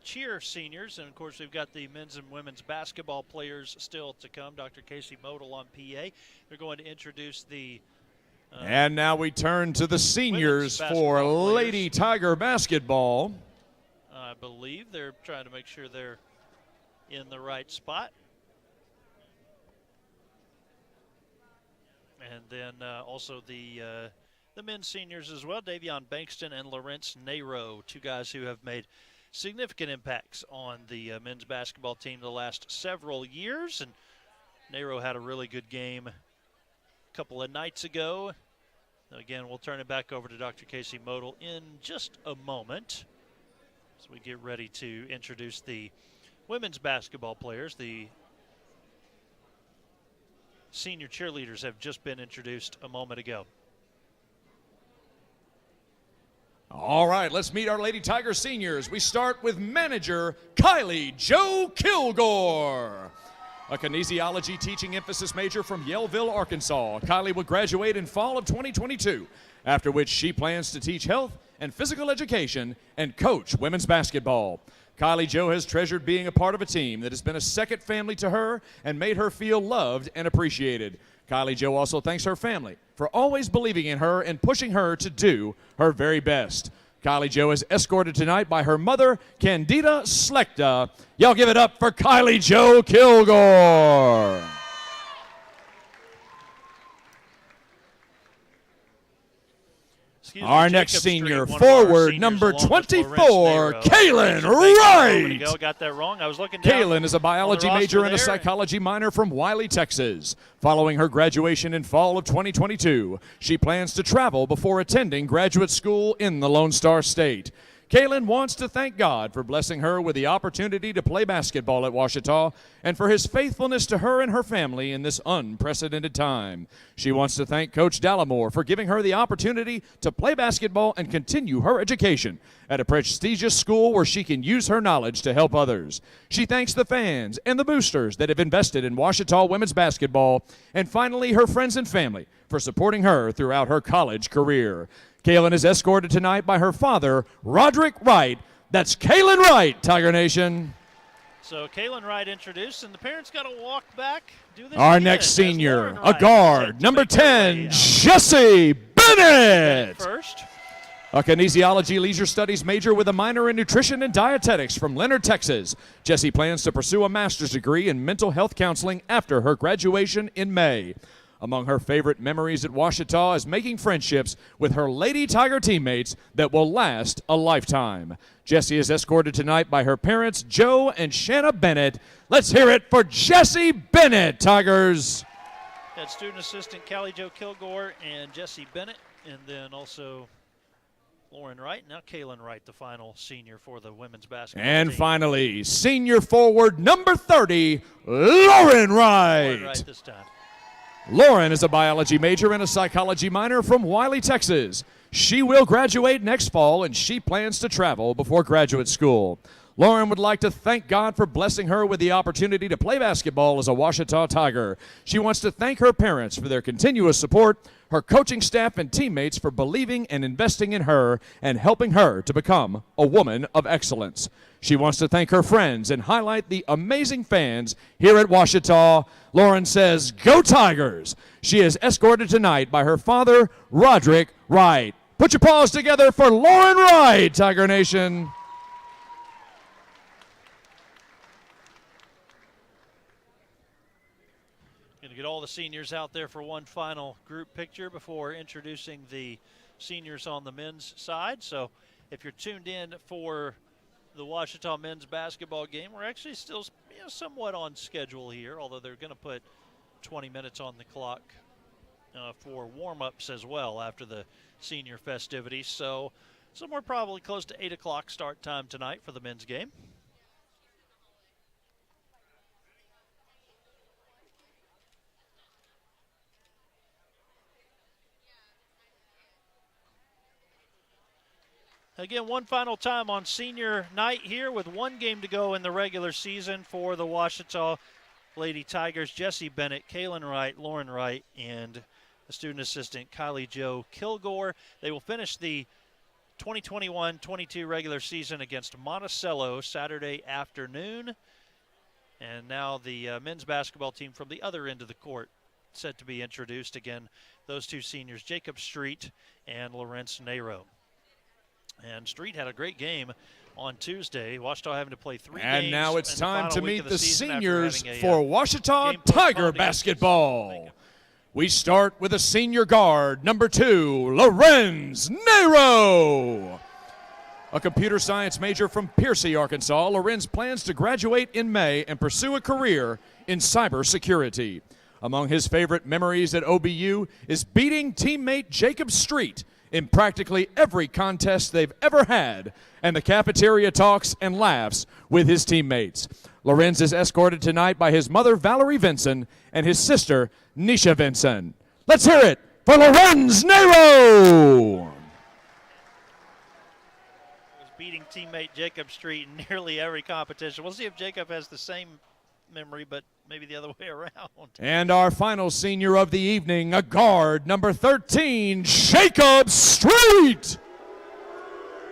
A: cheer seniors, and of course we've got the men's and women's basketball players still to come. Dr. Casey Model on PA. They're going to introduce the
O: and now we turn to the seniors for Lady Tiger basketball.
A: I believe they're trying to make sure they're in the right spot. And then also the men's seniors as well, Davion Bankston and Lawrence Nero, two guys who have made significant impacts on the men's basketball team the last several years. And Nero had a really good game a couple of nights ago Again, we'll turn it back over to Dr. Casey Model in just a moment as we get ready to introduce the women's basketball players. The senior cheerleaders have just been introduced a moment ago.
O: All right, let's meet our Lady Tiger seniors. We start with manager Kylie Joe Kilgore. A kinesiology teaching emphasis major from Yellville, Arkansas. Kylie will graduate in fall of 2022, after which she plans to teach health and physical education and coach women's basketball. Kylie Joe has treasured being a part of a team that has been a second family to her and made her feel loved and appreciated. Kylie Joe also thanks her family for always believing in her and pushing her to do her very best. Kylie Joe is escorted tonight by her mother, Candida Slechta. Y'all give it up for Kylie Joe Kilgore. Our next senior, forward number 24, Kaylin Wright.
A: Got that wrong. I was looking down.
O: Kaylin is a biology major and a psychology minor from Wiley, Texas. Following her graduation in fall of 2022, she plans to travel before attending graduate school in the Lone Star State. Kaylin wants to thank God for blessing her with the opportunity to play basketball at Ouachita and for his faithfulness to her and her family in this unprecedented time. She wants to thank Coach Dallimore for giving her the opportunity to play basketball and continue her education at a prestigious school where she can use her knowledge to help others. She thanks the fans and the boosters that have invested in Ouachita women's basketball, and finally her friends and family for supporting her throughout her college career. Kaylin is escorted tonight by her father, Roderick Wright. That's Kaylin Wright, Tiger Nation.
A: So Kaylin Wright introduced, and the parents got to walk back. Do this
O: Our
A: again,
O: next senior, a
A: Wright
O: guard, number 10, Jesse Bennett.
A: First.
O: A kinesiology leisure studies major with a minor in nutrition and dietetics from Leonard, Texas. Jessie plans to pursue a master's degree in mental health counseling after her graduation in May. Among her favorite memories at Ouachita is making friendships with her Lady Tiger teammates that will last a lifetime. Jessie is escorted tonight by her parents, Joe and Shanna Bennett. Let's hear it for Jessie Bennett, Tigers.
A: Had student assistant Kylie Joe Kilgore and Jessie Bennett, and then also Lauren Wright. Now Kaylin Wright, the final senior for the women's basketball
O: And
A: team.
O: finally, senior forward number 30, Lauren Wright.
A: Lauren Wright this time.
O: Lauren is a biology major and a psychology minor from Wiley, Texas. She will graduate next fall, and she plans to travel before graduate school. Lauren would like to thank God for blessing her with the opportunity to play basketball as a Ouachita Tiger. She wants to thank her parents for their continuous support, her coaching staff and teammates for believing and investing in her and helping her to become a woman of excellence. She wants to thank her friends and highlight the amazing fans here at Ouachita. Lauren says, "Go Tigers!" She is escorted tonight by her father, Roderick Wright. Put your paws together for Lauren Wright, Tiger Nation.
A: Going to get all the seniors out there for one final group picture before introducing the seniors on the men's side. So if you're tuned in for the Ouachita men's basketball game, we're actually still somewhat on schedule here, although they're going to put 20 minutes on the clock for warm-ups as well after the senior festivities. So somewhere probably close to 8 o'clock start time tonight for the men's game. Again, one final time on senior night here with one game to go in the regular season for the Ouachita Lady Tigers. Jessie Bennett, Kaylin Wright, Lauren Wright, and the student assistant Kylie Joe Kilgore. They will finish the 2021-22 regular season against Monticello Saturday afternoon. And now the men's basketball team from the other end of the court set to be introduced. Again, those two seniors, Jacob Street and Lawrence Nero. And Street had a great game on Tuesday. Ouachita having to play 3 games.
O: And now it's time to meet the seniors
A: for
O: for Ouachita Tiger basketball. We start with a senior guard, number 2, Lorenz Nero. A computer science major from Piercy, Arkansas, Lorenz plans to graduate in May and pursue a career in cybersecurity. Among his favorite memories at OBU is beating teammate Jacob Street in practically every contest they've ever had, and the cafeteria talks and laughs with his teammates. Lorenz is escorted tonight by his mother, Valerie Vinson, and his sister, Nisha Vinson. Let's hear it for Lorenz Nero!
A: Beating teammate Jacob Street in nearly every competition. We'll see if Jacob has the same memory, but maybe the other way around.
O: And our final senior of the evening, a guard, number 13, Jacob Street.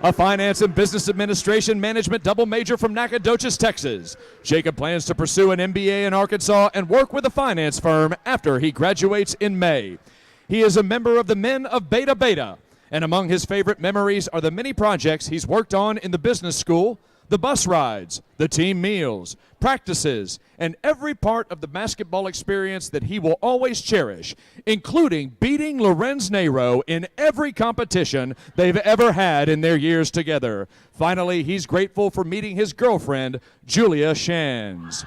O: A finance and business administration management double major from Nacogdoches, Texas. Jacob plans to pursue an MBA in Arkansas and work with a finance firm after he graduates in May. He is a member of the Men of Beta Beta, and among his favorite memories are the many projects he's worked on in the business school, the bus rides, the team meals, practices, and every part of the basketball experience that he will always cherish, including beating Lorenz Nero in every competition they've ever had in their years together. Finally, he's grateful for meeting his girlfriend, Julia Shands.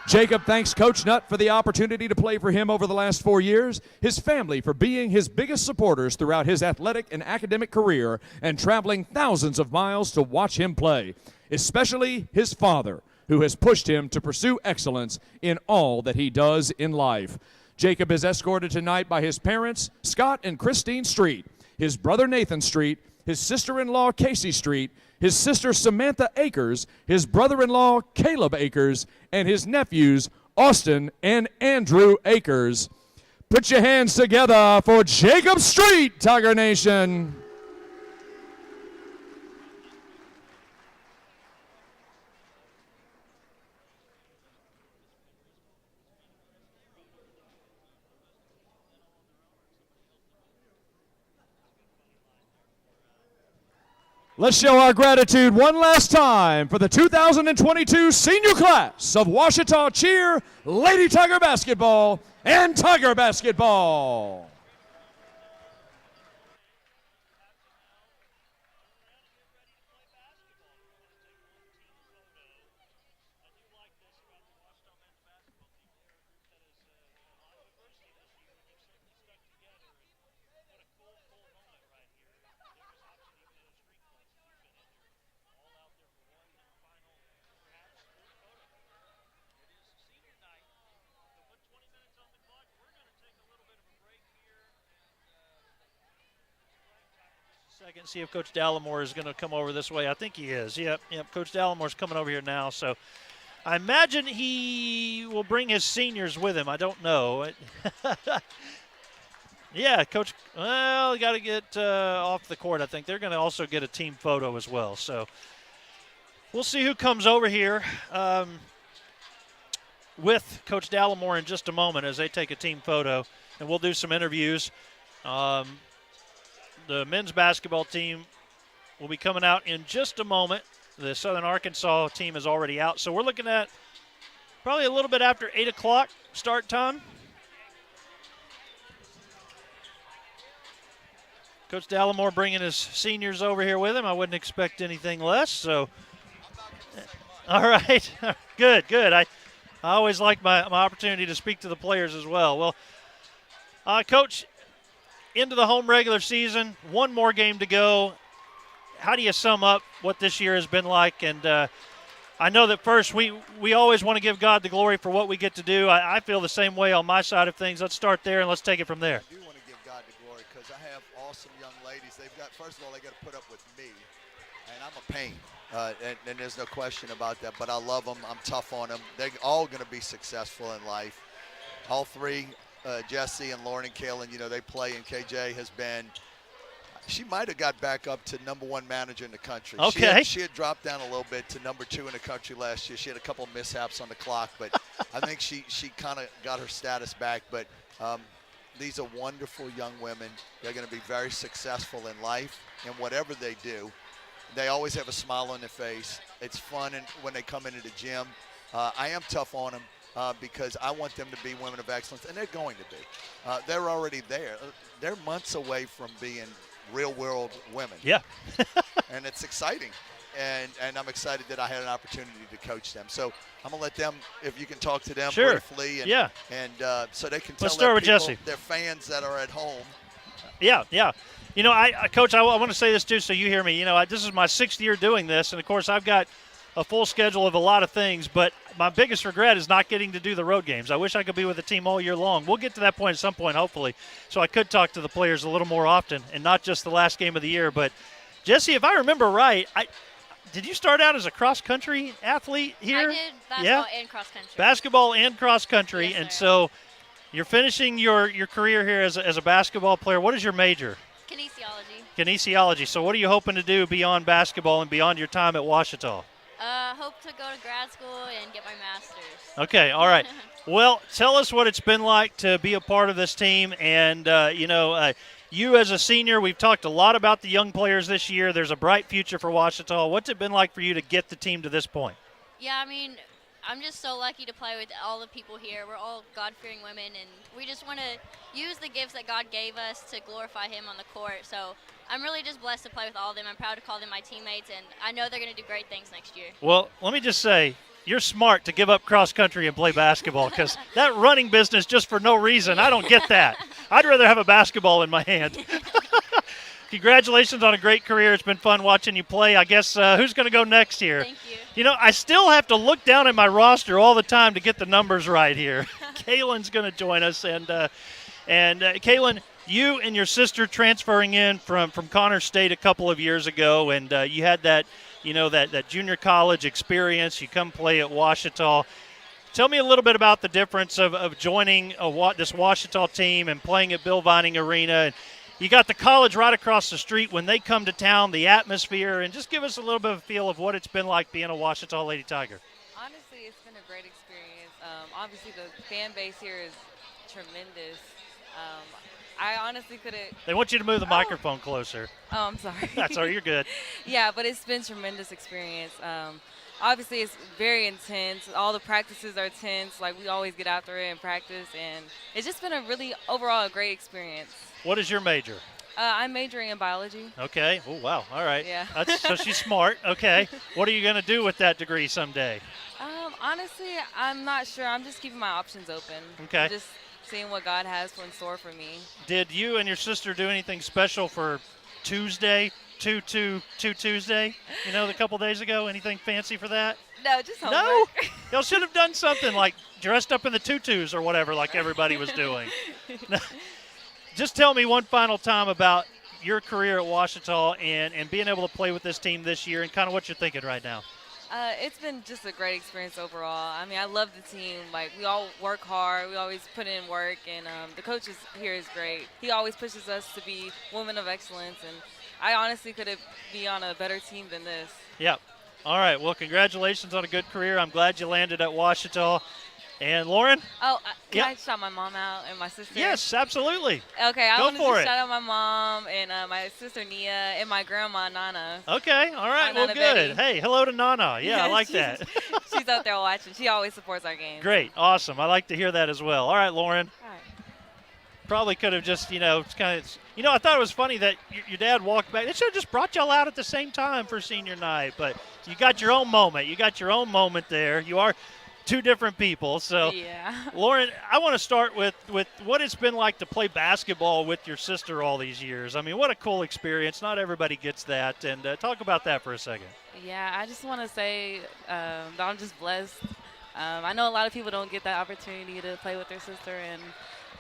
O: Jacob thanks Coach Nutt for the opportunity to play for him over the last 4 years, his family for being his biggest supporters throughout his athletic and academic career, and traveling thousands of miles to watch him play, especially his father, who has pushed him to pursue excellence in all that he does in life. Jacob is escorted tonight by his parents, Scott and Christine Street, his brother Nathan Street, his sister-in-law Casey Street, his sister Samantha Akers, his brother-in-law Caleb Akers, and his nephews Austin and Andrew Akers. Put your hands together for Jacob Street, Tiger Nation. Let's show our gratitude one last time for the 2022 senior class of Ouachita Cheer, Lady Tiger Basketball, and Tiger Basketball.
A: Second, see if Coach Dallimore is going to come over this way. I think he is. Yep. Coach Dallimore's coming over here now. So I imagine he will bring his seniors with him. I don't know. Yeah, Coach, well, got to get off the court, I think. They're going to also get a team photo as well. So we'll see who comes over here with Coach Dallimore in just a moment as they take a team photo. And we'll do some interviews. The men's basketball team will be coming out in just a moment. The Southern Arkansas team is already out. So we're looking at probably a little bit after 8 o'clock start time. Coach Dallimore bringing his seniors over here with him. I wouldn't expect anything less. So, all right. Good. I always like my opportunity to speak to the players as well. Well, Coach, into the home regular season, one more game to go. How do you sum up what this year has been like? And I know that first we always want to give God the glory for what we get to do. I feel the same way on my side of things. Let's start there and let's take it from there.
E: I do want to give God the glory because I have awesome young ladies. First of all, they got to put up with me, and I'm a pain. And there's no question about that. But I love them. I'm tough on them. They're all going to be successful in life. All three. Jesse and Lauren and Kaylin, they play, and KJ has been – she might have got back up to #1 manager in the country.
A: Okay.
E: She had dropped down a little bit to #2 in the country last year. She had a couple of mishaps on the clock, but I think she kind of got her status back. But these are wonderful young women. They're going to be very successful in life, and whatever they do, they always have a smile on their face. It's fun when they come into the gym. I am tough on them. Because I want them to be women of excellence, and they're going to be. They're already there. They're months away from being real-world women.
A: Yeah.
E: And it's exciting. and I'm excited that I had an opportunity to coach them. So I'm going to let them, if you can talk to them
A: Sure.
E: briefly. And,
A: yeah.
E: And so they can tell
A: Let's start with
E: people,
A: Jesse.
E: their fans that are at home.
A: Yeah. You know, Coach, I want to say this too so you hear me. You know, this is my 6th year doing this, and, of course, I've got a full schedule of a lot of things, but my biggest regret is not getting to do the road games. I wish I could be with the team all year long. We'll get to that point at some point, hopefully, so I could talk to the players a little more often and not just the last game of the year. But, Jesse, if I remember right, did you start out as a cross-country athlete here?
P: I did basketball and cross-country.
A: Basketball and cross-country,
P: Yes,
A: and
P: sir.
A: so you're finishing your career here as a basketball player. What is your major?
P: Kinesiology.
A: Kinesiology. So what are you hoping to do beyond basketball and beyond your time at Washita?
P: Hope to go to grad school and get my master's.
A: Okay, all right. Well, tell us what it's been like to be a part of this team. And, you as a senior, we've talked a lot about the young players this year. There's a bright future for Washita. What's it been like for you to get the team to this point?
P: Yeah, I mean, I'm just so lucky to play with all the people here. We're all God-fearing women, and we just want to use the gifts that God gave us to glorify Him on the court. So I'm really just blessed to play with all of them. I'm proud to call them my teammates, and I know they're going to do great things next year.
A: Well, let me just say, you're smart to give up cross-country and play basketball because that running business just for no reason, I don't get that. I'd rather have a basketball in my hand. Congratulations on a great career. It's been fun watching you play. I guess who's going to go next here?
P: Thank you.
A: You know, I still have to look down at my roster all the time to get the numbers right here. Kaylin's going to join us. And Kaylin, you and your sister transferring in from Connors State a couple of years ago, and you had that junior college experience. You come play at Washita. Tell me a little bit about the difference of joining this Washita team and playing at Bill Vining Arena. And you got the college right across the street when they come to town, the atmosphere, and just give us a little bit of a feel of what it's been like being a Washita Lady Tiger.
Q: Honestly, it's been a great experience. Obviously, the fan base here is tremendous. I honestly couldn't.
A: They want you to move the microphone closer.
Q: Oh, I'm sorry.
A: That's all right, you're good.
Q: Yeah, but it's been a tremendous experience. Obviously, it's very intense. All the practices are intense. Like, we always get after it and practice, and it's just been overall a great experience.
A: What is your major?
Q: I'm majoring in biology.
A: Okay. Oh, wow. All right.
Q: Yeah.
A: So she's smart. Okay. What are you going to do with that degree someday?
Q: Honestly, I'm not sure. I'm just keeping my options open.
A: Okay.
Q: I'm just seeing what God has in store for me.
A: Did you and your sister do anything special for Tuesday, 2 Tuesday, a couple days ago? Anything fancy for that?
Q: No, just homework.
A: No? Y'all should have done something like dressed up in the tutus or whatever like everybody was doing. Just tell me one final time about your career at Washita and being able to play with this team this year and kind of what you're thinking right now.
Q: It's been just a great experience overall. I mean, I love the team. Like, we all work hard. We always put in work, and the coach here is great. He always pushes us to be women of excellence, and I honestly couldn't be on a better team than this.
A: Yep. All right. Well, congratulations on a good career. I'm glad you landed at Washita. And Lauren?
Q: Oh, can I shout my mom out and my sister?
A: Yes, absolutely.
Q: Okay, I
A: Go
Q: want to
A: for it.
Q: shout out my mom and my sister Nia and my grandma Nana.
A: Okay, all right, well,
Q: Nana
A: good.
Q: Betty.
A: Hey, hello to Nana. Yeah, I like that.
Q: She's out there watching. She always supports our games.
A: Great, awesome. I like to hear that as well. All right, Lauren.
Q: All right.
A: Probably could have just, it's kind of, I thought it was funny that your dad walked back. They should have just brought y'all out at the same time for senior night, but you got your own moment. You got your own moment there. You are two different people. So,
Q: yeah.
A: Lauren, I want to start with what it's been like to play basketball with your sister all these years. I mean, what a cool experience. Not everybody gets that. And talk about that for a second.
Q: Yeah, I just want to say that I'm just blessed. I know a lot of people don't get that opportunity to play with their sister, and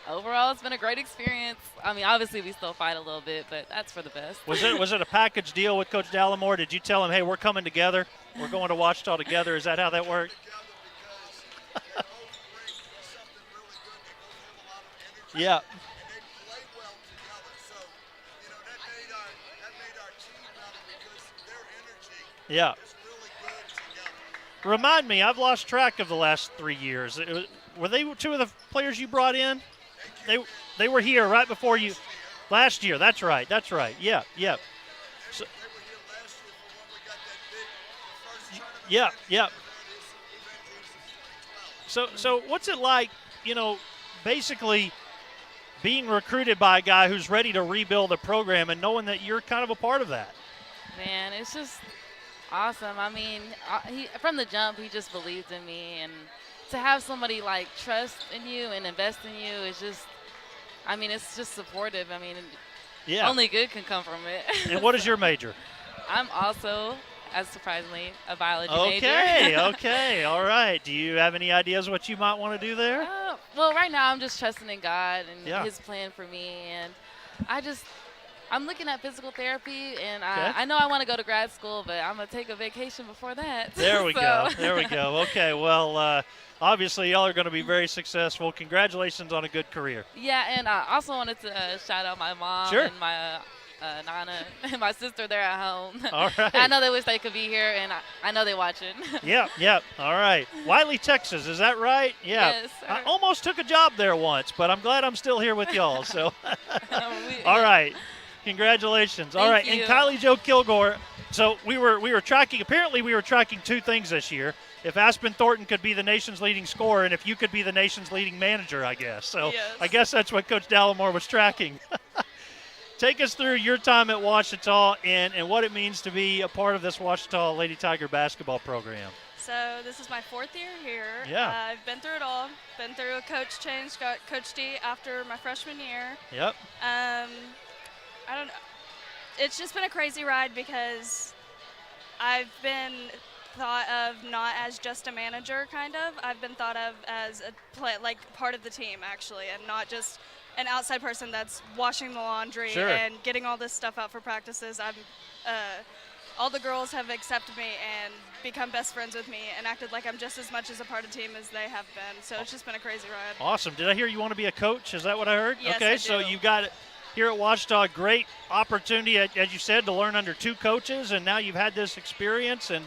Q: overall, it's been a great experience. I mean, obviously, we still fight a little bit, but that's for the best.
A: Was it a package deal with Coach Dallimore? Did you tell him, hey, we're coming together? We're going to Washita together. Is that how that worked? Yeah. Yeah. Remind me, I've lost track of the last 3 years. Were they two of the players you brought in? They were here right before you last year. That's right. Yeah. So, yeah. So what's it like, basically being recruited by a guy who's ready to rebuild a program and knowing that you're kind of a part of that?
Q: Man, it's just Awesome. I mean, from the jump, he just believed in me, and to have somebody like trust in you and invest in you is just, I mean, it's just supportive. I mean,
A: Yeah.
Q: only good can come from it.
A: And what is your major?
Q: I'm also, as surprisingly, a biology major.
A: Okay, all right. Do you have any ideas what you might want to do there?
Q: Well, right now I'm just trusting in God and
A: Yeah.
Q: His plan for me, and I'm looking at physical therapy, and
A: Okay.
Q: I know I want to go to grad school, but I'm going to take a vacation before that.
A: There we
Q: So-
A: go. There we go. Okay, well, obviously y'all are going to be very successful. Congratulations on a good career.
Q: Yeah, and I also wanted to shout out my mom
A: Sure.
Q: and my Nana and my sister there at home.
A: All right.
Q: I know they wish they could be here, and I know they're watching.
A: Yep. All right. Wiley, Texas, is that right? Yeah.
Q: Yes, sir.
A: I almost took a job there once, but I'm glad I'm still here with y'all. So, all right. Congratulations. All right.
Q: Thank you.
A: And Kylie Jo Kilgore. So we were tracking. Apparently, we were tracking two things this year. If Aspen Thornton could be the nation's leading scorer, and if you could be the nation's leading manager, I guess. So
Q: Yes.
A: I guess that's what Coach Dallimore was tracking. Take us through your time at Ouachita and what it means to be a part of this Ouachita Lady Tiger basketball program.
C: So this is my 4th year here.
A: Yeah.
C: I've been through it all. Been through a coach change, got Coach D after my freshman year.
A: Yep.
C: I don't know. It's just been a crazy ride because I've been thought of not as just a manager, kind of. I've been thought of as part of the team, actually, and not just an outside person that's washing the laundry
A: Sure.
C: and getting all this stuff out for practices. All the girls have accepted me and become best friends with me and acted like I'm just as much as a part of the team as they have been. So it's just been a crazy ride.
A: Awesome. Did I hear you want to be a coach? Is that what I heard?
C: Yes,
A: okay,
C: I
A: so
C: do.
A: you got it here at Ouachita, a great opportunity, as you said, to learn under two coaches, and now you've had this experience. And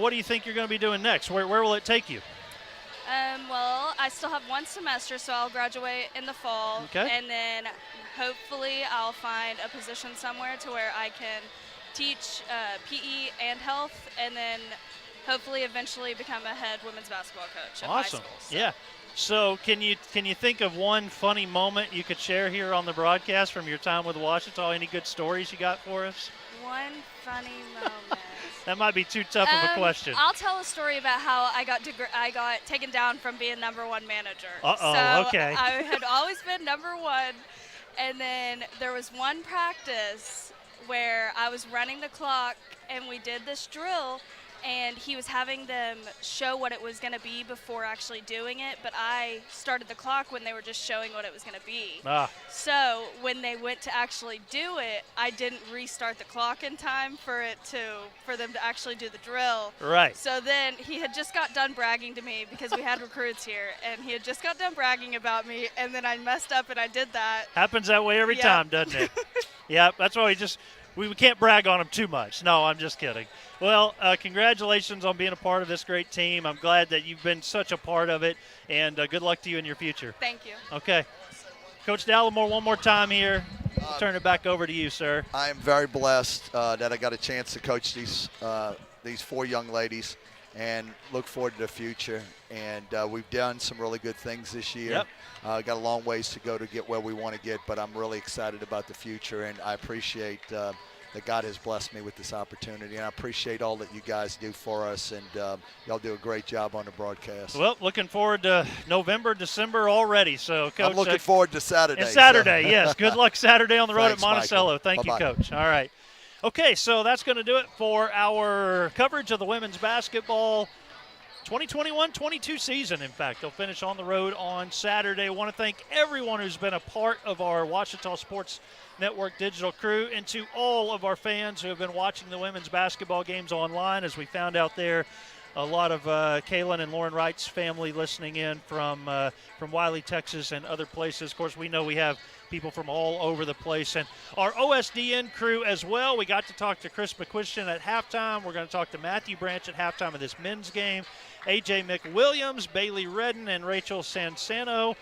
A: what do you think you're going to be doing next? Where will it take you?
C: Well, I still have 1 semester, so I'll graduate in the fall.
A: Okay.
C: And then hopefully I'll find a position somewhere to where I can teach PE and health, and then hopefully eventually become a head women's basketball coach at
A: Awesome.
C: high school. So.
A: Yeah. So can you think of one funny moment you could share here on the broadcast from your time with Ouachita? Any good stories you got for us?
C: One funny moment.
A: That might be too tough of a question.
C: I'll tell a story about how I got taken down from being #1 manager.
A: Uh-oh,
C: So
A: okay.
C: I had always been #1, and then there was one practice where I was running the clock, and we did this drill, and he was having them show what it was going to be before actually doing it, but I started the clock when they were just showing what it was going to be.
A: Ah.
C: So when they went to actually do it, I didn't restart the clock in time for them to actually do the drill.
A: Right.
C: So then he had just got done bragging to me because we had recruits here, and he had just got done bragging about me, and then I messed up and I did that.
A: Happens that way every
C: Yep.
A: time, doesn't it? Yeah, that's why we can't brag on them too much. No, I'm just kidding. Well, congratulations on being a part of this great team. I'm glad that you've been such a part of it, and good luck to you in your future.
C: Thank you.
A: Okay. Coach Dallimore, one more time here. I'll turn it back over to you, sir.
E: I am very blessed that I got a chance to coach these 4 young ladies and look forward to the future. And we've done some really good things this year.
A: Yep.
E: Got a long ways to go to get where we want to get, but I'm really excited about the future, and I appreciate that God has blessed me with this opportunity, and I appreciate all that you guys do for us, and y'all do a great job on the broadcast.
A: Well, looking forward to November, December already. So, Coach,
E: I'm looking forward to Saturday.
A: And Saturday, yes. Good luck Saturday on the road
E: Thanks,
A: at Monticello.
E: Michael.
A: Thank
E: Bye-bye.
A: you, Coach. All right. Okay, so that's going to do it for our coverage of the women's basketball 2021-22 season. In fact, they'll finish on the road on Saturday. I want to thank everyone who's been a part of our Ouachita Sports Network digital crew, and to all of our fans who have been watching the women's basketball games online. As we found out there, a lot of Kaylin and Lauren Wright's family listening in from Wiley, Texas, and other places. Of course, we know we have people from all over the place. And our OSDN crew as well. We got to talk to Chris McQuiston at halftime. We're going to talk to Matthew Branch at halftime of this men's game. AJ McWilliams, Bailey Redden, and Rachel Sansano.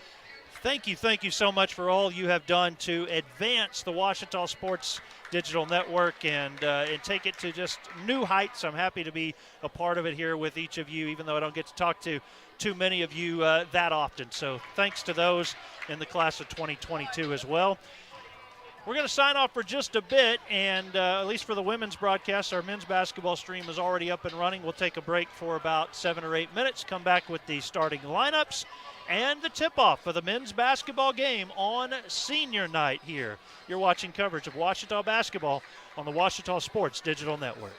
A: Thank you so much for all you have done to advance the Ouachita Sports Digital Network and take it to just new heights. I'm happy to be a part of it here with each of you, even though I don't get to talk to too many of you that often. So thanks to those in the class of 2022 as well. We're going to sign off for just a bit, and at least for the women's broadcast, our men's basketball stream is already up and running. We'll take a break for about 7 or 8 minutes, come back with the starting lineups and the tip-off for the men's basketball game on senior night here. You're watching coverage of Ouachita basketball on the Ouachita Sports Digital Network.